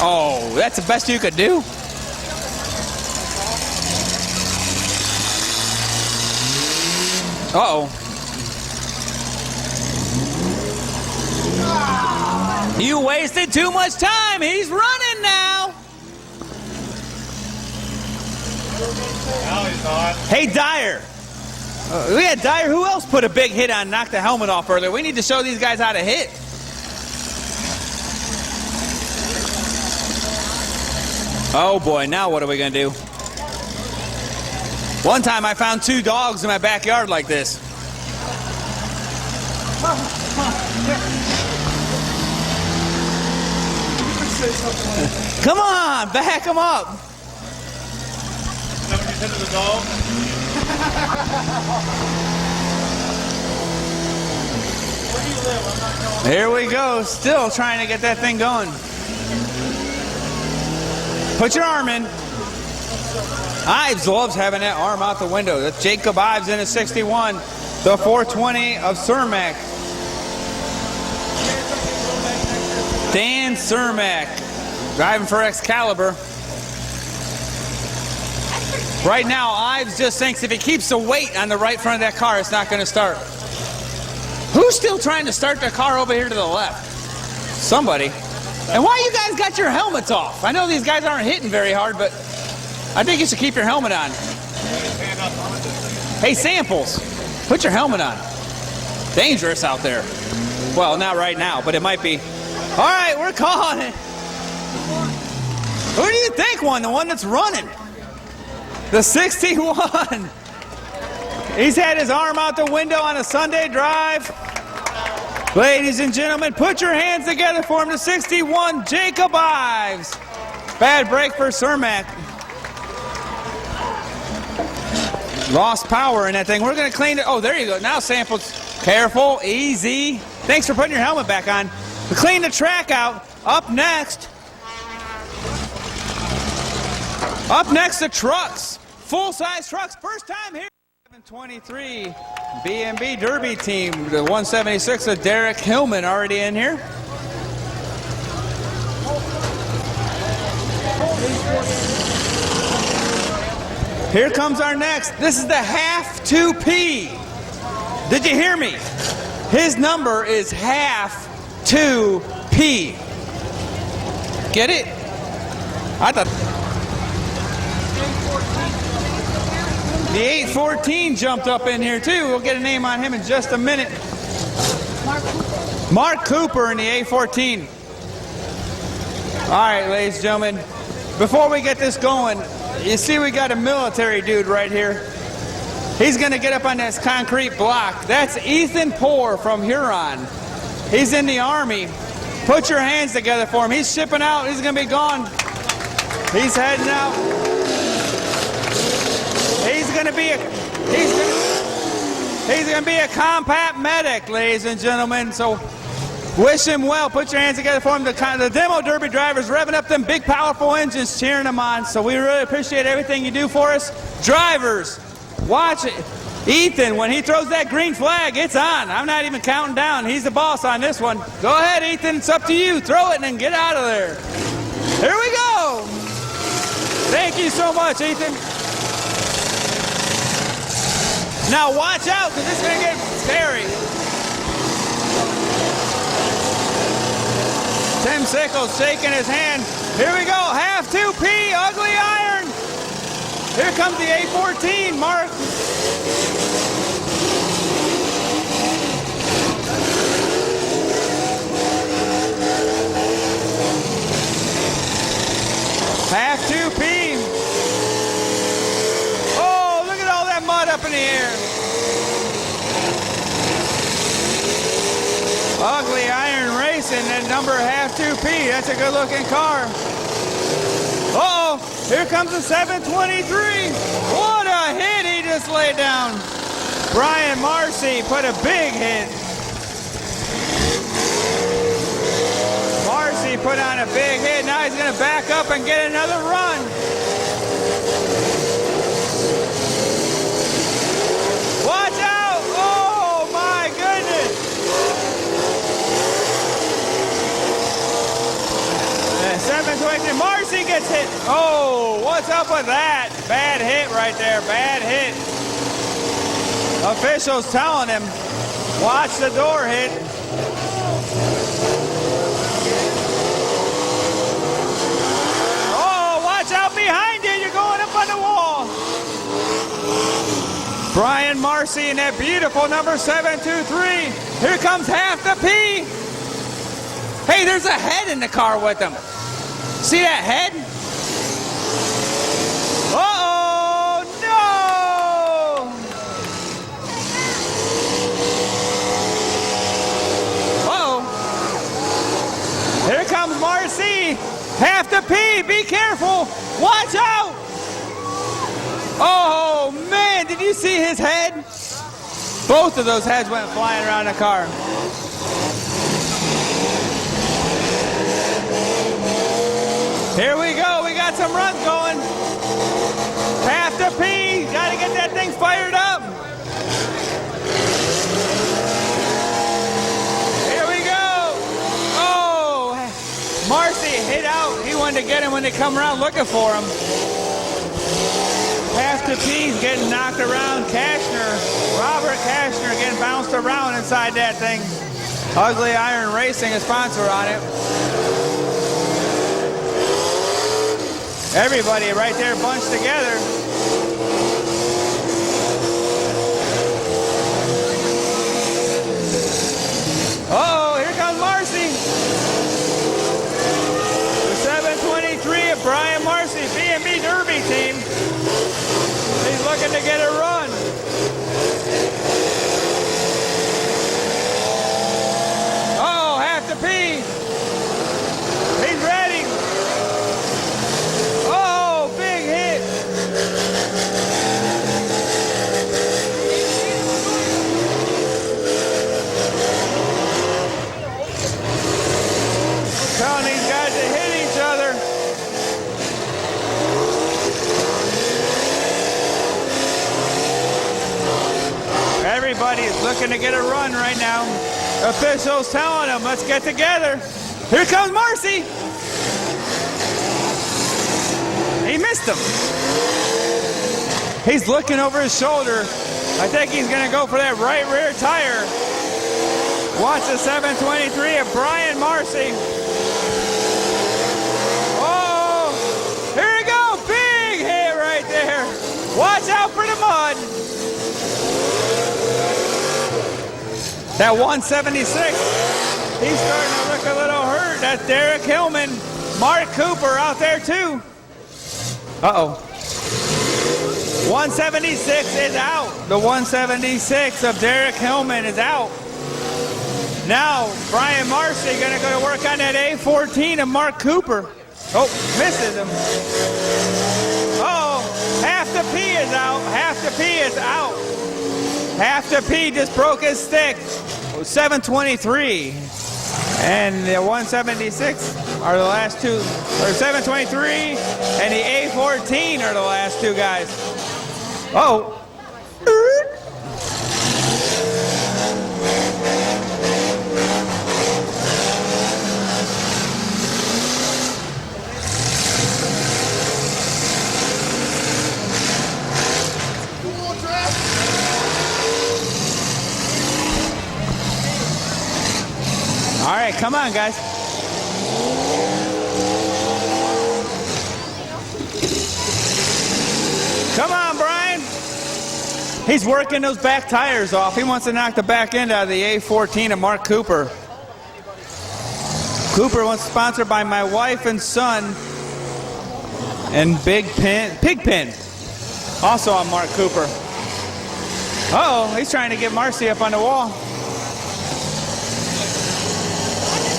Oh, that's the best you could do? Uh-oh. You wasted too much time. He's running now. No, he's not. Hey, Dyer. We had Dyer. Who else put a big hit on, knocked the helmet off earlier? We need to show these guys how to hit. Oh boy, now what are we going to do? One time I found 2 dogs in my backyard like this. Come on, back them up. Is that what you said to the dog? Where do you live? I'm not going. Here we go, still trying to get that thing going. Put your arm in. Ives loves having that arm out the window. That's Jacob Ives in a 61. The 420 of Cermak. Dan Cermak, driving for Excalibur. Right now, Ives just thinks if he keeps the weight on the right front of that car, it's not going to start. Who's still trying to start their car over here to the left? Somebody. And why you guys got your helmets off? I know these guys aren't hitting very hard, but I think you should keep your helmet on. Hey, Samples, put your helmet on. Dangerous out there. Well, not right now, but it might be. All right, we're calling it. Who do you think won? The one that's running. The 61. He's had his arm out the window on a Sunday drive. Ladies and gentlemen, put your hands together for him. The 61, Jacob Ives. Bad break for Cermak. Lost power in that thing. We're going to clean it. Oh, there you go. Now Samples. Careful, easy. Thanks for putting your helmet back on. We clean the track out. Up next, the trucks. Full-size trucks. First time here. 723 B&B Derby team. The 176 of Derek Hillman already in here. Here comes our next. This is the half 2P. Did you hear me? His number is half 2P. Get it? I thought the 814 jumped up in here too. We'll get a name on him in just a minute. Mark Cooper in the 814. All right, ladies and gentlemen, before we get this going, you see we got a military dude right here. He's going to get up on this concrete block. That's Ethan Poore from Huron. He's in the Army. Put your hands together for him. He's shipping out. He's going to be gone. He's heading out. He's going to be a compact medic, ladies and gentlemen. So wish him well. Put your hands together for him. The demo derby drivers revving up them big, powerful engines, cheering them on. So we really appreciate everything you do for us. Drivers, watch it. Ethan, when he throws that green flag, it's on. I'm not even counting down. He's the boss on this one. Go ahead, Ethan. It's up to you. Throw it and then get out of there. Here we go. Thank you so much, Ethan. Now watch out, because this is going to get scary. Tim Sickles shaking his hand. Here we go, half 2P, ugly iron. Here comes the 814, Mark. Ugly Iron Racing at number half 2P. That's a good looking car. Uh-oh, here comes the 723. What a hit he just laid down. Brian Marcy put a big hit. Marcy put on a big hit. Now he's going to back up and get another run. Watch out! Oh my goodness! 723. Marcy gets hit. Oh, what's up with that? Bad hit right there. Bad hit. Officials telling him, watch the door hit. Oh, watch out behind you. You're going up on the wall. Brian Marcy in that beautiful number 723. Here comes half the P. Hey, there's a head in the car with him. See that head? Uh-oh, no! Uh-oh. Here comes Marcy. Half the P, be careful. Watch out! Oh, man, did you see his head? Both of those heads went flying around the car. Here we go. We got some runs going. Half the P. Got to get that thing fired up. Here we go. Oh, Marcy hit out. He wanted to get him when they come around looking for him. Half the P's getting knocked around. Kashner, Robert Kashner getting bounced around inside that thing. Ugly Iron Racing, a sponsor on it. Everybody right there bunched together. Uh-oh, here comes Marcy. The 723 of Brian Marcy, B&B Derby team. He's looking to get a run. Uh-oh, half the P. He's ready. Oh, big hit. Telling these guys to hit each other. Everybody is looking to get a run right now. Officials telling them, let's get together. Here comes Marcy. He missed him. He's looking over his shoulder. I think he's going to go for that right rear tire. Watch the 723 of Brian Marcy. Oh, here we go. Big hit right there. Watch out for the mud. That 176, he's starting to look a little hurt. That's Derek Hillman. Mark Cooper out there too. Uh-oh. 176 is out. The 176 of Derek Hillman is out. Now, Brian Marcy going to go to work on that A14 of Mark Cooper. Oh, misses him. Uh-oh, half the P is out. Half the P is out. Half the P just broke his stick. 723. And the 176 are the last two, or 723 and the A14 are the last two guys. Oh. All right, come on, guys. Come on, Brian. He's working those back tires off. He wants to knock the back end out of the A14 of Mark Cooper. Cooper was sponsored by my wife and son and Pigpen. Also on Mark Cooper. Uh-oh, he's trying to get Marcy up on the wall.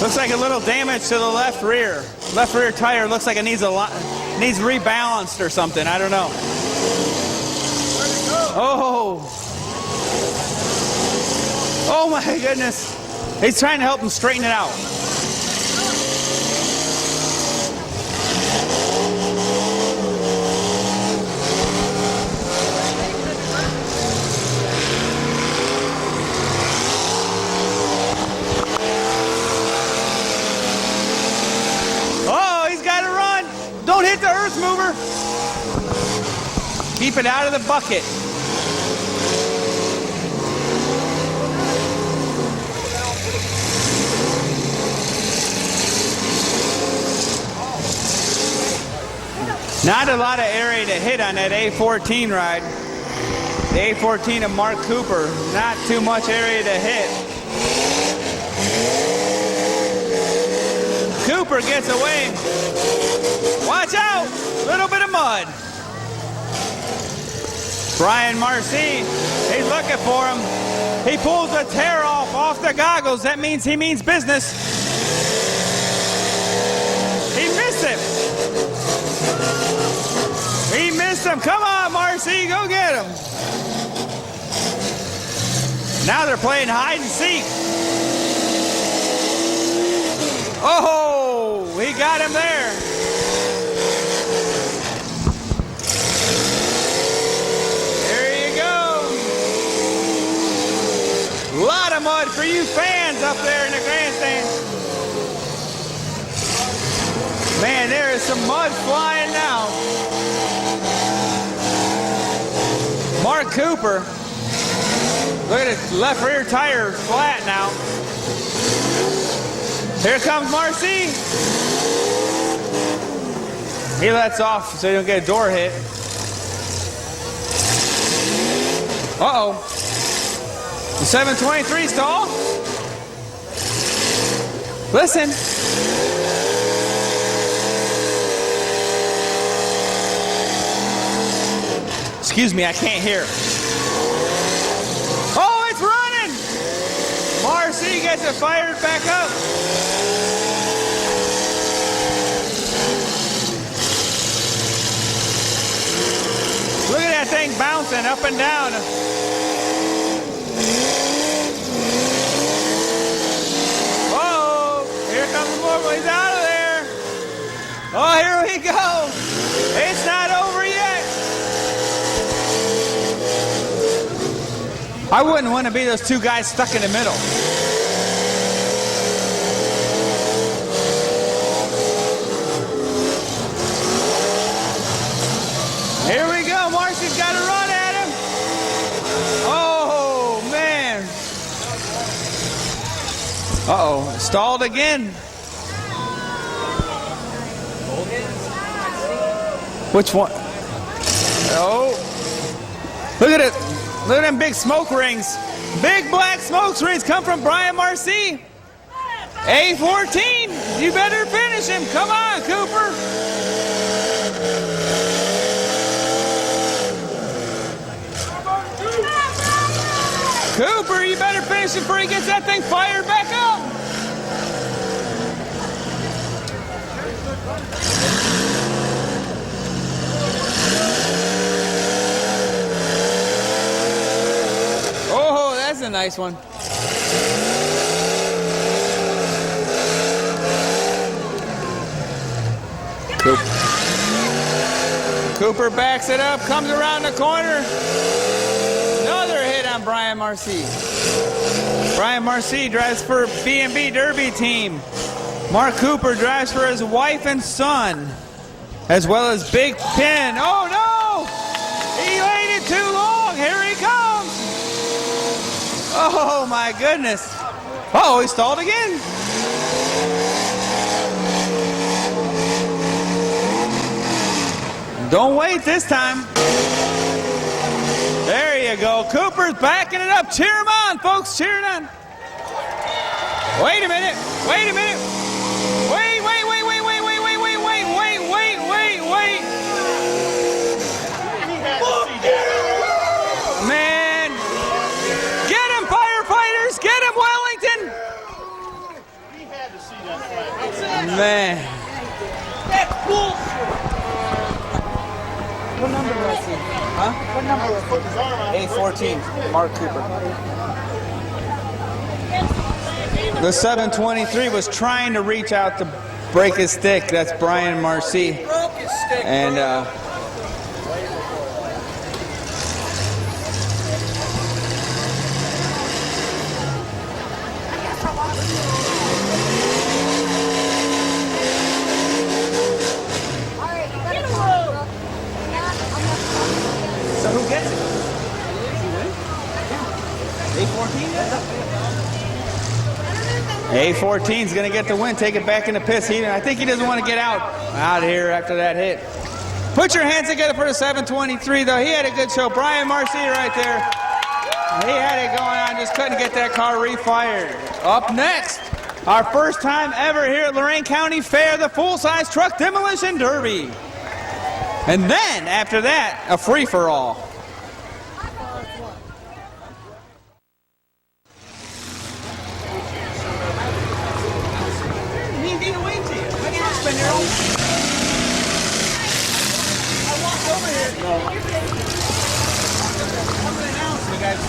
Looks like a little damage to the left rear. Left rear tire looks like it needs needs rebalanced or something. I don't know. Oh. Oh my goodness. He's trying to help him straighten it out. Oh, he's got to run. Don't hit the earth mover. Keep it out of the bucket. Not a lot of area to hit on that A14 ride. The A14 of Mark Cooper. Not too much area to hit. Cooper gets away. Watch out! Little bit of mud. Brian Marcy, he's looking for him. He pulls the tear off the goggles. That means he means business. He missed him. He missed him. Come on, Marcy, go get him. Now they're playing hide and seek. Oh, he got him there. There you go. A lot of mud for you fans up there in the grandstand. Man, there is some mud flying now. Mark Cooper. Look at his left rear tire flat now. Here comes Marcy. He lets off so he don't get a door hit. Uh-oh. The 723 stall. Listen. Excuse me, I can't hear. Oh, it's running! Marcy gets it fired back up. Look at that thing bouncing up and down. Oh, here comes more. He's out of there. Oh, here we go. It's not over yet. I wouldn't want to be those two guys stuck in the middle. Here we go. Marcy's got to run at him. Oh, man. Uh-oh. Stalled again. Which one? Oh. Look at it. Look at them big smoke rings. Big black smoke rings come from Brian Marcy. A14, you better finish him. Come on, Cooper. Cooper, you better finish him before he gets that thing fired back up. Oh, that's a nice one. Cooper backs it up, comes around the corner. Another hit on Brian Marcy. Brian Marcy drives for B&B Derby team. Mark Cooper drives for his wife and son, as well as Big Pin. Oh no! He waited too long. Here he comes. Oh my goodness. Oh, he stalled again. Don't wait this time. There you go. Cooper's backing it up. Cheer him on, folks. Cheer it on. Wait a minute. Wait a minute. Wait. Man, Man. That's bullshit. What number was he? Huh? What number was he? A14, Mark Cooper. The 723 was trying to reach out to break his stick. That's Brian Marcy. Broke his stick. And So who gets it? A14 is going to get the win, take it back in the pits. I think he doesn't want to get out here after that hit. Put your hands together for the 723, though. He had a good show. Brian Marcy right there. He had it going on, just couldn't get that car refired. Up next, our first time ever here at Lorain County Fair, the full-size truck demolition derby. And then, after that, a free-for-all.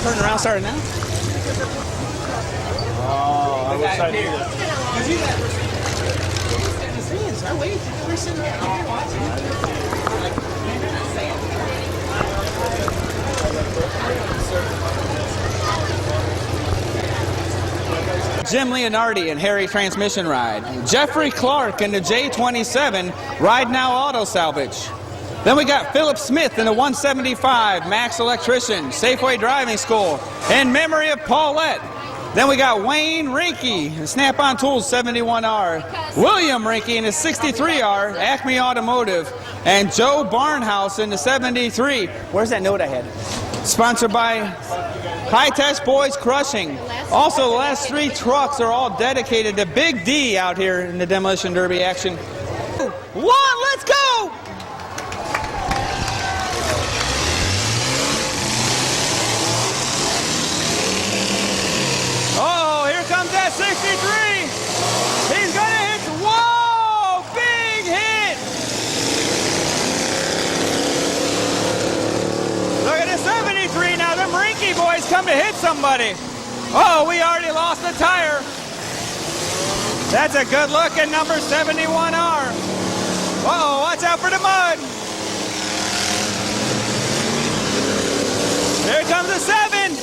Turn around, start now. Oh, I wish I knew that. Jim Leonardi and Harry Transmission Ride. Jeffrey Clark in the J27 Ride Now Auto Salvage. Then we got Philip Smith in the 175 Max Electrician Safeway Driving School in memory of Paulette. Then we got Wayne Rinke in Snap-on Tools 71R. William Rinke in the 63R Acme Automotive. And Joe Barnhouse in the 73. Where's that note I had? Sponsored by High Tech Boys Crushing. Also, the last three trucks are all dedicated to Big D out here in the Demolition Derby action. One, let's go! Oh, here comes that 63. He's gonna hit. Whoa, big hit. Look at the 73 now. Them Rinky boys come to hit somebody. Oh, we already lost the tire. That's a good look at number 71R. Uh-oh, watch out for the mud. Here comes the 7.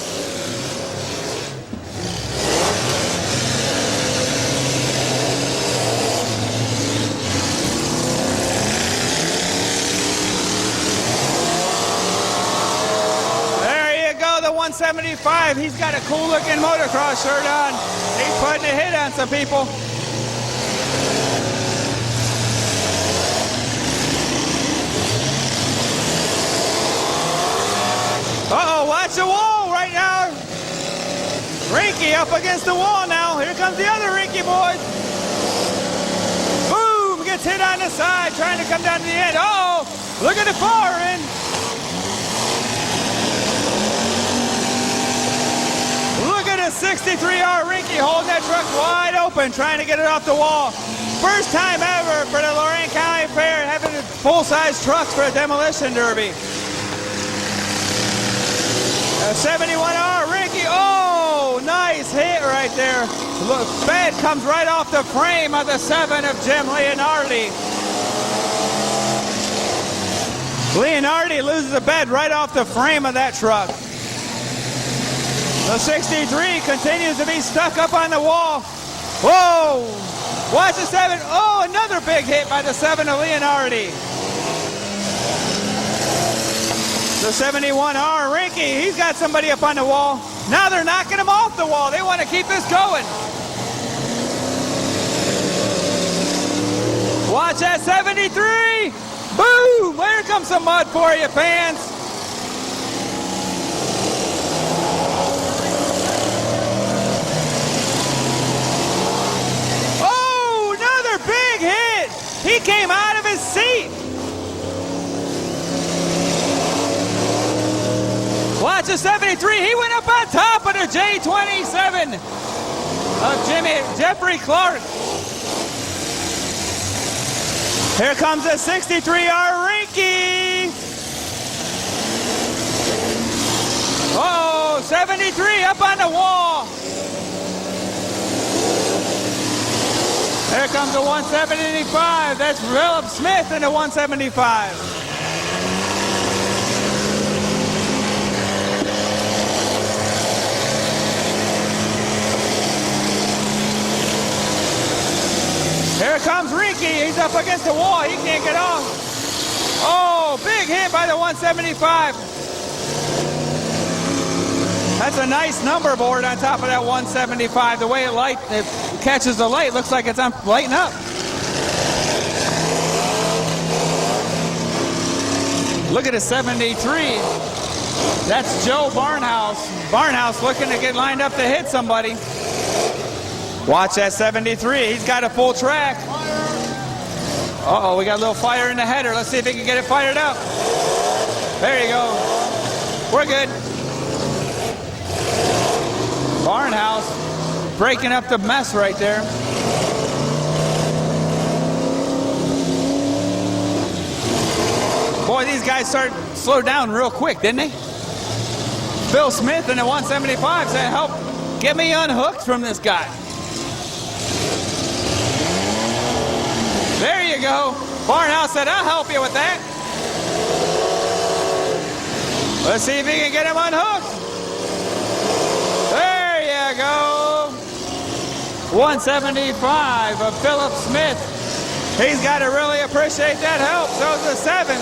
There you go, the 175. He's got a cool looking motocross shirt on. He's putting a hit on some people. Uh-oh, watch the wall right now. Rinky up against the wall now. Here comes the other Rinky boys. Boom, gets hit on the side, trying to come down to the end. Uh-oh, look at the far end. Look at a 63R Rinky holding that truck wide open, trying to get it off the wall. First time ever for the Lorain County Fair having full-size trucks for a demolition derby. A 71R Rinky, oh, nice hit right there. Look, bed comes right off the frame of the 7 of Jim Leonardi. Leonardi loses the bed right off the frame of that truck. The 63 continues to be stuck up on the wall. Whoa, watch the 7, oh, another big hit by the 7 of Leonardi. The 71R Rinky, he's got somebody up on the wall. Now they're knocking him off the wall. They want to keep this going. Watch that 73. Boom! Here comes some mud for you, fans. Oh, another big hit. He came out of his seat. Watch the 73, he went up on top of the J27 of Jeffrey Clark. Here comes a 63R Rinky. Oh, 73 up on the wall. Here comes the 175. That's Philip Smith in the 175. Here comes Rinky. He's up against the wall. He can't get off. Oh, big hit by the 175. That's a nice number board on top of that 175. The way it catches the light, looks like it's on lighting up. Look at the 73. That's Joe Barnhouse. Barnhouse looking to get lined up to hit somebody. Watch that 73. He's got a full track. Uh-oh, we got a little fire in the header. Let's see if he can get it fired up. There you go. We're good. Barnhouse breaking up the mess right there. Boy, these guys slowed down real quick, didn't they? Phil Smith in the 175 said, help get me unhooked from this guy. There you go. Barnhouse said, I'll help you with that. Let's see if he can get him unhooked. There you go. 175 of Philip Smith. He's got to really appreciate that help. So's the 7.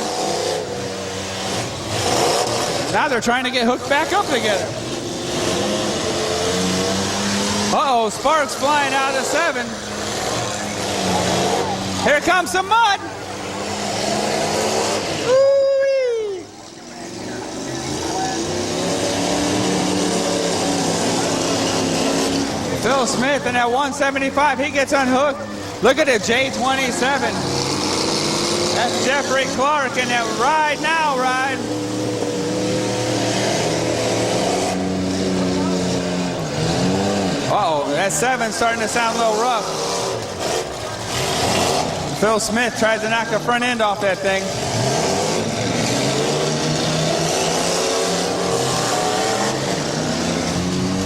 Now they're trying to get hooked back up together. Uh-oh, sparks flying out of the 7. Here comes some mud. Ooh-wee. Phil Smith in that 175, he gets unhooked. Look at the J27. That's Jeffrey Clark in that ride now ride. Uh-oh, that 7's starting to sound a little rough. Phil Smith tries to knock the front end off that thing.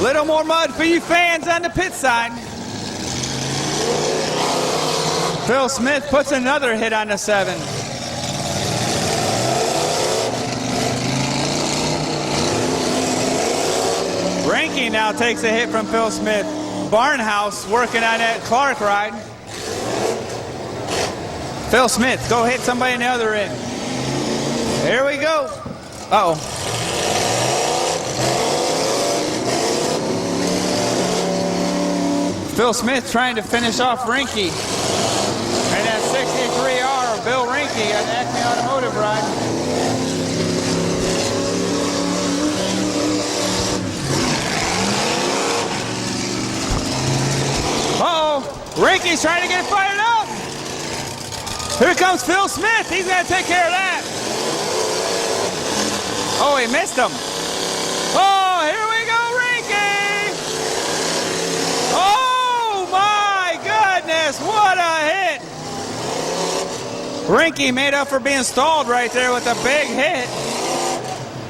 Little more mud for you fans on the pit side. Phil Smith puts another hit on the 7. Ranky now takes a hit from Phil Smith. Barnhouse working on that Clark ride. Phil Smith, go hit somebody in the other end. Here we go. Uh-oh. Phil Smith trying to finish off Rinky. And that 63R of Bill Rinky at Acme Automotive ride. Uh-oh. Rinky's trying to get it fired up. Here comes Phil Smith. He's going to take care of that. Oh, he missed him. Oh, here we go, Rinky. Oh, my goodness. What a hit. Rinky made up for being stalled right there with a big hit.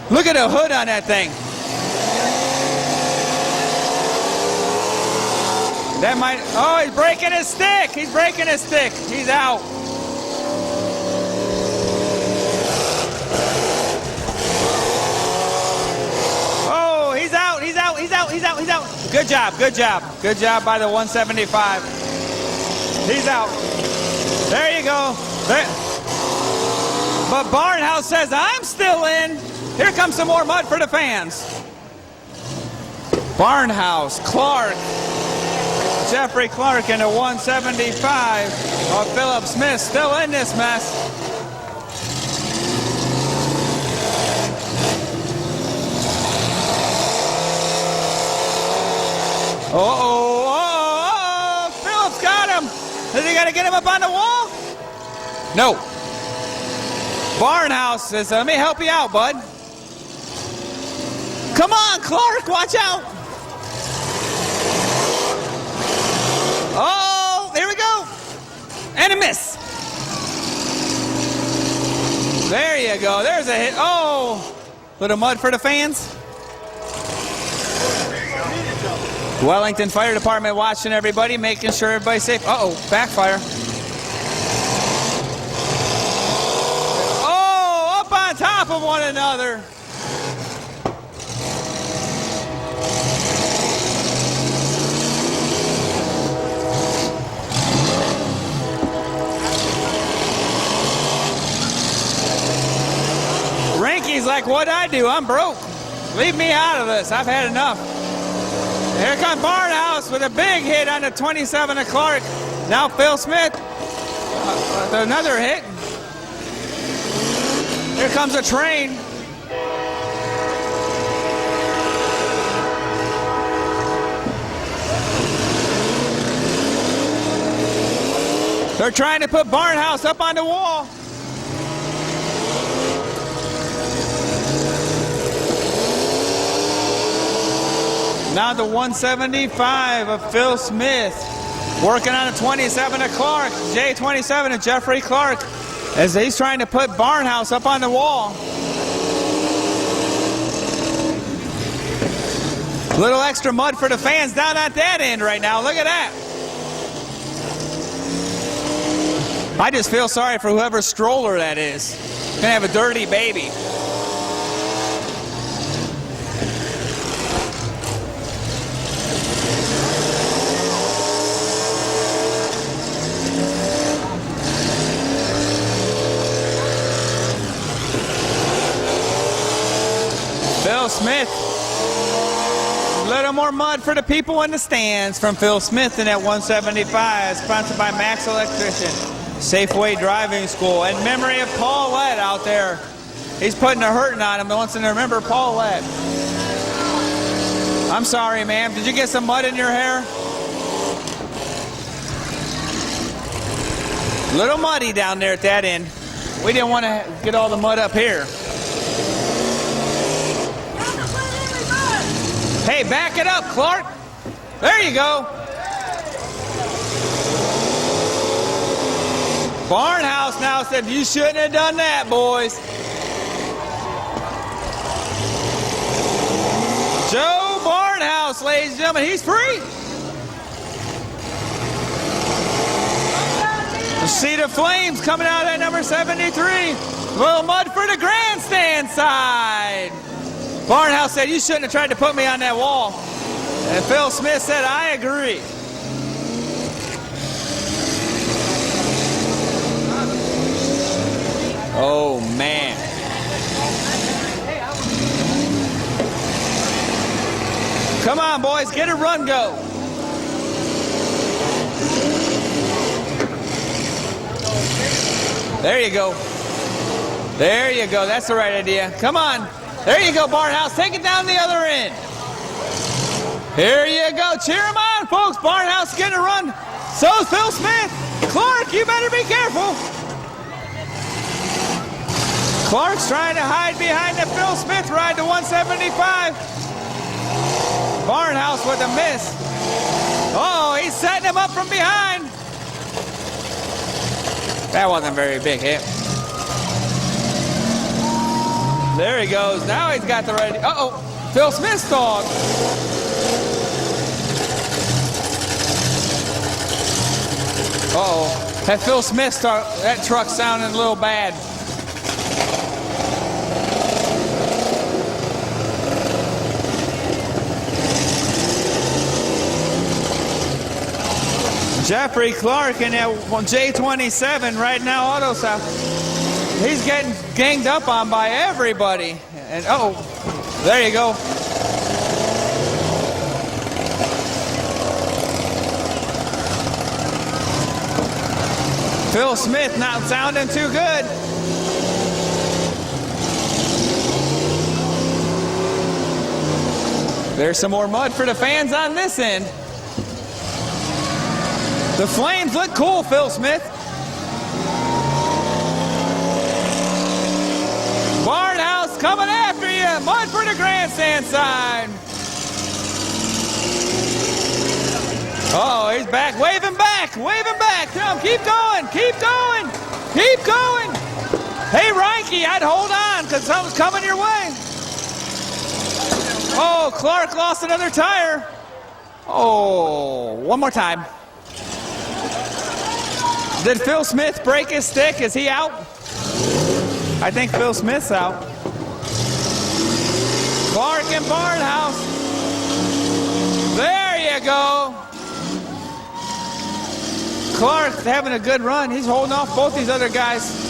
Look at the hood on that thing. That might, oh, he's breaking his stick. He's breaking his stick. He's out. Oh, he's out. He's out. He's out. He's out. He's out. Good job. Good job. Good job by the 175. He's out. There you go. There. But Barnhouse says, I'm still in. Here comes some more mud for the fans. Barnhouse, Clark, Jeffrey Clark in the 175 of Philip Smith still in this mess. Uh-oh, Philip's got him. Is he going to get him up on the wall? No. Barnhouse says, let me help you out, bud. Come on, Clark, watch out. Oh, there we go. And a miss. There you go. There's a hit. Oh, little mud for the fans. Wellington Fire Department watching everybody, making sure everybody's safe. Uh-oh, backfire. Oh, up on top of one another. Rinky's like, what'd I do? I'm broke. Leave me out of this. I've had enough. Here comes Barnhouse with a big hit on the 27 of Clark. Now Phil Smith. Another hit. Here comes a train. They're trying to put Barnhouse up on the wall. Now the 175 of Phil Smith, working on a 27 of Clark, J27 of Jeffrey Clark, as he's trying to put Barnhouse up on the wall. A little extra mud for the fans down at that end right now. Look at that. I just feel sorry for whoever's stroller that is. Gonna have a dirty baby. Phil Smith. A little more mud for the people in the stands from Phil Smith in that 175, sponsored by Max Electrician, Safeway Driving School, and memory of Paulette out there. He's putting a hurting on him. He wants to remember Paulette. I'm sorry, ma'am. Did you get some mud in your hair? A little muddy down there at that end. We didn't want to get all the mud up here. Hey, back it up, Clark. There you go. Barnhouse now said, you shouldn't have done that, boys. Joe Barnhouse, ladies and gentlemen, he's free. See the flames coming out at number 73. A little mud for the grandstand side. Barnhouse said, you shouldn't have tried to put me on that wall. And Phil Smith said, I agree. Oh, man. Come on, boys, get a run go. There you go. There you go. That's the right idea. Come on. There you go, Barnhouse. Take it down the other end. Here you go. Cheer him on, folks. Barnhouse getting a run. So's Phil Smith. Clark, you better be careful. Clark's trying to hide behind the Phil Smith ride to 175. Barnhouse with a miss. Oh, he's setting him up from behind. That wasn't a very big hit. There he goes. Now he's got the right. Uh-oh. Phil Smith's dog. Uh-oh. That Phil Smith that truck sounded a little bad. Jeffrey Clark in that J27 right now, auto stop. He's getting ganged up on by everybody. And oh, there you go. Phil Smith not sounding too good. There's some more mud for the fans on this end. The flames look cool, Phil Smith. Barnhouse coming after you. Mud for the grandstand side. Oh, he's back. Waving back. Waving back. Tell him, keep going. Keep going. Keep going. Hey, Reinke, I'd hold on because something's coming your way. Oh, Clark lost another tire. Oh, one more time. Did Phil Smith break his stick? Is he out? I think Phil Smith's out. Clark and Barnhouse. There you go. Clark's having a good run. He's holding off both these other guys.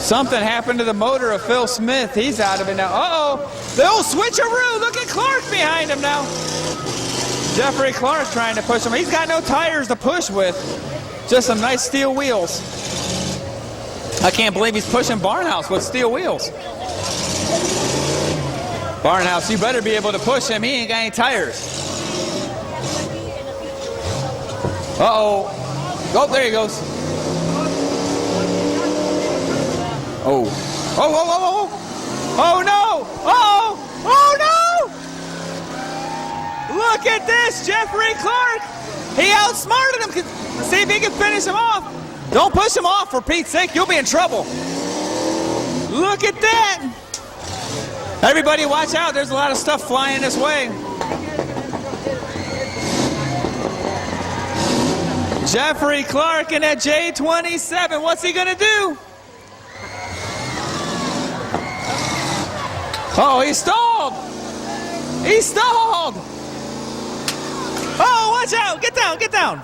Something happened to the motor of Phil Smith. He's out of it now. Uh-oh. The old switcheroo. Look at Clark behind him now. Jeffrey Clark trying to push him. He's got no tires to push with. Just some nice steel wheels. I can't believe he's pushing Barnhouse with steel wheels. Barnhouse, you better be able to push him. He ain't got any tires. Uh-oh. Oh, there he goes. Oh. Oh, oh, oh, oh. Oh, no. Uh-oh. Oh, no. Look at this, Jeffrey Clark. He outsmarted him. See if he can finish him off. Don't push him off, for Pete's sake. You'll be in trouble. Look at that. Everybody watch out. There's a lot of stuff flying this way. Jeffrey Clark in that J27. What's he going to do? Oh, he stalled. He stalled. Oh, watch out. Get down, get down.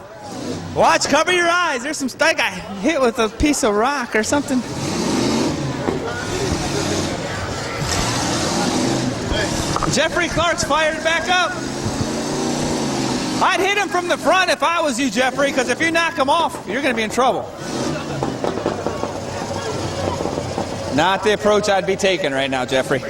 Watch, cover your eyes. There's some stuff. I got hit with a piece of rock or something. Jeffrey Clark's fired back up. I'd hit him from the front if I was you, Jeffrey, because if you knock him off, you're going to be in trouble. Not the approach I'd be taking right now, Jeffrey.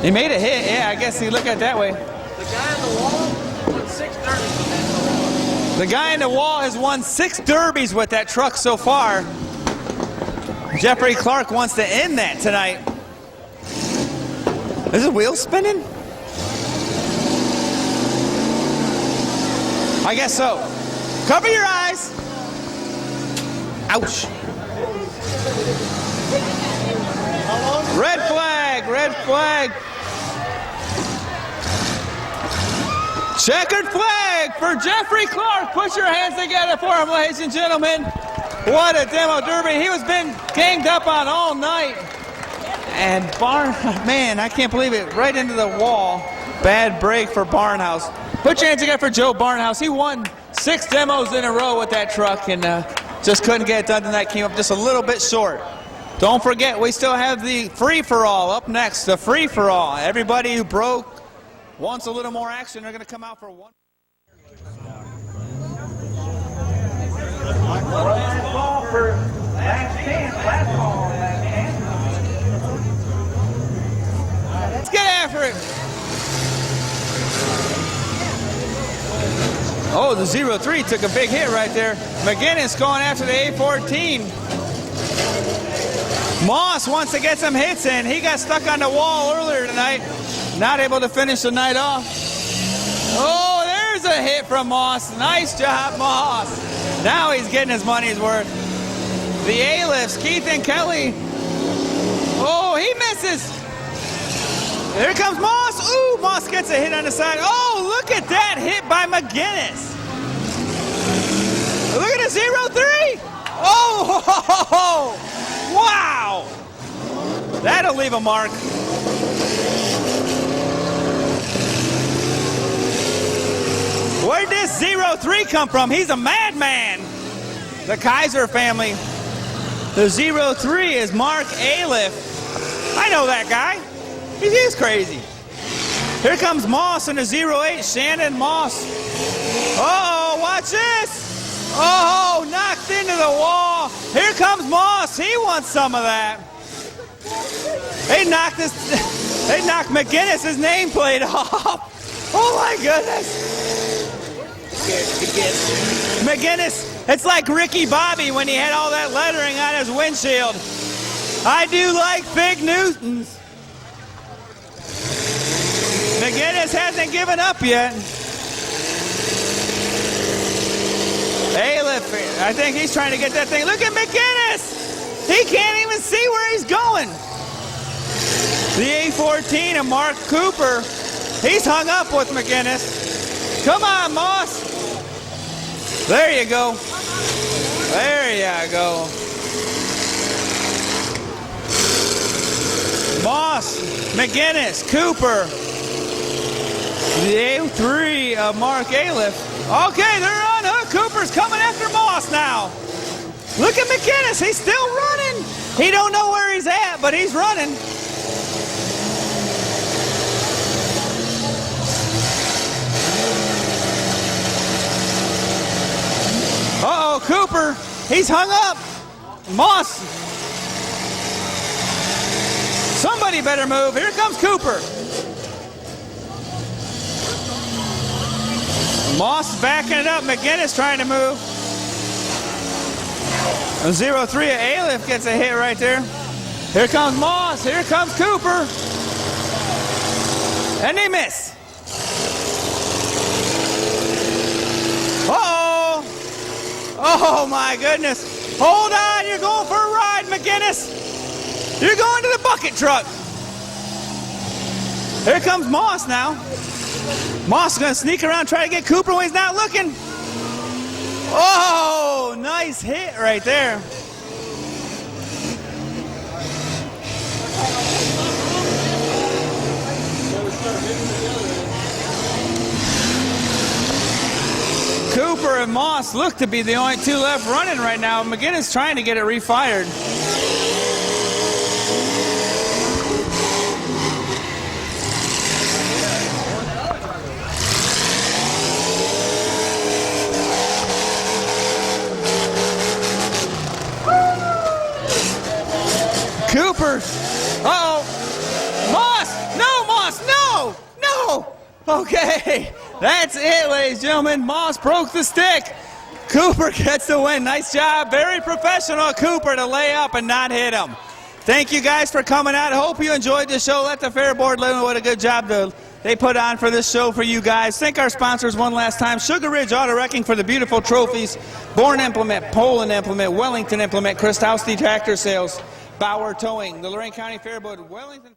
He made a hit, yeah, I guess you look at it that way. The guy on the wall won 6 derbies. The guy in the wall has won 6 derbies with that truck so far. Jeffrey Clark wants to end that tonight. Is his wheel spinning? I guess so. Cover your eyes. Ouch. Red flag, red flag. Checkered flag for Jeffrey Clark. Put your hands together for him, ladies and gentlemen. What a demo derby. He was been ganged up on all night. And man, I can't believe it. Right into the wall. Bad break for Barnhouse. Put your hands together for Joe Barnhouse. He won 6 demos in a row with that truck and just couldn't get it done tonight. Came up just a little bit short. Don't forget, we still have the free-for-all up next. The free-for-all. Everybody who broke wants a little more action. They're going to come out for one. Last call for last chance. Last call. Let's get after it. Oh, the 03 took a big hit right there. McGinnis going after the A14. Moss wants to get some hits in. He got stuck on the wall earlier tonight. Not able to finish the night off. Oh, there's a hit from Moss. Nice job, Moss. Now he's getting his money's worth. The A-lifts, Keith and Kelly. Oh, he misses. Here comes Moss. Ooh, Moss gets a hit on the side. Oh, look at that hit by McGinnis. Look at the 03. Oh, ho, ho, ho. Wow. That'll leave a mark. Where'd this 03 come from? He's a madman. The Kaiser family. The 03 is Mark Aliff. I know that guy. He's crazy. Here comes Moss in the 08, Shannon Moss. Uh-oh, watch this. Oh, knocked into the wall. Here comes Moss. He wants some of that. They knocked McGinnis' nameplate off. Oh my goodness. McGinnis, it's like Ricky Bobby when he had all that lettering on his windshield. I do like Big Newtons. McGinnis hasn't given up yet. Aliff I think he's trying to get that thing. Look at McGinnis. He can't even see where he's going. The A14 of Mark Cooper. He's hung up with McGinnis. Come on, Moss. There you go. There you go. Moss, McGinnis, Cooper. The A3 of Mark Aliff. Okay, they're on hook. Cooper's coming after Moss now. Look at McGinnis. He's still running. He don't know where he's at, but he's running. Uh-oh, Cooper. He's hung up. Moss. Somebody better move. Here comes Cooper. Moss backing it up. McGinnis trying to move. 0-3 of Aliff gets a hit right there. Here comes Moss. Here comes Cooper. And they miss. Uh-oh. Oh, my goodness. Hold on. You're going for a ride, McGinnis. You're going to the bucket truck. Here comes Moss now. Moss is going to sneak around, try to get Cooper when he's not looking. Oh, nice hit right there. Cooper and Moss look to be the only two left running right now. McGinnis trying to get it refired. Cooper. Uh-oh. Moss. No, Moss. No. No. Okay. That's it, ladies and gentlemen. Moss broke the stick. Cooper gets the win. Nice job. Very professional, Cooper, to lay up and not hit him. Thank you guys for coming out. I hope you enjoyed the show. Let the fair board know what a good job they put on for this show for you guys. Thank our sponsors one last time. Sugar Ridge Auto Wrecking for the beautiful trophies. Bourne Implement, Poland Implement, Wellington Implement, Christowski Tractor Sales, Bauer Towing, the Lorain County Fair Board, Wellington.